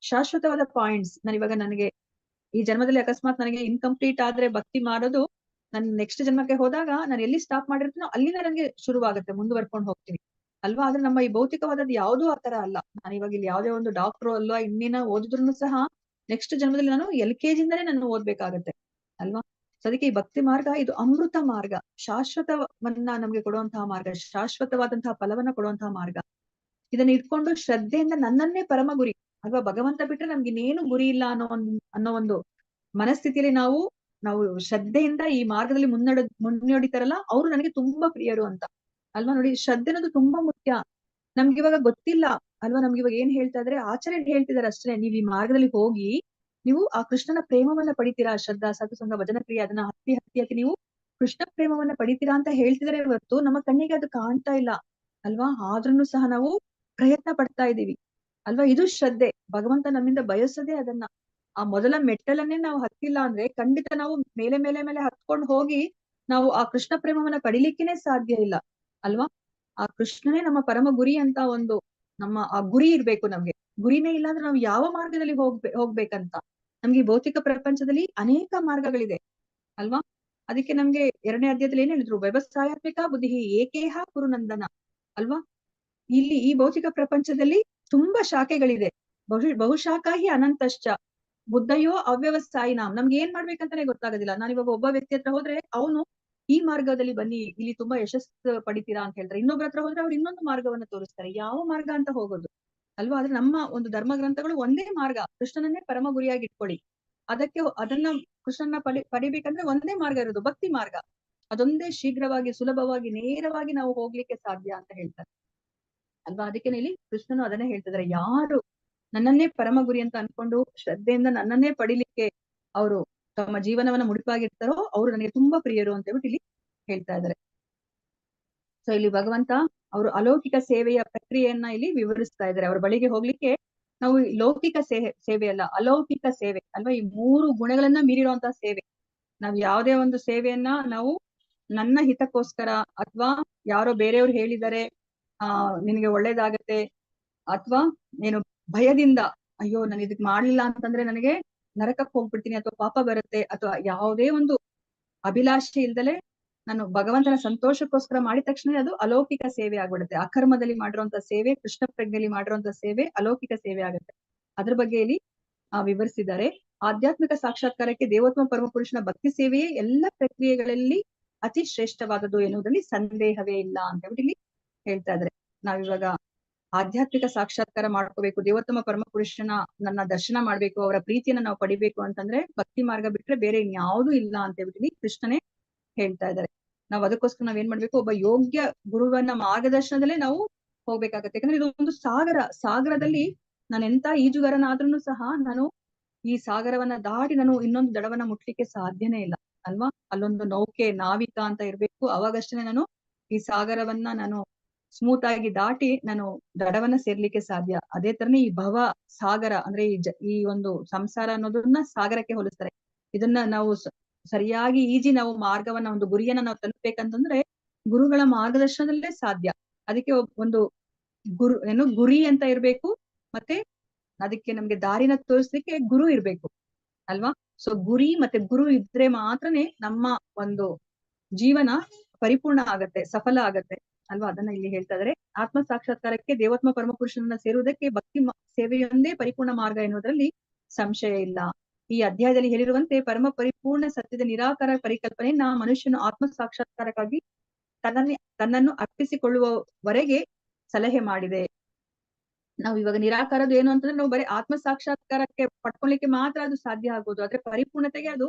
ಶಾಶ್ವತವಾದ ಪಾಯಿಂಟ್ಸ್. ನನಗೆ ಈ ಜನ್ಮದಲ್ಲಿ ಅಕಸ್ಮಾತ್ ನನಗೆ ಇನ್ಕಂಪ್ಲೀಟ್ ಆದ್ರೆ ಭಕ್ತಿ ಮಾಡೋದು, ನನ್ ನೆಕ್ಸ್ಟ್ ಜನ್ಮಕ್ಕೆ ಹೋದಾಗ ನಾನು ಎಲ್ಲಿ ಸ್ಟಾಪ್ ಮಾಡಿರ್ತೀನೋ ಅಲ್ಲಿಂದ ನನಗೆ ಶುರುವಾಗುತ್ತೆ, ಮುಂದುವರ್ಕೊಂಡು ಹೋಗ್ತೀನಿ ಅಲ್ವಾ. ಆದ್ರೆ ನಮ್ಮ ಈ ಭೌತಿಕವಾದದ್ದು ಯಾವುದೂ ಆತರ ಅಲ್ಲ. ನಾನು ಇವಾಗ ಇಲ್ಲಿ ಯಾವುದೇ ಒಂದು ಡಾಕ್ಟ್ರು ಅಲ್ವಾ, ಇನ್ನೇನ ಓದಿದ್ರು ಸಹ ನೆಕ್ಸ್ಟ್ ಜನ್ಮದಲ್ಲಿ ನಾನು LKG ಇಂದಾನೇ ನಾನು ಓದ್ಬೇಕಾಗತ್ತೆ ಅಲ್ವಾ. ಸೊ ಅದಕ್ಕೆ ಈ ಭಕ್ತಿ ಮಾರ್ಗ ಇದು ಅಮೃತ ಮಾರ್ಗ, ಶಾಶ್ವತವನ್ನ ನಮ್ಗೆ ಕೊಡುವಂತಹ ಮಾರ್ಗ, ಶಾಶ್ವತವಾದಂತಹ ಫಲವನ್ನ ಕೊಡುವಂತಹ ಮಾರ್ಗ. ಇದನ್ನ ಇಟ್ಕೊಂಡು ಶ್ರದ್ಧೆಯಿಂದ ನನ್ನನ್ನೇ ಪರಮ ಗುರಿ ಅಲ್ವಾ, ಭಗವಂತ ಬಿಟ್ರೆ ನಮ್ಗೆ ಇನ್ನೇನು ಗುರಿ ಇಲ್ಲ ಅನ್ನೋ ಒಂದು ಮನಸ್ಥಿತಿಯಲ್ಲಿ ನಾವು ಶ್ರದ್ಧೆಯಿಂದ ಈ ಮಾರ್ಗದಲ್ಲಿ ಮುನ್ನಡೆತಾರಲ್ಲ, ಅವರು ನನಗೆ ತುಂಬಾ ಪ್ರಿಯರು ಅಂತ ಅಲ್ವಾ. ನೋಡಿ, ಶ್ರದ್ಧೆ ಅನ್ನೋದು ತುಂಬಾ ಮುಖ್ಯ. ನಮ್ಗೆ ಇವಾಗ ಗೊತ್ತಿಲ್ಲ ಅಲ್ವಾ. ನಮ್ಗೆ ಇವಾಗ ಏನ್ ಹೇಳ್ತಾ ಇದ್ರೆ, ಆಚಾರ್ಯರು ಹೇಳ್ತಿದಾರೆ ಅಷ್ಟೇ, ನೀವ್ ಈ ಮಾರ್ಗದಲ್ಲಿ ಹೋಗಿ ನೀವು ಆ ಕೃಷ್ಣನ ಪ್ರೇಮವನ್ನ ಪಡಿತೀರಾ, ಶ್ರದ್ಧಾ ಸತ್ಸಂಗ ಭಜನ ಪ್ರಿಯ, ಅದನ್ನ ಹತ್ತಿ ನೀವು ಕೃಷ್ಣ ಪ್ರೇಮವನ್ನ ಪಡಿತೀರಾ ಅಂತ ಹೇಳ್ತಿದಾರೆ ಹೊರತು ನಮ್ಮ ಕಣ್ಣಿಗೆ ಅದು ಕಾಣ್ತಾ ಇಲ್ಲ ಅಲ್ವಾ. ಆದ್ರೂ ಸಹ ನಾವು ಪ್ರಯತ್ನ ಪಡ್ತಾ ಇದೀವಿ ಅಲ್ವಾ. ಇದು ಶ್ರದ್ಧೆ. ಭಗವಂತ ನಮ್ಮಿಂದ ಬಯಸದೆ ಅದನ್ನ, ಆ ಮೊದಲ ಮೆಟ್ಟಲನ್ನೇ ನಾವು ಹತ್ತಿಲ್ಲ ಅಂದ್ರೆ ಖಂಡಿತ ನಾವು ಮೇಲೆ ಮೇಲೆ ಮೇಲೆ ಹತ್ಕೊಂಡು ಹೋಗಿ ನಾವು ಆ ಕೃಷ್ಣ ಪ್ರೇಮವನ್ನ ಪಡಿಲಿಕ್ಕೇನೆ ಸಾಧ್ಯ ಇಲ್ಲ ಅಲ್ವಾ. ಆ ಕೃಷ್ಣನೇ ನಮ್ಮ ಪರಮ ಗುರಿ ಅಂತ ಒಂದು ನಮ್ಮ ಆ ಗುರಿ ಇರ್ಬೇಕು ನಮ್ಗೆ. ಗುರಿನೇ ಇಲ್ಲ ಅಂದ್ರೆ ನಾವು ಯಾವ ಮಾರ್ಗದಲ್ಲಿ ಹೋಗ್ಬೇಕಂತ. ನಮ್ಗೆ ಈ ಭೌತಿಕ ಪ್ರಪಂಚದಲ್ಲಿ ಅನೇಕ ಮಾರ್ಗಗಳಿದೆ ಅಲ್ವಾ. ಅದಕ್ಕೆ ನಮ್ಗೆ 2ನೇ ಅಧ್ಯಾಯದಲ್ಲಿ ಏನ್ ಹೇಳಿದ್ರು, ವ್ಯವಸಾಯಾತ್ಮಿಕ ಬುದ್ಧಿ ಏಕೇಹ ಕುರುನಂದನ ಅಲ್ವಾ. ಇಲ್ಲಿ ಈ ಭೌತಿಕ ಪ್ರಪಂಚದಲ್ಲಿ ತುಂಬಾ ಶಾಖೆಗಳಿದೆ, ಬಹುಶಾಖ ಹಿ ಅನಂತಶ್ಚ ಬುದ್ಧಯೋ ಅವ್ಯವಸ್ಥಾಯಿನಾಂ. ನಮ್ಗೆ ಏನ್ ಮಾಡ್ಬೇಕಂತಾನೆ ಗೊತ್ತಾಗೋದಿಲ್ಲ. ನಾನು ಇವಾಗ ಒಬ್ಬ ವ್ಯಕ್ತಿ ಹತ್ರ ಹೋದ್ರೆ ಅವನು ಈ ಮಾರ್ಗದಲ್ಲಿ ಬನ್ನಿ, ಇಲ್ಲಿ ತುಂಬಾ ಯಶಸ್ಸು ಪಡಿತೀರಾ ಅಂತ ಹೇಳ್ತಾರೆ. ಇನ್ನೊಬ್ರ ಹತ್ರ ಹೋದ್ರೆ ಅವ್ರು ಇನ್ನೊಂದು ಮಾರ್ಗವನ್ನ ತೋರಿಸ್ತಾರೆ. ಯಾವ ಮಾರ್ಗ ಅಂತ ಹೋಗೋದು ಅಲ್ವಾ? ಆದ್ರೆ ನಮ್ಮ ಒಂದು ಧರ್ಮ ಗ್ರಂಥಗಳು ಒಂದೇ ಮಾರ್ಗ, ಕೃಷ್ಣನನ್ನೇ ಪರಮ ಗುರಿಯಾಗಿ ಇಟ್ಕೊಳ್ಳಿ. ಅದನ್ನ ಕೃಷ್ಣನ ಪಡಿಬೇಕಂದ್ರೆ ಒಂದೇ ಮಾರ್ಗ ಇರೋದು, ಭಕ್ತಿ ಮಾರ್ಗ. ಅದೊಂದೇ ಶೀಘ್ರವಾಗಿ, ಸುಲಭವಾಗಿ, ನೇರವಾಗಿ ನಾವು ಹೋಗ್ಲಿಕ್ಕೆ ಸಾಧ್ಯ ಅಂತ ಹೇಳ್ತಾರೆ ಅಲ್ವಾ? ಅದಕ್ಕೆ ಇಲ್ಲಿ ಕೃಷ್ಣನು ಅದನ್ನೇ ಹೇಳ್ತಿದ್ದಾರೆ, ಯಾರು ನನ್ನನ್ನೇ ಪರಮ ಗುರಿ ಅಂತ ಅನ್ಕೊಂಡು ಶ್ರದ್ಧೆಯಿಂದ ನನ್ನನ್ನೇ ಪಡಿಲಿಕ್ಕೆ ಅವರು ತಮ್ಮ ಜೀವನವನ್ನ ಮುಡಿಪಾಗಿರ್ತಾರೋ ಅವರು ನನಗೆ ತುಂಬಾ ಪ್ರಿಯರು ಅಂತ ಹೇಳ್ಬಿಟ್ಟು ಇಲ್ಲಿ ಹೇಳ್ತಾ ಇದ್ದಾರೆ. ಸೊ ಇಲ್ಲಿ ಭಗವಂತ ಅವರು ಅಲೌಕಿಕ ಸೇವೆಯ ಪ್ರಕ್ರಿಯೆಯನ್ನ ಇಲ್ಲಿ ವಿವರಿಸ್ತಾ ಇದ್ದಾರೆ. ಅವ್ರ ಬಳಿಗೆ ಹೋಗ್ಲಿಕ್ಕೆ ನಾವು ಲೌಕಿಕ ಸೇವೆ ಅಲ್ಲ, ಅಲೌಕಿಕ ಸೇವೆ ಅಲ್ವಾ? ಈ 3 ಗುಣಗಳನ್ನ ಮೀರಿರುವಂತಹ ಸೇವೆ. ನಾವ್ ಯಾವುದೇ ಒಂದು ಸೇವೆಯನ್ನ ನಾವು ನನ್ನ ಹಿತಕ್ಕೋಸ್ಕರ ಅಥವಾ ಯಾರೋ ಬೇರೆಯವ್ರು ಹೇಳಿದ್ದಾರೆ ನಿನಗೆ ಒಳ್ಳೇದಾಗತ್ತೆ, ಅಥವಾ ಏನು ಭಯದಿಂದ ಅಯ್ಯೋ ನಾನು ಇದಕ್ ಮಾಡ್ಲಿಲ್ಲ ಅಂತಂದ್ರೆ ನನಗೆ ನರಕಕ್ಕೆ ಹೋಗ್ಬಿಡ್ತೀನಿ ಅಥವಾ ಪಾಪ ಬರುತ್ತೆ, ಅಥವಾ ಯಾವುದೇ ಒಂದು ಅಭಿಲಾಷೆ ಇಲ್ದಲೆ ನಾನು ಭಗವಂತನ ಸಂತೋಷಕ್ಕೋಸ್ಕರ ಮಾಡಿದ ತಕ್ಷಣ ಅದು ಅಲೌಕಿಕ ಸೇವೆ ಆಗ್ಬಿಡುತ್ತೆ. ಅಕರ್ಮದಲ್ಲಿ ಮಾಡಿರುವಂತ ಸೇವೆ, ಕೃಷ್ಣ ಪ್ರಜ್ಞೆಯಲ್ಲಿ ಮಾಡಿರುವಂತ ಸೇವೆ ಅಲೌಕಿಕ ಸೇವೆ ಆಗುತ್ತೆ. ಅದ್ರ ಬಗ್ಗೆ ಇಲ್ಲಿ ವಿವರಿಸಿದ್ದಾರೆ. ಆಧ್ಯಾತ್ಮಿಕ ಸಾಕ್ಷಾತ್ಕಾರಕ್ಕೆ ದೇವೋತ್ತಮ ಪರಮಪುರುಷನ ಭಕ್ತಿ ಸೇವೆಯೇ ಎಲ್ಲ ಪ್ರಕ್ರಿಯೆಗಳಲ್ಲಿ ಅತಿ ಶ್ರೇಷ್ಠವಾದದ್ದು ಎನ್ನುವುದರಲ್ಲಿ ಸಂದೇಹವೇ ಇಲ್ಲ ಅಂತ ಹೇಳ್ಬಿಟ್ಟು ಇಲ್ಲಿ ಹೇಳ್ತಾ ಇದ್ದಾರೆ. ನಾವಿವಾಗ ಆಧ್ಯಾತ್ಮಿಕ ಸಾಕ್ಷಾತ್ಕಾರ ಮಾಡ್ಕೋಬೇಕು, ದೇವೋತ್ತಮ ಪರಮಪುರುಷನ ನನ್ನ ದರ್ಶನ ಮಾಡ್ಬೇಕು, ಅವರ ಪ್ರೀತಿಯನ್ನ ನಾವು ಪಡಿಬೇಕು ಅಂತಂದ್ರೆ ಭಕ್ತಿ ಮಾರ್ಗ ಬಿಟ್ರೆ ಬೇರೆ ಇನ್ಯಾವುದೂ ಇಲ್ಲ ಅಂತ ಹೇಳ್ಬಿಟ್ಟು ಕೃಷ್ಣನೇ ಹೇಳ್ತಾ ಇದ್ದಾರೆ. ನಾವ್ ಅದಕ್ಕೋಸ್ಕರ ನಾವ್ ಏನ್ ಮಾಡ್ಬೇಕು, ಒಬ್ಬ ಯೋಗ್ಯ ಗುರುವನ್ನ ಮಾರ್ಗದರ್ಶನದಲ್ಲೇ ನಾವು ಹೋಗ್ಬೇಕಾಗತ್ತೆ. ಯಾಕಂದ್ರೆ ಇದು ಒಂದು ಸಾಗರದಲ್ಲಿ ನಾನು ಎಂತ ಈಜುಗಾರನಾದ್ರೂ ಸಹ ನಾನು ಈ ಸಾಗರವನ್ನ ದಾಟಿ ನಾನು ಇನ್ನೊಂದು ದಡವನ್ನ ಮುಟ್ಲಿಕ್ಕೆ ಸಾಧ್ಯನೇ ಇಲ್ಲ ಅಲ್ವಾ? ಅಲ್ಲೊಂದು ನೌಕೆ, ನಾವಿಕ ಅಂತ ಇರ್ಬೇಕು. ಅವಾಗಷ್ಟೇ ನಾನು ಈ ಸಾಗರವನ್ನ ನಾನು ಸ್ಮೂತ್ ಆಗಿ ದಾಟಿ ನಾನು ದಡವನ್ನ ಸೇರ್ಲಿಕ್ಕೆ ಸಾಧ್ಯ. ಅದೇ ತರನೇ ಈ ಭವ ಸಾಗರ ಅಂದ್ರೆ ಈ ಒಂದು ಸಂಸಾರ ಅನ್ನೋದನ್ನ ಸಾಗರಕ್ಕೆ ಹೋಲಿಸ್ತಾರೆ. ಇದನ್ನ ನಾವು ಸರಿಯಾಗಿ ಈಜಿ ನಾವು ಮಾರ್ಗವನ್ನ, ಒಂದು ಗುರಿಯನ್ನ ನಾವು ತಲುಪಬೇಕಂತಂದ್ರೆ ಗುರುಗಳ ಮಾರ್ಗದರ್ಶನದಲ್ಲೇ ಸಾಧ್ಯ. ಅದಕ್ಕೆ ಒಂದು ಗುರಿ ಅಂತ ಇರ್ಬೇಕು, ಮತ್ತೆ ಅದಕ್ಕೆ ನಮ್ಗೆ ದಾರಿನ ತೋರಿಸ್ಲಿಕ್ಕೆ ಗುರು ಇರ್ಬೇಕು ಅಲ್ವಾ? ಸೊ ಗುರಿ ಮತ್ತೆ ಗುರು ಇದ್ರೆ ಮಾತ್ರನೇ ನಮ್ಮ ಒಂದು ಜೀವನ ಪರಿಪೂರ್ಣ ಆಗತ್ತೆ, ಸಫಲ ಆಗತ್ತೆ ಅಲ್ವಾ? ಅದನ್ನ ಇಲ್ಲಿ ಹೇಳ್ತಾ ಇದಾರೆ. ಆತ್ಮ ಸಾಕ್ಷಾತ್ಕಾರಕ್ಕೆ ದೇವೋತ್ತಮ ಪರಮಪುರುಷನನ್ನ ಸೇರುವುದಕ್ಕೆ ಭಕ್ತಿ ಸೇವೆಯೊಂದೇ ಪರಿಪೂರ್ಣ ಮಾರ್ಗ ಎನ್ನುವುದರಲ್ಲಿ ಸಂಶಯ ಇಲ್ಲ. ಈ ಅಧ್ಯಾಯದಲ್ಲಿ ಹೇಳಿರುವಂತೆ ಪರಮ ಪರಿಪೂರ್ಣ ಸತ್ಯದ ನಿರಾಕಾರ ಪರಿಕಲ್ಪನೆಯನ್ನ ಮನುಷ್ಯನು ಆತ್ಮ ಸಾಕ್ಷಾತ್ಕಾರಕ್ಕಾಗಿ ತನ್ನನ್ನು ಅರ್ಪಿಸಿಕೊಳ್ಳುವವರೆಗೆ ಸಲಹೆ ಮಾಡಿದೆ. ನಾವು ಇವಾಗ ನಿರಾಕಾರದು ಏನು ಅಂತಂದ್ರೆ ನಾವು ಬರೀ ಆತ್ಮ ಸಾಕ್ಷಾತ್ಕಾರಕ್ಕೆ ಪಡ್ಕೊಳ್ಳಿಕ್ಕೆ ಮಾತ್ರ ಅದು ಸಾಧ್ಯ ಆಗೋದು, ಆದ್ರೆ ಪರಿಪೂರ್ಣತೆಗೆ ಅದು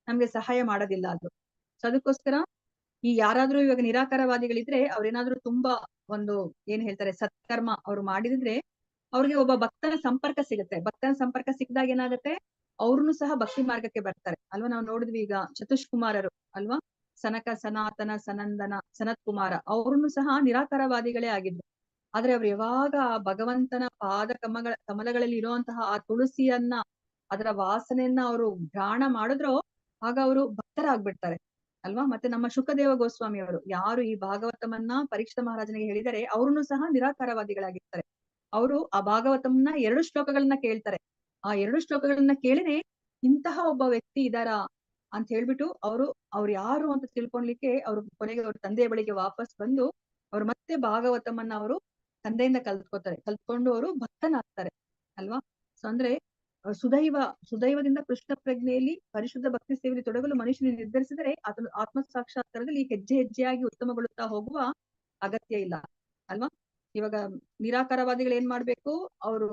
ನಮ್ಗೆ ಸಹಾಯ ಮಾಡೋದಿಲ್ಲ ಅದು. ಸೊ ಅದಕ್ಕೋಸ್ಕರ ಈ ಯಾರಾದ್ರೂ ಇವಾಗ ನಿರಾಕಾರವಾದಿಗಳಿದ್ರೆ ಅವ್ರೇನಾದ್ರೂ ತುಂಬಾ ಒಂದು ಏನ್ ಹೇಳ್ತಾರೆ ಸತ್ಕರ್ಮ ಅವ್ರು ಮಾಡಿದ್ರೆ ಅವ್ರಿಗೆ ಒಬ್ಬ ಭಕ್ತನ ಸಂಪರ್ಕ ಸಿಗುತ್ತೆ. ಭಕ್ತನ ಸಂಪರ್ಕ ಸಿಕ್ಕಿದಾಗ ಏನಾಗುತ್ತೆ, ಅವ್ರನ್ನು ಸಹ ಭಕ್ತಿ ಮಾರ್ಗಕ್ಕೆ ಬರ್ತಾರೆ ಅಲ್ವಾ? ನಾವು ನೋಡಿದ್ವಿ ಈಗ ಚತುಷ್ಕುಮಾರರು ಅಲ್ವಾ, ಸನಕ, ಸನಾತನ, ಸನಂದನ, ಸನತ್ ಕುಮಾರ, ಅವ್ರನ್ನು ಸಹ ನಿರಾಕಾರವಾದಿಗಳೇ ಆಗಿದ್ರು. ಆದ್ರೆ ಅವ್ರು ಯಾವಾಗ ಭಗವಂತನ ಕಮಲಗಳಲ್ಲಿ ಇರುವಂತಹ ಆ ತುಳಸಿಯನ್ನ, ಅದರ ವಾಸನೆಯನ್ನ ಅವರು ಘ್ರಾಣ ಮಾಡಿದ್ರೋ ಆಗ ಅವರು ಭಕ್ತರಾಗ್ಬಿಡ್ತಾರೆ ಅಲ್ವಾ? ಮತ್ತೆ ನಮ್ಮ ಶುಕದೇವ ಗೋಸ್ವಾಮಿ ಅವರು ಯಾರು ಈ ಭಾಗವತಮನ್ನ ಪರೀಕ್ಷಿತ ಮಹಾರಾಜನಿಗೆ ಹೇಳಿದರೆ ಅವ್ರನ್ನು ಸಹ ನಿರಾಕಾರವಾದಿಗಳಾಗಿರ್ತಾರೆ. ಅವರು ಆ ಭಾಗವತಂನ 2 ಶ್ಲೋಕಗಳನ್ನ ಕೇಳ್ತಾರೆ. ಆ 2 ಶ್ಲೋಕಗಳನ್ನ ಕೇಳಿನೇ ಇಂತಹ ಒಬ್ಬ ವ್ಯಕ್ತಿ ಇದಾರಾ ಅಂತ ಹೇಳ್ಬಿಟ್ಟು ಅವ್ರು ಯಾರು ಅಂತ ತಿಳ್ಕೊಳ್ಲಿಕ್ಕೆ ಅವ್ರು ಕೊನೆಗೆ ಅವ್ರ ತಂದೆಯ ಬಳಿಗೆ ವಾಪಸ್ ಬಂದು ಅವ್ರು ಮತ್ತೆ ಭಾಗವತಮನ್ನ ಅವರು ತಂದೆಯಿಂದ ಕಲ್ತ್ಕೊಂಡು ಅವರು ಭಕ್ತನಾಗ್ತಾರೆ ಅಲ್ವಾ? ಸೊ ಅಂದ್ರೆ ಸುದೈವದಿಂದ ಕೃಷ್ಣ ಪ್ರಜ್ಞೆಯಲ್ಲಿ ಪರಿಶುದ್ಧ ಭಕ್ತಿ ಸೇವೆಯಲ್ಲಿ ತೊಡಗಲು ಮನುಷ್ಯನ ನಿರ್ಧರಿಸಿದರೆ ಅದನ್ನು ಆತ್ಮ ಸಾಕ್ಷಾತ್ಕಾರದಲ್ಲಿ ಹೆಜ್ಜೆ ಹೆಜ್ಜೆಯಾಗಿ ಉತ್ತಮಗೊಳ್ಳುತ್ತಾ ಹೋಗುವ ಅಗತ್ಯ ಇಲ್ಲ ಅಲ್ವಾ? ಇವಾಗ ನಿರಾಕಾರವಾದಿಗಳು ಏನ್ ಮಾಡ್ಬೇಕು, ಅವರು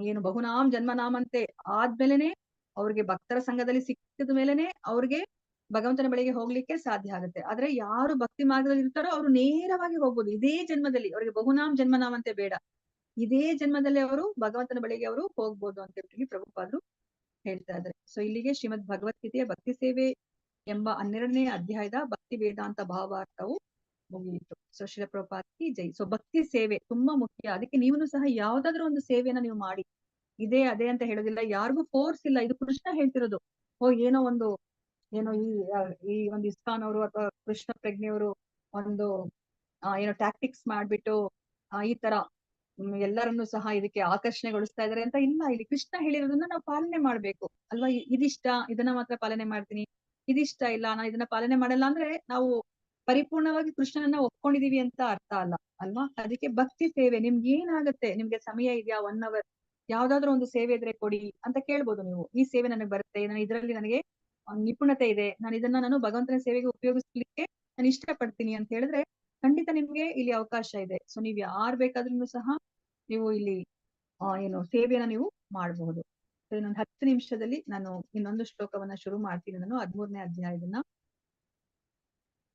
ಏನು ಬಹುನಾಮ್ ಜನ್ಮನಾಮಂತೆ ಆದ್ಮೇಲೆನೆ ಅವ್ರಿಗೆ ಭಕ್ತರ ಸಂಘದಲ್ಲಿ ಸಿಕ್ಕಿದ ಮೇಲೆನೆ ಅವ್ರಿಗೆ ಭಗವಂತನ ಬಳಿಗೆ ಹೋಗ್ಲಿಕ್ಕೆ ಸಾಧ್ಯ ಆಗುತ್ತೆ. ಆದ್ರೆ ಯಾರು ಭಕ್ತಿ ಮಾರ್ಗದಲ್ಲಿ ಇರ್ತಾರೋ ಅವ್ರು ನೇರವಾಗಿ ಹೋಗ್ಬೋದು. ಇದೇ ಜನ್ಮದಲ್ಲಿ ಅವ್ರಿಗೆ ಬಹುನಾಮ್ ಜನ್ಮನಾಮಂತೆ ಬೇಡ, ಇದೇ ಜನ್ಮದಲ್ಲಿ ಅವರು ಭಗವಂತನ ಬಳಿಗೆ ಅವರು ಹೋಗ್ಬೋದು ಅಂತ ಹೇಳಿ ಪ್ರಭುಪಾದರು ಹೇಳ್ತಾ ಇದ್ದಾರೆ. ಸೊ ಇಲ್ಲಿಗೆ ಶ್ರೀಮದ್ ಭಗವದ್ಗೀತೆಯ ಭಕ್ತಿ ಸೇವೆ ಎಂಬ 12ನೇ ಅಧ್ಯಾಯದ ಭಕ್ತಿ ವೇದಾಂತ ಭಾವಾರ್ಥವು ಮುಗಿಯಿತು. ಸೊ ಶ್ರೀಲ ಪ್ರಭುಪಾದಕ್ಕೆ ಜೈ. ಸೊ ಭಕ್ತಿ ಸೇವೆ ತುಂಬಾ ಮುಖ್ಯ. ಅದಕ್ಕೆ ನೀವು ಸಹ ಯಾವ್ದಾದ್ರು ಒಂದು ಸೇವೆಯನ್ನ ನೀವು ಮಾಡಿ, ಇದೇ ಅದೇ ಅಂತ ಹೇಳೋದಿಲ್ಲ, ಯಾರಿಗೂ ಫೋರ್ಸ್ ಇಲ್ಲ. ಇದು ಕೃಷ್ಣ ಹೇಳ್ತಿರೋದು. ಏನೋ ಈ ಒಂದು ಇಸ್ಕಾನ್ ಅವರು ಅಥವಾ ಕೃಷ್ಣ ಪ್ರಜ್ಞೆಯವರು ಒಂದು ಏನೋ ಟ್ಯಾಕ್ಟಿಕ್ಸ್ ಮಾಡ್ಬಿಟ್ಟು ಈ ತರ ಎಲ್ಲರನ್ನು ಸಹ ಇದಕ್ಕೆ ಆಕರ್ಷಣೆಗೊಳಿಸ್ತಾ ಇದಾರೆ ಅಂತ ಇಲ್ಲ. ಇಲ್ಲಿ ಕೃಷ್ಣ ಹೇಳಿರೋದನ್ನ ನಾವು ಪಾಲನೆ ಮಾಡ್ಬೇಕು ಅಲ್ವಾ? ಇದಿಷ್ಟ, ಇದನ್ನ ಮಾತ್ರ ಪಾಲನೆ ಮಾಡ್ತೀನಿ, ಇದಿಷ್ಟ ಇಲ್ಲ ನಾನು ಇದನ್ನ ಪಾಲನೆ ಮಾಡಲ್ಲ ಅಂದ್ರೆ ನಾವು ಪರಿಪೂರ್ಣವಾಗಿ ಕೃಷ್ಣನನ್ನ ಒಪ್ಕೊಂಡಿದೀವಿ ಅಂತ ಅರ್ಥ ಅಲ್ಲ ಅಲ್ವಾ? ಅದಕ್ಕೆ ಭಕ್ತಿ ಸೇವೆ ನಿಮ್ಗೆ ಏನಾಗುತ್ತೆ, ನಿಮ್ಗೆ ಸಮಯ ಇದೆಯಾ 1 hour ಯಾವ್ದಾದ್ರು ಒಂದು ಸೇವೆ ಇದ್ರೆ ಕೊಡಿ ಅಂತ ಕೇಳ್ಬೋದು ನೀವು. ಈ ಸೇವೆ ನನಗೆ ಬರುತ್ತೆ, ಇದರಲ್ಲಿ ನನಗೆ ನಿಪುಣತೆ ಇದೆ, ನಾನು ಭಗವಂತನ ಸೇವೆಗೆ ಉಪಯೋಗಿಸ್ಲಿಕ್ಕೆ ನಾನು ಇಷ್ಟಪಡ್ತೀನಿ ಅಂತ ಹೇಳಿದ್ರೆ ಖಂಡಿತ ನಿಮ್ಗೆ ಇಲ್ಲಿ ಅವಕಾಶ ಇದೆ. ಸೊ ನೀವ್ ಯಾರ್ ಬೇಕಾದ್ರೂ ಸಹ ನೀವು ಇಲ್ಲಿ ಸೇವೆಯನ್ನ ನೀವು ಮಾಡಬಹುದು. ಇನ್ನೊಂದು 10 ನಿಮಿಷದಲ್ಲಿ ನಾನು ಇನ್ನೊಂದು ಶ್ಲೋಕವನ್ನ ಶುರು ಮಾಡ್ತೀನಿ, ನಾನು 13ನೇ ಅಧ್ಯಾಯದನ್ನ.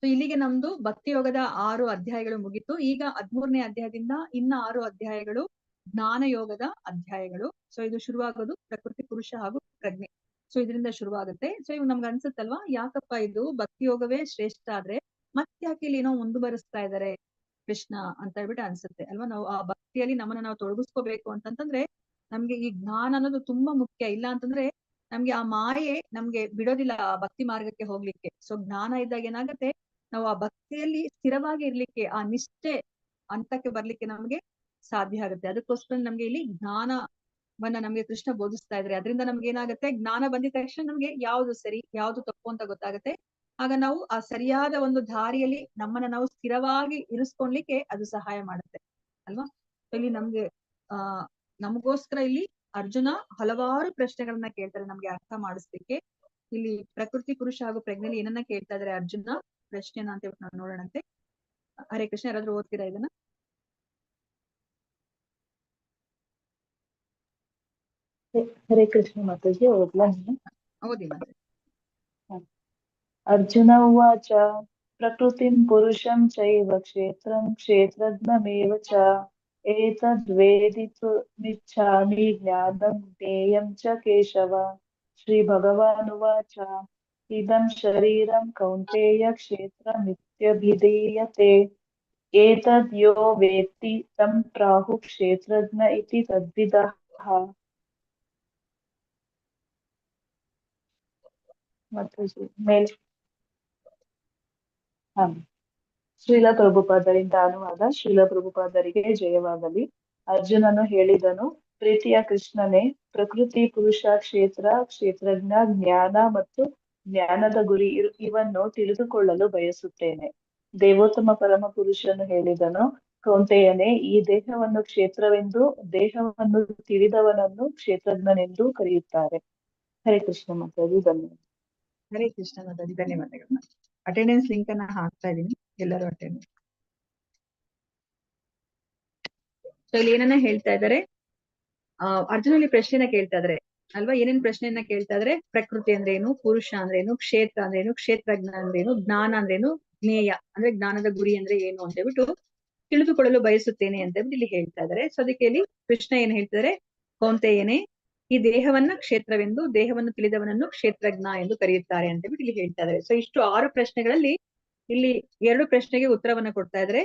ಸೊ ಇಲ್ಲಿಗೆ ನಮ್ದು ಭಕ್ತಿ ಯೋಗದ 6 ಅಧ್ಯಾಯಗಳು ಮುಗಿತು. ಈಗ 13ನೇ ಅಧ್ಯಾಯದಿಂದ ಇನ್ನ 6 ಅಧ್ಯಾಯಗಳು ಜ್ಞಾನ ಯೋಗದ ಅಧ್ಯಾಯಗಳು. ಸೊ ಇದು ಶುರುವಾಗೋದು ಪ್ರಕೃತಿ ಪುರುಷ ಹಾಗೂ ಪ್ರಜ್ಞೆ. ಸೊ ಇದರಿಂದ ಶುರುವಾಗುತ್ತೆ. ಸೊ ಇವ್ ನಮ್ಗೆ ಅನ್ಸುತ್ತಲ್ವಾ, ಯಾಕಪ್ಪ ಇದು ಭಕ್ತಿ ಯೋಗವೇ ಶ್ರೇಷ್ಠ ಆದ್ರೆ ಯಾಕೆ ಇಲ್ಲಿ ಏನೋ ಮುಂದುವರಿಸ್ತಾ ಇದಾರೆ ಕೃಷ್ಣ ಅಂತ ಹೇಳ್ಬಿಟ್ಟು ಅನ್ಸುತ್ತೆ ಅಲ್ವಾ. ನಾವು ಆ ಭಕ್ತಿಯಲ್ಲಿ ನಮ್ಮನ್ನ ನಾವು ತೊಡಗಿಸ್ಕೋಬೇಕು ಅಂತಂದ್ರೆ ನಮ್ಗೆ ಈ ಜ್ಞಾನ ಅನ್ನೋದು ತುಂಬಾ ಮುಖ್ಯ. ಇಲ್ಲ ಅಂತಂದ್ರೆ ನಮ್ಗೆ ಆ ಮಾಯೆ ನಮ್ಗೆ ಬಿಡೋದಿಲ್ಲ ಆ ಭಕ್ತಿ ಮಾರ್ಗಕ್ಕೆ ಹೋಗ್ಲಿಕ್ಕೆ. ಸೊ ಜ್ಞಾನ ಇದ್ದಾಗ ಏನಾಗುತ್ತೆ, ನಾವು ಆ ಭಕ್ತಿಯಲ್ಲಿ ಸ್ಥಿರವಾಗಿ ಇರ್ಲಿಕ್ಕೆ, ಆ ನಿಷ್ಠೆ ಹಂತಕ್ಕೆ ಬರ್ಲಿಕ್ಕೆ ನಮ್ಗೆ ಸಾಧ್ಯ ಆಗುತ್ತೆ. ಅದಕ್ಕೋಸ್ಕರ ನಮ್ಗೆ ಇಲ್ಲಿ ಜ್ಞಾನವನ್ನ ನಮ್ಗೆ ಕೃಷ್ಣ ಬೋಧಿಸ್ತಾ ಇದ್ರೆ ಅದರಿಂದ ನಮ್ಗೆ ಏನಾಗುತ್ತೆ, ಜ್ಞಾನ ಬಂದಿದ ತಕ್ಷಣ ನಮ್ಗೆ ಯಾವ್ದು ಸರಿ ಯಾವ್ದು ತಪ್ಪು ಅಂತ ಗೊತ್ತಾಗುತ್ತೆ. ಆಗ ನಾವು ಆ ಸರಿಯಾದ ಒಂದು ದಾರಿಯಲ್ಲಿ ನಮ್ಮನ್ನ ನಾವು ಸ್ಥಿರವಾಗಿ ಇರಿಸ್ಕೊಳ್ಲಿಕ್ಕೆ ಅದು ಸಹಾಯ ಮಾಡುತ್ತೆ ಅಲ್ವಾ. ಇಲ್ಲಿ ನಮ್ಗೆ ನಮಗೋಸ್ಕರ ಇಲ್ಲಿ ಅರ್ಜುನ ಹಲವಾರು ಪ್ರಶ್ನೆಗಳನ್ನ ಕೇಳ್ತಾರೆ ನಮ್ಗೆ ಅರ್ಥ ಮಾಡಿಸ್ಲಿಕ್ಕೆ. ಇಲ್ಲಿ ಪ್ರಕೃತಿ ಪುರುಷ ಹಾಗೂ ಪ್ರಜ್ಞೆಯಲ್ಲಿ ಏನನ್ನ ಕೇಳ್ತಾ ಇದಾರೆ ಅರ್ಜುನ ಪ್ರಶ್ನೆನ ಅಂತ ಹೇಳ್ಬಿಟ್ಟು ನಾವು ನೋಡೋಣಂತೆ. ಹರೇ ಕೃಷ್ಣ, ಯಾರಾದ್ರೂ ಓದ್ತೀರಾ ಇದನ್ನ? ಹರೇ ಕೃಷ್ಣ ಮಾತಾಜಿ, ಓದ್ಲಾ? ಓದಿ ಮಾತಾಡಿ. ಅರ್ಜುನ ಉವಾಚ ಪ್ರಕೃತಿಂ ಪುರುಷಂ ಚೈವ ಕ್ಷೇತ್ರಂ ಕ್ಷೇತ್ರಜ್ಞಮೇವ ಚ ಏತದ್ವೇದಿತುಮಿಚ್ಛಾಮಿ ಜ್ಞಾನಂ ಜ್ಞೇಯಂ ಚ ಕೇಶವ. ಶ್ರೀ ಭಗವಾನುವಾಚ ಇದಂ ಶರೀರಂ ಕೌಂತೇಯ ಕ್ಷೇತ್ರಮಿತ್ಯಭಿಧೀಯತೆ ಏತದ್ ಯೋ ವೇತ್ತಿ तं ಪ್ರಾಹುಃ ಕ್ಷೇತ್ರಜ್ಞ ಇತಿ ತದ್ವಿದಃ. ಮತ್ತು ಮೇಲೆ ಶ್ರೀಲ ಪ್ರಭುಪಾದರಿಂದ ಅನುವಾದ. ಶ್ರೀಲ ಪ್ರಭುಪಾದರಿಗೆ ಜಯವಾಗಲಿ. ಅರ್ಜುನನು ಹೇಳಿದನು, ಪ್ರೀತಿಯ ಕೃಷ್ಣನೇ, ಪ್ರಕೃತಿ ಪುರುಷ ಕ್ಷೇತ್ರ ಕ್ಷೇತ್ರಜ್ಞ ಜ್ಞಾನ ಮತ್ತು ಜ್ಞಾನದ ಗುರಿ ಇವನ್ನು ತಿಳಿದುಕೊಳ್ಳಲು ಬಯಸುತ್ತೇನೆ. ದೇವೋತ್ತಮ ಪರಮ ಪುರುಷನು ಹೇಳಿದನು, ಕೌಂತೆಯನೇ, ಈ ದೇಹವನ್ನು ಕ್ಷೇತ್ರವೆಂದು ದೇಹವನ್ನು ತಿಳಿದವನನ್ನು ಕ್ಷೇತ್ರಜ್ಞನೆಂದು ಕರೆಯುತ್ತಾರೆ. ಹರೇ ಕೃಷ್ಣ ಮಾತಾಡಿ. ಧನ್ಯವಾದ. ಹರೇ ಕೃಷ್ಣ ಮಾತಾಡಿ. ಧನ್ಯವಾದಗಳನ್ನ. ಅಟೆಂಡೆನ್ಸ್ ಲಿಂಕ್ ಅನ್ನ ಹಾಕ್ತಾ ಇದೀನಿ, ಎಲ್ಲರೂ ಅಟೆಂಡ್. ಸೊ ಇಲ್ಲಿ ಏನನ್ನ ಹೇಳ್ತಾ ಇದಾರೆ, ಅರ್ಜುನಲ್ಲಿ ಪ್ರಶ್ನೆನ ಕೇಳ್ತಾ ಇದಾರೆ ಅಲ್ವಾ. ಏನೇನ್ ಪ್ರಶ್ನೆಯನ್ನ ಕೇಳ್ತಾ ಇದಾರೆ? ಪ್ರಕೃತಿ ಅಂದ್ರೇನು, ಪುರುಷ ಅಂದ್ರೇನು, ಕ್ಷೇತ್ರ ಅಂದ್ರೇನು, ಕ್ಷೇತ್ರಜ್ಞ ಅಂದ್ರೇನು, ಜ್ಞಾನ ಅಂದ್ರೇನು, ಜ್ಞೇಯ ಅಂದ್ರೆ ಜ್ಞಾನದ ಗುರಿ ಅಂದ್ರೆ ಏನು ಅಂತ ಹೇಳ್ಬಿಟ್ಟು ತಿಳಿದುಕೊಳ್ಳಲು ಬಯಸುತ್ತೇನೆ ಅಂತ ಹೇಳ್ಬಿಟ್ಟು ಇಲ್ಲಿ ಹೇಳ್ತಾ ಇದಾರೆ. ಸೊ ಅದಕ್ಕೆ ಇಲ್ಲಿ ಕೃಷ್ಣ ಏನ್ ಹೇಳ್ತಿದಾರೆ, ಕೌಂತೆಯನೇ, ಈ ದೇಹವನ್ನ ಕ್ಷೇತ್ರವೆಂದು ದೇಹವನ್ನು ತಿಳಿದವನನ್ನು ಕ್ಷೇತ್ರಜ್ಞ ಎಂದು ಕರೆಯುತ್ತಾರೆ ಅಂತ ಹೇಳ್ಬಿಟ್ಟು ಇಲ್ಲಿ ಹೇಳ್ತಾ ಇದಾರೆ. ಸೊ ಇಷ್ಟು 6 ಪ್ರಶ್ನೆಗಳಲ್ಲಿ ಇಲ್ಲಿ 2 ಪ್ರಶ್ನೆಗೆ ಉತ್ತರವನ್ನ ಕೊಡ್ತಾ ಇದಾರೆ.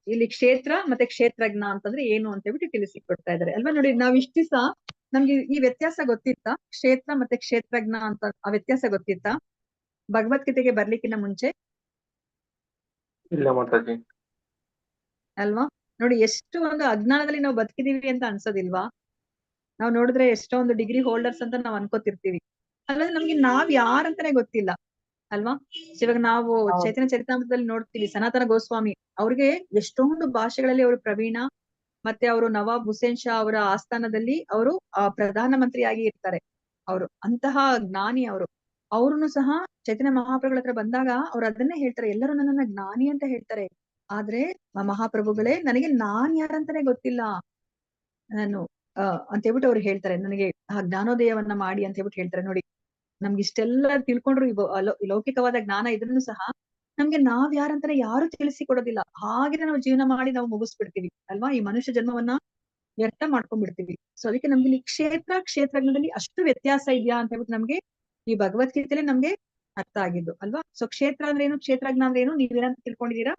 ಇಲ್ಲಿ ಕ್ಷೇತ್ರ ಮತ್ತೆ ಕ್ಷೇತ್ರಜ್ಞ ಅಂತಂದ್ರೆ ಏನು ಅಂತ ಹೇಳ್ಬಿಟ್ಟು ತಿಳಿಸಿ ಕೊಡ್ತಾ ಇದಾರೆ ಅಲ್ವಾ. ನೋಡಿ, ನಾವ್ ಇಷ್ಟ ದಿವಸ ನಮ್ಗೆ ಈ ವ್ಯತ್ಯಾಸ ಗೊತ್ತಿತ್ತಾ? ಕ್ಷೇತ್ರ ಮತ್ತೆ ಕ್ಷೇತ್ರಜ್ಞ ಅಂತ ಆ ವ್ಯತ್ಯಾಸ ಗೊತ್ತಿತ್ತಾ ಭಗವದ್ಗೀತೆಗೆ ಬರ್ಲಿಕ್ಕಿನ್ನ ಮುಂಚೆ? ಇಲ್ಲ ಮಾತಾಜಿ. ಅಲ್ವಾ. ನೋಡಿ, ಎಷ್ಟು ಒಂದು ಅಜ್ಞಾನದಲ್ಲಿ ನಾವು ಬದುಕಿದೀವಿ ಅಂತ ಅನ್ಸೋದಿಲ್ವಾ? ನಾವ್ ನೋಡಿದ್ರೆ ಎಷ್ಟೋ ಒಂದು ಡಿಗ್ರಿ ಹೋಲ್ಡರ್ಸ್ ಅಂತ ನಾವ್ ಅನ್ಕೋತಿರ್ತೀವಿ, ಅಲ್ಲದೆ ನಮ್ಗೆ ನಾವ್ ಯಾರಂತಾನೆ ಗೊತ್ತಿಲ್ಲ ಅಲ್ವಾ. ಇವಾಗ ನಾವು ಚೈತನ್ಯ ಚರಿತಾಮೃತದಲ್ಲಿ ನೋಡ್ತೀವಿ, ಸನಾತನ ಗೋಸ್ವಾಮಿ ಅವ್ರಿಗೆ ಎಷ್ಟೊಂದು ಭಾಷೆಗಳಲ್ಲಿ ಅವರು ಪ್ರವೀಣ. ಮತ್ತೆ ಅವರು ನವಾಬ್ ಹುಸೇನ್ ಶಾ ಅವರ ಆಸ್ಥಾನದಲ್ಲಿ ಅವರು ಪ್ರಧಾನ ಮಂತ್ರಿಯಾಗಿ ಇರ್ತಾರೆ. ಅವರು ಅಂತಹ ಜ್ಞಾನಿ ಅವರು. ಅವ್ರನ್ನು ಸಹ ಚೈತನ್ಯ ಮಹಾಪ್ರಭುಗಳ ಹತ್ರ ಬಂದಾಗ ಅವ್ರು ಅದನ್ನೇ ಹೇಳ್ತಾರೆ, ಎಲ್ಲರೂ ನನ್ನನ್ನ ಜ್ಞಾನಿ ಅಂತ ಹೇಳ್ತಾರೆ, ಆದ್ರೆ ಮಹಾಪ್ರಭುಗಳೇ ನನಗೆ ನಾನ್ ಯಾರಂತಾನೆ ಗೊತ್ತಿಲ್ಲ ನಾನು ಅಂತ ಹೇಳ್ಬಿಟ್ಟು ಅವ್ರು ಹೇಳ್ತಾರೆ. ನನಗೆ ಆ ಜ್ಞಾನೋದಯವನ್ನ ಮಾಡಿ ಅಂತ ಹೇಳ್ಬಿಟ್ಟು ಹೇಳ್ತಾರೆ. ನೋಡಿ, ನಮ್ಗೆ ಇಷ್ಟೆಲ್ಲ ತಿಳ್ಕೊಂಡ್ರು ಲೌಕಿಕವಾದ ಜ್ಞಾನ ಇದ್ರೂ ಸಹ ನಮ್ಗೆ ನಾವ್ ಯಾರಂತಾನೆ ಯಾರು ತಿಳಿಸಿ ಕೊಡೋದಿಲ್ಲ. ಹಾಗೆ ನಾವು ಜೀವನ ಮಾಡಿ ನಾವು ಮುಗಿಸ್ಬಿಡ್ತೀವಿ ಅಲ್ವಾ. ಈ ಮನುಷ್ಯ ಜನ್ಮವನ್ನ ವ್ಯರ್ಥ ಮಾಡ್ಕೊಂಡ್ಬಿಡ್ತೀವಿ. ಸೊ ಅದಕ್ಕೆ ನಮ್ಗೆ ಇಲ್ಲಿ ಕ್ಷೇತ್ರಜ್ಞದಲ್ಲಿ ಅಷ್ಟು ವ್ಯತ್ಯಾಸ ಇದೆಯಾ ಅಂತ ಹೇಳ್ಬಿಟ್ಟು ನಮ್ಗೆ ಈ ಭಗವದ್ಗೀತೆಯಲ್ಲಿ ನಮ್ಗೆ ಅರ್ಥ ಆಗಿದ್ದು ಅಲ್ವಾ. ಸೊ ಕ್ಷೇತ್ರ ಅಂದ್ರೆ ಏನು, ಕ್ಷೇತ್ರಜ್ಞ ಅಂದ್ರೆ ಏನು, ನೀವೇನಂತ ತಿಳ್ಕೊಂಡಿದೀರಾ?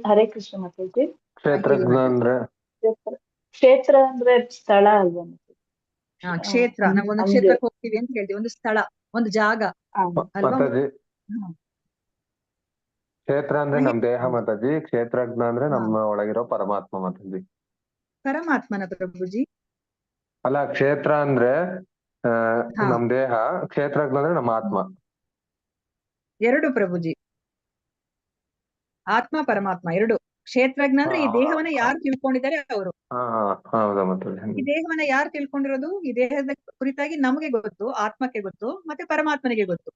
ಹರೇ ಕೃಷ್ಣ ಮಾತಾಜಿ. ಕ್ಷೇತ್ರಜ್ಞ ಅಂದ್ರೆ ಕ್ಷೇತ್ರ ಅಂದ್ರೆ ಸ್ಥಳ ಅಲ್ವಾ? ಕ್ಷೇತ್ರ ನಾವೊಂದು ಕ್ಷೇತ್ರಕ್ಕೆ ಹೋಗ್ತೀವಿ ಅಂತ ಹೇಳ್ತೀವಿ, ಒಂದು ಸ್ಥಳ, ಒಂದು ಜಾಗ ಅಲ್ವಾ. ಕ್ಷೇತ್ರ ಅಂದ್ರೆ ನಮ್ ದೇಹ ಮಾತಾಜಿ, ಕ್ಷೇತ್ರಜ್ಞ ಅಂದ್ರೆ ನಮ್ಮ ಒಳಗಿರೋ ಪರಮಾತ್ಮ ಮಾತಾಜಿ. ಪರಮಾತ್ಮನ ಪ್ರಭುಜಿ? ಅಲ್ಲ, ಕ್ಷೇತ್ರ ಅಂದ್ರೆ ನಮ್ ದೇಹ, ಕ್ಷೇತ್ರಜ್ಞ ಅಂದ್ರೆ ನಮ್ಮ ಆತ್ಮ. ಎರಡು ಪ್ರಭುಜಿ, ಆತ್ಮ ಪರಮಾತ್ಮ ಎರಡು. ಕ್ಷೇತ್ರಜ್ಞ ಅಂದ್ರೆ ಈ ದೇಹವನ್ನ ಯಾರು ತಿಳ್ಕೊಂಡಿದ್ದಾರೆ ಅವರು. ಹಾ ಹೌದಾ ಮತ್ತೆ ಈ ದೇಹವನ್ನ ಯಾರು ತಿಳ್ಕೊಂಡಿರೋದು? ಈ ದೇಹದ ಕುರಿತಾಗಿ ನಮಗೆ ಗೊತ್ತು, ಆತ್ಮಕ್ಕೆ ಗೊತ್ತು, ಮತ್ತೆ ಪರಮಾತ್ಮನಿಗೆ ಗೊತ್ತು.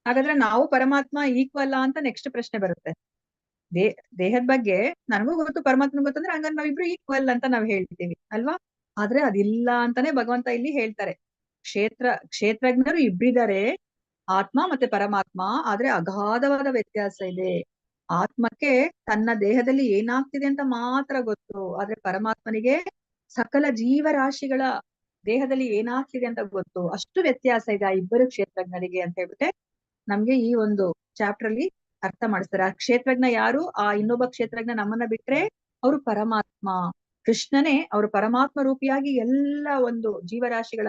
ಹಾಗಾದ್ರೆ ನಾವು ಪರಮಾತ್ಮ ಈಕ್ವಲ್ ಅಂತ ನೆಕ್ಸ್ಟ್ ಪ್ರಶ್ನೆ ಬರುತ್ತೆ. ದೇಹದ ಬಗ್ಗೆ ನನಗೂ ಗೊತ್ತು, ಪರಮಾತ್ಮನಿಗೂ ಗೊತ್ತು ಅಂದ್ರೆ ಹಂಗಾರೆ ನಾವಿಬ್ರು ಈಕ್ವಲ್ ಅಂತ ನಾವ್ ಹೇಳ್ತೀವಿ ಅಲ್ವಾ? ಆದ್ರೆ ಅದಿಲ್ಲ ಅಂತಾನೆ ಭಗವಂತ ಇಲ್ಲಿ ಹೇಳ್ತಾರೆ. ಕ್ಷೇತ್ರಜ್ಞರು ಇಬ್ರಿದ್ದಾರೆ, ಆತ್ಮ ಮತ್ತೆ ಪರಮಾತ್ಮ. ಆದ್ರೆ ಅಗಾಧವಾದ ವ್ಯತ್ಯಾಸ ಇದೆ. ಆತ್ಮಕ್ಕೆ ತನ್ನ ದೇಹದಲ್ಲಿ ಏನಾಗ್ತಿದೆ ಅಂತ ಮಾತ್ರ ಗೊತ್ತು, ಆದ್ರೆ ಪರಮಾತ್ಮನಿಗೆ ಸಕಲ ಜೀವರಾಶಿಗಳ ದೇಹದಲ್ಲಿ ಏನಾಗ್ತಿದೆ ಅಂತ ಗೊತ್ತು. ಅಷ್ಟು ವ್ಯತ್ಯಾಸ ಇದೆ ಆ ಇಬ್ಬರು ಕ್ಷೇತ್ರಜ್ಞರಿಗೆ ಅಂತ ಹೇಳ್ಬಿಟ್ಟೆ ನಮ್ಗೆ ಈ ಒಂದು ಚಾಪ್ಟರ್ ಅಲ್ಲಿ ಅರ್ಥ ಮಾಡಿಸ್ತಾರೆ. ಆ ಕ್ಷೇತ್ರಜ್ಞ ಯಾರು? ಆ ಇನ್ನೊಬ್ಬ ಕ್ಷೇತ್ರಜ್ಞ ನಮ್ಮನ್ನ ಬಿಟ್ರೆ ಅವರು ಪರಮಾತ್ಮ ಕೃಷ್ಣನೇ. ಅವರು ಪರಮಾತ್ಮ ರೂಪಿಯಾಗಿ ಎಲ್ಲ ಒಂದು ಜೀವರಾಶಿಗಳ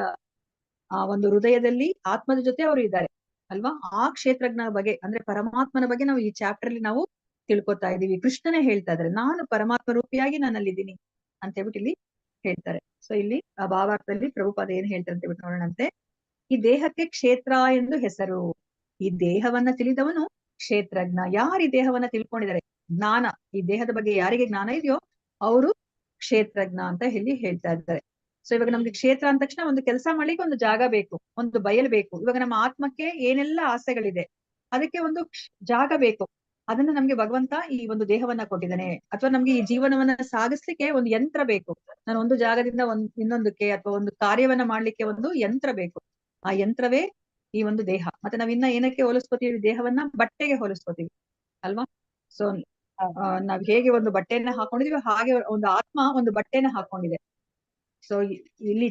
ಆ ಒಂದು ಹೃದಯದಲ್ಲಿ ಆತ್ಮದ ಜೊತೆ ಅವರು ಇದ್ದಾರೆ ಅಲ್ವಾ? ಆ ಕ್ಷೇತ್ರಜ್ಞ ಬಗ್ಗೆ ಅಂದ್ರೆ ಪರಮಾತ್ಮನ ಬಗ್ಗೆ ನಾವು ಈ ಚಾಪ್ಟರ್ ಅಲ್ಲಿ ನಾವು ತಿಳ್ಕೊತಾ ಇದೀವಿ. ಕೃಷ್ಣನೇ ಹೇಳ್ತಾ ಇದ್ದಾರೆ, ನಾನು ಪರಮಾತ್ಮ ರೂಪಿಯಾಗಿ ನಾನಲ್ಲಿದ್ದೀನಿ ಅಂತ ಹೇಳ್ಬಿಟ್ಟು ಇಲ್ಲಿ ಹೇಳ್ತಾರೆ. ಸೊ ಇಲ್ಲಿ ಆ ಭಾವಾರ್ಥದಲ್ಲಿ ಪ್ರಭುಪಾದ ಏನ್ ಹೇಳ್ತಾರೆ ಅಂತ ಹೇಳ್ಬಿಟ್ಟು ನೋಡೋಣಂತೆ. ಈ ದೇಹಕ್ಕೆ ಕ್ಷೇತ್ರ ಎಂದು ಹೆಸರು. ಈ ದೇಹವನ್ನ ತಿಳಿದವನು ಕ್ಷೇತ್ರಜ್ಞ. ಯಾರು ಈ ದೇಹವನ್ನ ತಿಳ್ಕೊಂಡಿದ್ದಾರೆ, ಜ್ಞಾನ, ಈ ದೇಹದ ಬಗ್ಗೆ ಯಾರಿಗೆ ಜ್ಞಾನ ಇದೆಯೋ ಅವರು ಕ್ಷೇತ್ರಜ್ಞ ಅಂತ ಹೇಳಿ ಹೇಳ್ತಾ ಇದ್ದಾರೆ. ಸೊ ಇವಾಗ ನಮ್ಗೆ ಕ್ಷೇತ್ರ ಅಂದ ತಕ್ಷಣ ಒಂದು ಕೆಲಸ ಮಾಡ್ಲಿಕ್ಕೆ ಒಂದು ಜಾಗ ಬೇಕು, ಒಂದು ಬಯಲು ಬೇಕು. ಇವಾಗ ನಮ್ಮ ಆತ್ಮಕ್ಕೆ ಏನೆಲ್ಲ ಆಸೆಗಳಿದೆ ಅದಕ್ಕೆ ಒಂದು ಜಾಗ ಬೇಕು. ಅದನ್ನ ನಮ್ಗೆ ಭಗವಂತ ಈ ಒಂದು ದೇಹವನ್ನ ಕೊಟ್ಟಿದ್ದಾನೆ. ಅಥವಾ ನಮ್ಗೆ ಈ ಜೀವನವನ್ನ ಸಾಗಿಸ್ಲಿಕ್ಕೆ ಒಂದು ಯಂತ್ರ ಬೇಕು. ನಾನು ಒಂದು ಜಾಗದಿಂದ ಇನ್ನೊಂದಕ್ಕೆ ಅಥವಾ ಒಂದು ಕಾರ್ಯವನ್ನ ಮಾಡ್ಲಿಕ್ಕೆ ಒಂದು ಯಂತ್ರ ಬೇಕು. ಆ ಯಂತ್ರವೇ ಈ ಒಂದು ದೇಹ. ಮತ್ತೆ ನಾವ್ ಇನ್ನ ಏನಕ್ಕೆ ಹೋಲಿಸ್ಕೊತೀವಿ ದೇಹವನ್ನ? ಬಟ್ಟೆಗೆ ಹೋಲಿಸ್ಕೊತೀವಿ ಅಲ್ವಾ? ಸೊ ನಾವ್ ಹೇಗೆ ಒಂದು ಬಟ್ಟೆಯನ್ನ ಹಾಕೊಂಡಿದೀವಿ ಹಾಗೆ ಒಂದು ಆತ್ಮ ಒಂದು ಬಟ್ಟೆನ ಹಾಕೊಂಡಿದೆ. ಸೊ ಇಲ್ಲಿ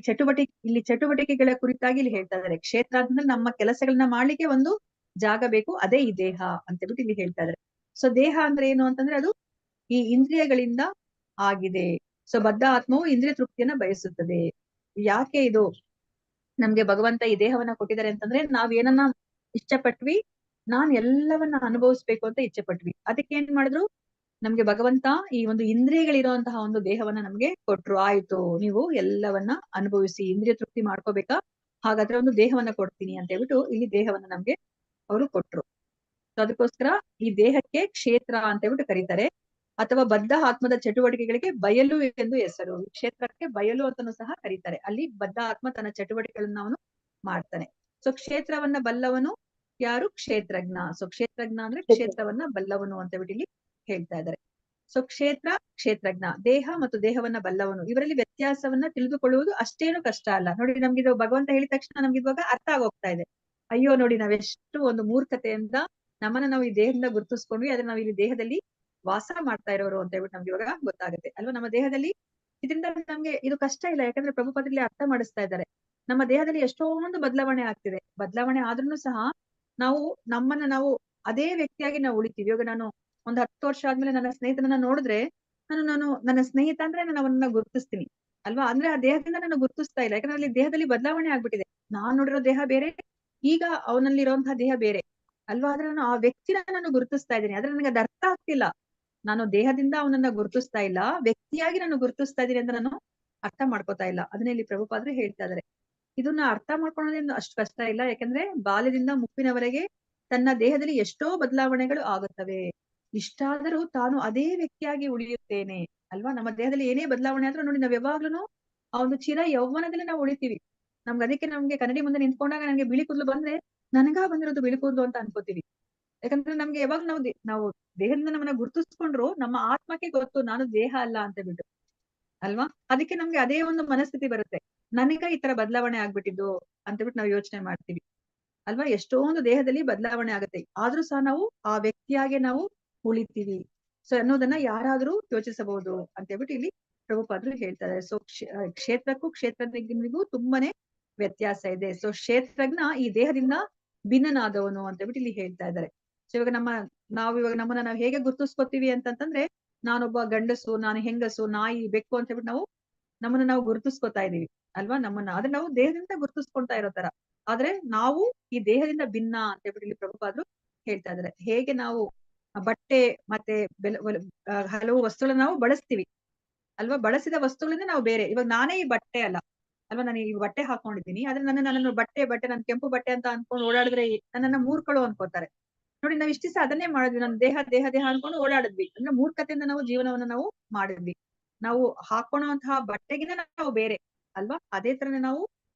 ಚಟುವಟಿಕೆಗಳ ಕುರಿತಾಗಿ ಇಲ್ಲಿ ಹೇಳ್ತಾ ಇದ್ದಾರೆ. ಕ್ಷೇತ್ರ ಅಂತಂದ್ರೆ ನಮ್ಮ ಕೆಲಸಗಳನ್ನ ಮಾಡ್ಲಿಕ್ಕೆ ಒಂದು ಜಾಗ ಬೇಕು, ಅದೇ ಈ ದೇಹ ಅಂತ ಹೇಳ್ಬಿಟ್ಟು ಇಲ್ಲಿ ಹೇಳ್ತಾ ಇದ್ದಾರೆ. ಸೊ ದೇಹ ಅಂದ್ರೆ ಏನು ಅಂತಂದ್ರೆ ಅದು ಈ ಇಂದ್ರಿಯಗಳಿಂದ ಆಗಿದೆ. ಸೊ ಬದ್ಧ ಆತ್ಮವು ಇಂದ್ರಿಯ ತೃಪ್ತಿಯನ್ನ ಬಯಸುತ್ತದೆ. ಯಾಕೆ ಇದು ನಮ್ಗೆ ಭಗವಂತ ಈ ದೇಹವನ್ನ ಕೊಟ್ಟಿದ್ದಾರೆ ಅಂತಂದ್ರೆ ನಾವ್ ಏನನ್ನ ಇಷ್ಟಪಟ್ವಿ, ನಾನ್ ಎಲ್ಲವನ್ನ ಅನುಭವಿಸ್ಬೇಕು ಅಂತ ಇಚ್ಛೆ ಪಟ್ವಿ. ಅದಕ್ಕೆ ಏನ್ ಮಾಡಿದ್ರು ನಮ್ಗೆ ಭಗವಂತ ಈ ಒಂದು ಇಂದ್ರಿಯಗಳಿರುವಂತಹ ಒಂದು ದೇಹವನ್ನ ನಮ್ಗೆ ಕೊಟ್ರು. ಆಯ್ತು, ನೀವು ಎಲ್ಲವನ್ನ ಅನುಭವಿಸಿ ಇಂದ್ರಿಯ ತೃಪ್ತಿ ಮಾಡ್ಕೋಬೇಕಾ, ಹಾಗಾದ್ರೆ ಒಂದು ದೇಹವನ್ನ ಕೊಡ್ತೀನಿ ಅಂತ ಹೇಳ್ಬಿಟ್ಟು ಇಲ್ಲಿ ದೇಹವನ್ನ ನಮ್ಗೆ ಅವರು ಕೊಟ್ರು. ಸೊ ಅದಕ್ಕೋಸ್ಕರ ಈ ದೇಹಕ್ಕೆ ಕ್ಷೇತ್ರ ಅಂತ ಹೇಳ್ಬಿಟ್ಟು ಕರೀತಾರೆ. ಅಥವಾ ಬದ್ಧ ಆತ್ಮದ ಚಟುವಟಿಕೆಗಳಿಗೆ ಬಯಲು ಎಂದು ಹೆಸರು. ಈ ಕ್ಷೇತ್ರಕ್ಕೆ ಬಯಲು ಅಂತಾನೂ ಸಹ ಕರೀತಾರೆ. ಅಲ್ಲಿ ಬದ್ಧ ಆತ್ಮ ತನ್ನ ಚಟುವಟಿಕೆಗಳನ್ನ ಅವನು ಮಾಡ್ತಾನೆ. ಸೊ ಕ್ಷೇತ್ರವನ್ನ ಬಲ್ಲವನು ಯಾರು? ಕ್ಷೇತ್ರಜ್ಞ. ಸೊ ಕ್ಷೇತ್ರಜ್ಞ ಅಂದ್ರೆ ಕ್ಷೇತ್ರವನ್ನ ಬಲ್ಲವನು ಅಂತ ಹೇಳ್ಬಿಟ್ಟು ಇಲ್ಲಿ ಹೇಳ್ತಾ ಇದ್ದಾರೆ. ಸೊ ಕ್ಷೇತ್ರಜ್ಞ, ದೇಹ ಮತ್ತು ದೇಹವನ್ನ ಬಲ್ಲವನು, ಇವರಲ್ಲಿ ವ್ಯತ್ಯಾಸವನ್ನ ತಿಳಿದುಕೊಳ್ಳುವುದು ಅಷ್ಟೇನು ಕಷ್ಟ ಅಲ್ಲ. ನೋಡಿ, ನಮ್ಗಿದು ಭಗವಂತ ಹೇಳಿದ ತಕ್ಷಣ ನಮ್ಗೆ ಇವಾಗ ಅರ್ಥ ಆಗೋಗ್ತಾ ಇದೆ. ಅಯ್ಯೋ ನೋಡಿ, ನಾವೆಷ್ಟು ಒಂದು ಮೂರ್ಖತೆಯಿಂದ ನಮ್ಮನ್ನ ನಾವು ಈ ದೇಹದಿಂದ ಗುರುತಿಸ್ಕೊಂಡ್ವಿ, ಆದ್ರೆ ನಾವು ಇಲ್ಲಿ ದೇಹದಲ್ಲಿ ವಾಸ ಮಾಡ್ತಾ ಇರೋರು ಅಂತ ಹೇಳ್ಬಿಟ್ಟು ನಮ್ಗೆ ಇವಾಗ ಗೊತ್ತಾಗುತ್ತೆ ಅಲ್ವಾ? ನಮ್ಮ ದೇಹದಲ್ಲಿ ಇದರಿಂದ ನಮ್ಗೆ ಇದು ಕಷ್ಟ ಇಲ್ಲ. ಯಾಕಂದ್ರೆ ಪ್ರಭುಪಾದರಲ್ಲಿ ಅರ್ಥ ಮಾಡಿಸ್ತಾ ಇದ್ದಾರೆ. ನಮ್ಮ ದೇಹದಲ್ಲಿ ಎಷ್ಟೊಂದು ಬದಲಾವಣೆ ಆಗ್ತಿದೆ. ಬದಲಾವಣೆ ಆದ್ರೂ ಸಹ ನಮ್ಮನ್ನ ನಾವು ಅದೇ ವ್ಯಕ್ತಿಯಾಗಿ ನಾವು ಉಳಿತೀವಿ. ಇವಾಗ ನಾನು ಒಂದು 10 ವರ್ಷ ಆದ್ಮೇಲೆ ನನ್ನ ಸ್ನೇಹಿತನನ್ನ ನೋಡಿದ್ರೆ ನಾನು ನನ್ನ ಸ್ನೇಹಿತ ಅಂದ್ರೆ ನಾನು ಅವನ್ನ ಗುರುತಿಸ್ತೀನಿ ಅಲ್ವಾ? ಅಂದ್ರೆ ಆ ದೇಹದಿಂದ ನಾನು ಗುರುತಿಸ್ತಾ ಇಲ್ಲ. ಯಾಕಂದ್ರೆ ಅಲ್ಲಿ ದೇಹದಲ್ಲಿ ಬದಲಾವಣೆ ಆಗ್ಬಿಟ್ಟಿದೆ. ನಾನ್ ನೋಡಿರೋ ದೇಹ ಬೇರೆ, ಈಗ ಅವನಲ್ಲಿ ಇರುವಂತಹ ದೇಹ ಬೇರೆ ಅಲ್ವಾ? ಆದ್ರೆ ನಾನು ಆ ವ್ಯಕ್ತಿನ ನಾನು ಗುರುತಿಸ್ತಾ ಇದ್ದೀನಿ. ಆದ್ರೆ ನನಗೆ ಅದು ಅರ್ಥ ಆಗ್ತಿಲ್ಲ. ನಾನು ದೇಹದಿಂದ ಅವನನ್ನ ಗುರುತಿಸ್ತಾ ಇಲ್ಲ, ವ್ಯಕ್ತಿಯಾಗಿ ನಾನು ಗುರುತಿಸ್ತಾ ಇದ್ದೀನಿ ಅಂತ ನಾನು ಅರ್ಥ ಮಾಡ್ಕೋತಾ ಇಲ್ಲ. ಅದನ್ನ ಇಲ್ಲಿ ಪ್ರಭುಪಾದರು ಹೇಳ್ತಾ ಇದಾರೆ. ಇದನ್ನ ಅರ್ಥ ಮಾಡ್ಕೊಳ್ಳೋದೇನು ಅಷ್ಟು ಕಷ್ಟ ಇಲ್ಲ. ಯಾಕಂದ್ರೆ ಬಾಲ್ಯದಿಂದ ಮುಪ್ಪಿನವರೆಗೆ ತನ್ನ ದೇಹದಲ್ಲಿ ಎಷ್ಟೋ ಬದಲಾವಣೆಗಳು ಆಗುತ್ತವೆ. ಇಷ್ಟಾದರೂ ತಾನು ಅದೇ ವ್ಯಕ್ತಿಯಾಗಿ ಉಳಿಯುತ್ತೇನೆ ಅಲ್ವಾ? ನಮ್ಮ ದೇಹದಲ್ಲಿ ಏನೇ ಬದಲಾವಣೆ ಆದ್ರೂ ನೋಡಿ, ನಾವ್ ಯಾವಾಗ್ಲೂ ಆ ಒಂದು ಚಿರ ಯೌವನದಲ್ಲಿ ನಾವು ಉಳಿತೀವಿ. ಅದಕ್ಕೆ ನಮ್ಗೆ ಕನ್ನಡಿ ಮುಂದೆ ನಿಂತ್ಕೊಂಡಾಗ ನಮ್ಗೆ ಬಿಳಿ ಕೂದಲು ಬಂದ್ರೆ ನನಗಾ ಬಂದಿರೋದು ಬಿಳಿ ಕೂದಲು ಅಂತ ಅನ್ಕೋತೀವಿ. ಯಾಕಂದ್ರೆ ನಮ್ಗೆ ಯಾವಾಗ ನಾವು ದೇಹದಿಂದ ನಮ್ಮನ್ನ ಗುರುತಿಸ್ಕೊಂಡ್ರು ನಮ್ಮ ಆತ್ಮಕ್ಕೆ ಗೊತ್ತು ನಾನು ದೇಹ ಅಲ್ಲ ಅಂತ ಬಿಟ್ಟು ಅಲ್ವಾ? ಅದಕ್ಕೆ ನಮ್ಗೆ ಅದೇ ಒಂದು ಮನಸ್ಥಿತಿ ಬರುತ್ತೆ, ನನಗ ಈ ತರ ಬದಲಾವಣೆ ಆಗ್ಬಿಟ್ಟಿದ್ದು ಅಂತ ಬಿಟ್ಟು ನಾವು ಯೋಚನೆ ಮಾಡ್ತೀವಿ ಅಲ್ವಾ? ಎಷ್ಟೊಂದು ದೇಹದಲ್ಲಿ ಬದಲಾವಣೆ ಆಗುತ್ತೆ, ಆದ್ರೂ ಸಹ ನಾವು ಆ ವ್ಯಕ್ತಿಯಾಗೆ ನಾವು ಉಳಿತೀವಿ. ಸೊ ಅನ್ನೋದನ್ನ ಯಾರಾದ್ರೂ ಯೋಚಿಸಬಹುದು ಅಂತ ಹೇಳ್ಬಿಟ್ಟು ಇಲ್ಲಿ ಪ್ರಭುಪಾದರು ಹೇಳ್ತಾರೆ. ಸೊ ಕ್ಷೇತ್ರಕ್ಕೂ ಕ್ಷೇತ್ರಜ್ಞನಿಗೂ ತುಂಬಾನೇ ವ್ಯತ್ಯಾಸ ಇದೆ. ಸೊ ಕ್ಷೇತ್ರಜ್ಞ ಈ ದೇಹದಿಂದ ಭಿನ್ನನಾದವನು ಅಂತ ಹೇಳ್ಬಿಟ್ಟು ಇಲ್ಲಿ ಹೇಳ್ತಾ ಇದ್ದಾರೆ. ಸೊ ಇವಾಗ ನಮ್ಮನ್ನ ನಾವು ಹೇಗೆ ಗುರುತಿಸ್ಕೊತೀವಿ ಅಂತಂದ್ರೆ, ನಾನೊಬ್ಬ ಗಂಡಸು, ನಾನು ಹೆಂಗಸು, ನಾಯಿ, ಬೆಕ್ಕು ಅಂತ ಹೇಳ್ಬಿಟ್ಟು ನಮ್ಮನ್ನ ನಾವು ಗುರುತಿಸ್ಕೊತಾ ಇದೀವಿ ಅಲ್ವಾ? ಆದ್ರೆ ನಾವು ದೇಹದಿಂದ ಗುರುತಿಸ್ಕೊಂತಾ ಇರೋ ತರ. ಆದ್ರೆ ನಾವು ಈ ದೇಹದಿಂದ ಭಿನ್ನ ಅಂತ ಹೇಳ್ಬಿಟ್ಟು ಇಲ್ಲಿ ಪ್ರಭುಪಾದರು ಹೇಳ್ತಾ ಇದಾರೆ. ಹೇಗೆ ನಾವು ಬಟ್ಟೆ ಮತ್ತೆ ಹಲವು ವಸ್ತುಗಳನ್ನ ನಾವು ಬಳಸ್ತೀವಿ ಅಲ್ವಾ? ಬಳಸಿದ ವಸ್ತುಗಳಿಂದ ನಾವು ಬೇರೆ. ಇವಾಗ ನಾನೇ ಈ ಬಟ್ಟೆ ಅಲ್ಲ ಅಲ್ವಾ? ನಾನು ಈ ಬಟ್ಟೆ ಹಾಕೊಂಡಿದ್ದೀನಿ, ಆದ್ರೆ ನನ್ನನ್ನು ಬಟ್ಟೆ ನನ್ ಕೆಂಪು ಬಟ್ಟೆ ಅಂತ ಅನ್ಕೊಂಡು ಓಡಾಡಿದ್ರೆ ನನ್ನನ್ನ ಮೂರ್ಖಳು ಅನ್ಕೋತಾರೆ ನೋಡಿ ನಾವ್ ಇಷ್ಟ ದಿವಸ ಅದನ್ನೇ ಮಾಡಿದ್ವಿ, ನನ್ನ ದೇಹ ದೇಹ ದೇಹ ಅನ್ಕೊಂಡು ಓಡಾಡಿದ್ವಿ. ಅಂದ್ರೆ ಮೂರ್ಖತೆಯಿಂದ ನಾವು ಜೀವನವನ್ನ ನಾವು ಮಾಡಿದ್ವಿ. ನಾವು ಹಾಕೊಳ್ಳುವಂತಹ ಬಟ್ಟೆಗಿನ ನಾವು ಬೇರೆ ಅಲ್ವಾ? ಅದೇ ತರನೇ ನಾವು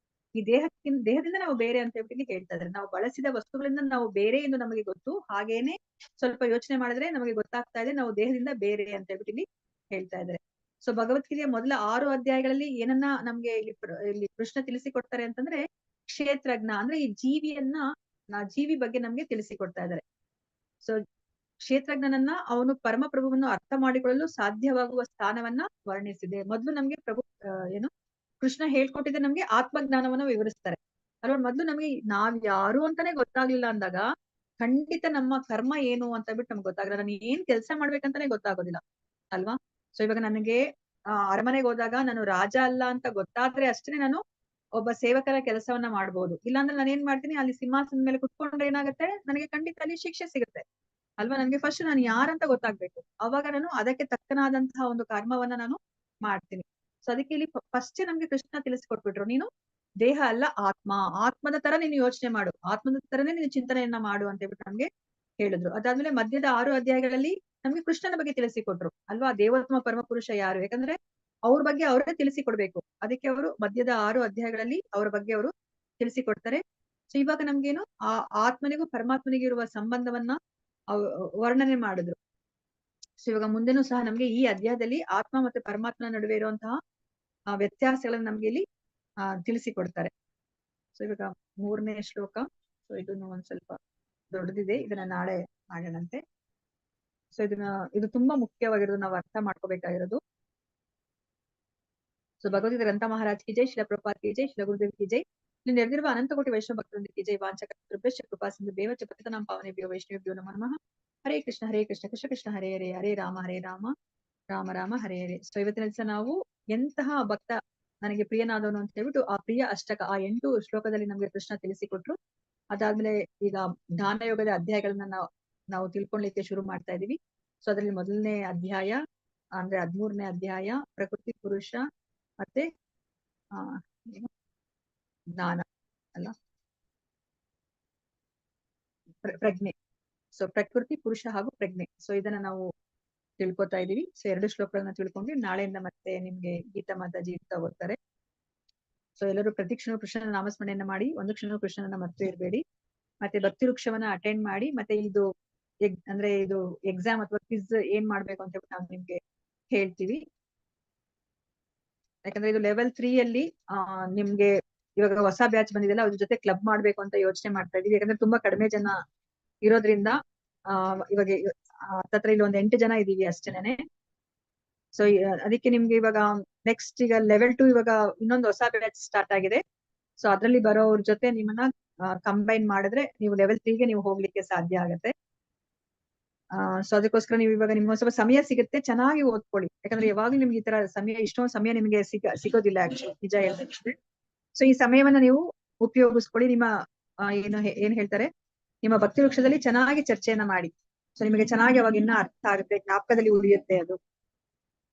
ಈ ದೇಹದಿಂದ ನಾವು ಬೇರೆ ಅಂತ ಹೇಳ್ತಾ ಇದ್ದಾರೆ. ನಾವು ಬಳಸಿದ ವಸ್ತುಗಳಿಂದ ನಾವು ಬೇರೆ ಎಂದು ನಮಗೆ ಗೊತ್ತು. ಹಾಗೇನೆ ಸ್ವಲ್ಪ ಯೋಚನೆ ಮಾಡಿದ್ರೆ ನಮಗೆ ಗೊತ್ತಾಗ್ತಾ ಇದೆ ನಾವು ದೇಹದಿಂದ ಬೇರೆ ಅಂತ ಇಲ್ಲಿ ಹೇಳ್ತಾ ಇದ್ದಾರೆ. ಸೊ ಭಗವದ್ಗೀತೆಯ ಮೊದಲ 6 ಅಧ್ಯಾಯಗಳಲ್ಲಿ ಏನನ್ನ ನಮ್ಗೆ ಇಲ್ಲಿ ಕೃಷ್ಣ ತಿಳಿಸಿಕೊಡ್ತಾರೆ ಅಂತಂದ್ರೆ, ಕ್ಷೇತ್ರಜ್ಞ ಅಂದ್ರೆ ಈ ಜೀವಿ ಬಗ್ಗೆ ನಮ್ಗೆ ತಿಳಿಸಿಕೊಡ್ತಾ ಇದ್ದಾರೆ. ಸೊ ಕ್ಷೇತ್ರಜ್ಞನನ್ನ ಅವನು ಪರಮ ಪ್ರಭುವನ್ನು ಅರ್ಥ ಮಾಡಿಕೊಳ್ಳಲು ಸಾಧ್ಯವಾಗುವ ಸ್ಥಾನವನ್ನ ವರ್ಣಿಸಿದೆ. ಮೊದಲು ನಮ್ಗೆ ಕೃಷ್ಣ ಹೇಳ್ಕೊಟ್ಟಿದ್ದೆ ನಮ್ಗೆ ಆತ್ಮಜ್ಞಾನವನ್ನ ವಿವರಿಸ್ತಾರೆ ಅಲ್ವಾ? ಮೊದ್ಲು ನಮ್ಗೆ ನಾವ್ ಯಾರು ಅಂತಾನೆ ಗೊತ್ತಾಗ್ಲಿಲ್ಲ ಅಂದಾಗ ಖಂಡಿತ ನಮ್ಮ ಕರ್ಮ ಏನು ಅಂತ ಬಿಟ್ಟು ನಮ್ಗೆ ಗೊತ್ತಾಗಲ್ಲ. ನಾನು ಏನ್ ಕೆಲಸ ಮಾಡ್ಬೇಕಂತಾನೆ ಗೊತ್ತಾಗೋದಿಲ್ಲ ಅಲ್ವಾ? ಸೊ ಇವಾಗ ನನಗೆ ಅರಮನೆಗೆ ಹೋದಾಗ ನಾನು ರಾಜ ಅಲ್ಲ ಅಂತ ಗೊತ್ತಾದ್ರೆ ಅಷ್ಟೇ ನಾನು ಒಬ್ಬ ಸೇವಕರ ಕೆಲಸವನ್ನ ಮಾಡ್ಬೋದು. ಇಲ್ಲಾಂದ್ರೆ ನಾನು ಏನ್ ಮಾಡ್ತೀನಿ, ಅಲ್ಲಿ ಸಿಂಹಾಸನದ ಮೇಲೆ ಕುತ್ಕೊಂಡ್ರೆ ಏನಾಗುತ್ತೆ, ನನಗೆ ಖಂಡಿತ ಅಲ್ಲಿ ಶಿಕ್ಷೆ ಸಿಗುತ್ತೆ ಅಲ್ವಾ? ನನ್ಗೆ ಫಸ್ಟ್ ನಾನು ಯಾರಂತ ಗೊತ್ತಾಗ್ಬೇಕು. ಅವಾಗ ನಾನು ಅದಕ್ಕೆ ತಕ್ಕನಾದಂತಹ ಒಂದು ಕರ್ಮವನ್ನ ನಾನು ಮಾಡ್ತೀನಿ. ಸೊ ಅದಕ್ಕೆ ಇಲ್ಲಿ ಫಸ್ಟ್ ನಮ್ಗೆ ಕೃಷ್ಣ ತಿಳಿಸ್ಕೊಟ್ಬಿಟ್ರು, ನೀನು ದೇಹ ಅಲ್ಲ ಆತ್ಮ, ಆತ್ಮದ ತರ ನೀನು ಯೋಚನೆ ಮಾಡು, ಆತ್ಮದ ತರನೇ ನೀನು ಚಿಂತನೆಯನ್ನ ಮಾಡು ಅಂತ ಹೇಳ್ಬಿಟ್ಟು ನಮ್ಗೆ ಹೇಳಿದ್ರು. ಅದಾದ್ಮೇಲೆ ಮಧ್ಯದ 6 ಅಧ್ಯಾಯಗಳಲ್ಲಿ ನಮ್ಗೆ ಕೃಷ್ಣನ ಬಗ್ಗೆ ತಿಳಿಸಿಕೊಟ್ರು ಅಲ್ವಾ? ದೇವೋತ್ತಮ ಪರಮ ಪುರುಷ ಯಾರು, ಯಾಕಂದ್ರೆ ಅವ್ರ ಬಗ್ಗೆ ಅವರೇ ತಿಳಿಸಿಕೊಡ್ಬೇಕು. ಅದಕ್ಕೆ ಅವರು ಮಧ್ಯದ 6 ಅಧ್ಯಾಯಗಳಲ್ಲಿ ಅವರ ಬಗ್ಗೆ ಅವರು ತಿಳಿಸಿಕೊಡ್ತಾರೆ. ಸೊ ಇವಾಗ ನಮ್ಗೇನು ಆ ಆತ್ಮನಿಗೂ ಪರಮಾತ್ಮನಿಗೂ ಇರುವ ಸಂಬಂಧವನ್ನ ವರ್ಣನೆ ಮಾಡಿದ್ರು. ಸೊ ಇವಾಗ ಮುಂದೆನೂ ಸಹ ನಮ್ಗೆ ಈ ಅಧ್ಯಾಯದಲ್ಲಿ ಆತ್ಮ ಮತ್ತೆ ಪರಮಾತ್ಮನ ನಡುವೆ ಇರುವಂತಹ ವ್ಯತ್ಯಾಸಗಳನ್ನ ನಮ್ಗೆ ಇಲ್ಲಿ ತಿಳಿಸಿಕೊಡ್ತಾರೆ. ಸೊ ಇವಾಗ 3ನೇ ಶ್ಲೋಕ. ಸೊ ಇದನ್ನು ಒಂದ್ ಸ್ವಲ್ಪ ದೊಡ್ಡದಿದೆ, ಇದನ್ನ ನಾಳೆ ಮಾಡೋಣಂತೆ. ಸೊ ಇದು ತುಂಬಾ ಮುಖ್ಯವಾಗಿರೋದು, ನಾವು ಅರ್ಥ ಮಾಡ್ಕೋಬೇಕಾಗಿರೋದು. ಸೊ ಭಗವದ್ಗೀತೆ ಗ್ರಂಥ ಮಹಾರಾಜ್ ಕಿ ಜೈ, ಶ್ರೀಲ ಪ್ರಭುಪಾದ್ ಕಿ ಜೈ, ಶ್ರೀಲ ಗುರುದೇವ್ ಕಿ ಜೈ. ಇಲ್ಲಿ ನೆರೆದಿರುವ ಅನಂತ ಕೋಟಿ ವೈಷ್ಣವ ಭಕ್ತರಿಂದ ಕಿ ಜೈ. ವಾಂಚಕೃಪೇಶ್ಚ ಕೃಪಾ ಸಿಂಧು ದೇವಚ ಪತಿತನಾಂ ಪಾವನೇಭ್ಯೋ ವೈಷ್ಣವೇಭ್ಯೋ ನಮೋ ನಮಃ. ಹರೇ ಕೃಷ್ಣ ಕೃಷ್ಣ ಕೃಷ್ಣ ಹರೇ ಹರೇ, ಹರೇ ರಾಮ ರಾಮ ರಾಮ ಹರೇ ಹರೇ. ಸೊ ಇವತ್ತಿನ ದಿವಸ ನಾವು ಎಂತಹ ಭಕ್ತ ನನಗೆ ಪ್ರಿಯನಾದವನು ಅಂತ ಹೇಳ್ಬಿಟ್ಟು ಆ ಪ್ರಿಯ ಅಷ್ಟಕ, ಆ 8 ಶ್ಲೋಕದಲ್ಲಿ ನಮ್ಗೆ ಕೃಷ್ಣ ತಿಳಿಸಿಕೊಟ್ರು. ಅದಾದ್ಮೇಲೆ ಈಗ ಜ್ಞಾನ ಯೋಗದ ಅಧ್ಯಾಯಗಳನ್ನ ನಾವು ತಿಳ್ಕೊಳ್ಲಿಕ್ಕೆ ಶುರು ಮಾಡ್ತಾ ಇದೀವಿ. ಸೊ ಅದ್ರಲ್ಲಿ ಮೊದಲನೇ ಅಧ್ಯಾಯ ಅಂದ್ರೆ 13ನೇ ಅಧ್ಯಾಯ ಪ್ರಕೃತಿ ಪುರುಷ ಮತ್ತೆ ಜ್ಞಾನ ಅಲ್ಲ ಪ್ರಜ್ಞೆ. ಸೊ ಪ್ರಕೃತಿ ಪುರುಷ ಹಾಗೂ ಪ್ರಜ್ಞೆ. ಸೊ ಇದನ್ನ ನಾವು ತಿಳ್ಕೊತಾ ಇದೀವಿ. ಸೊ 2 ಶ್ಲೋಕಗಳನ್ನ ತಿಳ್ಕೊಂಡ್ವಿ. ನಾಳೆಯಿಂದ ಮತ್ತೆ ನಿಮ್ಗೆ ಗೀತಾ ಮಾತಾಜಿ ಓದ್ತಾರೆ. ಸೊ ಎಲ್ಲರೂ ಪ್ರತಿಕ್ಷಣ ಕೃಷ್ಣನ ನಾಮಸ್ಮರಣೆಯನ್ನ ಮಾಡಿ, ಒಂದು ಕ್ಷಣ ಕೃಷ್ಣನನ್ನ ಮರ್ತು ಇರ್ಬೇಡಿ. ಮತ್ತೆ ಭಕ್ತಿ ವೃಕ್ಷವನ್ನ ಅಟೆಂಡ್ ಮಾಡಿ. ಮತ್ತೆ ಇದು ಎಕ್ಸಾಮ್ ಅಥವಾ ಕ್ವಿಜ್ ಏನ್ ಮಾಡ್ಬೇಕು ಅಂತ ನಾವು ನಿಮ್ಗೆ ಹೇಳ್ತೀವಿ. ಯಾಕಂದ್ರೆ ಇದು ಲೆವೆಲ್ 3 ಅಲ್ಲಿ ನಿಮ್ಗೆ ಇವಾಗ ಹೊಸ ಬ್ಯಾಚ್ ಬಂದಿದೆಲ್ಲ, ಅದ್ರ ಜೊತೆ ಕ್ಲಬ್ ಮಾಡ್ಬೇಕು ಅಂತ ಯೋಚನೆ ಮಾಡ್ತಾ ಇದೀವಿ. ಯಾಕಂದ್ರೆ ತುಂಬಾ ಕಡಿಮೆ ಜನ ಇರೋದ್ರಿಂದ ಇವಾಗ ಹತ್ತತ್ರ ಇಲ್ಲಿ ಒಂದು 8 ಜನ ಇದೀವಿ ಅಷ್ಟೇನೆ. ಸೊ ಅದಕ್ಕೆ ನಿಮ್ಗೆ ಇವಾಗ ನೆಕ್ಸ್ಟ್ ಈಗ ಲೆವೆಲ್ 2 ಇವಾಗ ಇನ್ನೊಂದು ಹೊಸ ಬ್ಯಾಚ್ ಸ್ಟಾರ್ಟ್ ಆಗಿದೆ. ಸೊ ಅದ್ರಲ್ಲಿ ಬರೋವ್ರ ಜೊತೆ ನಿಮ್ಮನ್ನ ಕಂಬೈನ್ ಮಾಡಿದ್ರೆ ನೀವು ಲೆವೆಲ್ 3 ಗೆ ನೀವು ಹೋಗ್ಲಿಕ್ಕೆ ಸಾಧ್ಯ ಆಗತ್ತೆ. ಸೊ ಅದಕ್ಕೋಸ್ಕರ ನೀವು ಇವಾಗ ನಿಮ್ಗೆ ಸ್ವಲ್ಪ ಸಮಯ ಸಿಗುತ್ತೆ, ಚೆನ್ನಾಗಿ ಓದ್ಕೊಳ್ಳಿ. ಯಾಕಂದ್ರೆ ಯಾವಾಗ್ಲೂ ನಿಮ್ಗೆ ಈ ತರ ಇಷ್ಟೊಂದು ಸಮಯ ನಿಮ್ಗೆ ಸಿಗೋದಿಲ್ಲ ಆಕ್ಚುಲಿ, ನಿಜ ಹೇಳ್ಬೇಕಂದ್ರೆ. ಸೊ ಈ ಸಮಯವನ್ನ ನೀವು ಉಪಯೋಗಿಸ್ಕೊಳ್ಳಿ. ನಿಮ್ಮ ಏನ್ ಹೇಳ್ತಾರೆ, ನಿಮ್ಮ ಭಕ್ತಿ ವೃಕ್ಷದಲ್ಲಿ ಚೆನ್ನಾಗಿ ಚರ್ಚೆಯನ್ನ ಮಾಡಿ. ಸೊ ನಿಮಗೆ ಚೆನ್ನಾಗಿ ಅವಾಗ ಇನ್ನ ಅರ್ಥ ಆಗುತ್ತೆ, ಜ್ಞಾಪಕದಲ್ಲಿ ಉಳಿಯುತ್ತೆ ಅದು.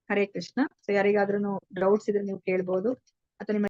ಹರೇ ಕೃಷ್ಣ. ಸೊ ಯಾರಿಗಾದ್ರೂ ಡೌಟ್ಸ್ ಇದ್ರೆ ನೀವು ಕೇಳ್ಬೋದು, ಅಥವಾ ನಿಮ್ಮ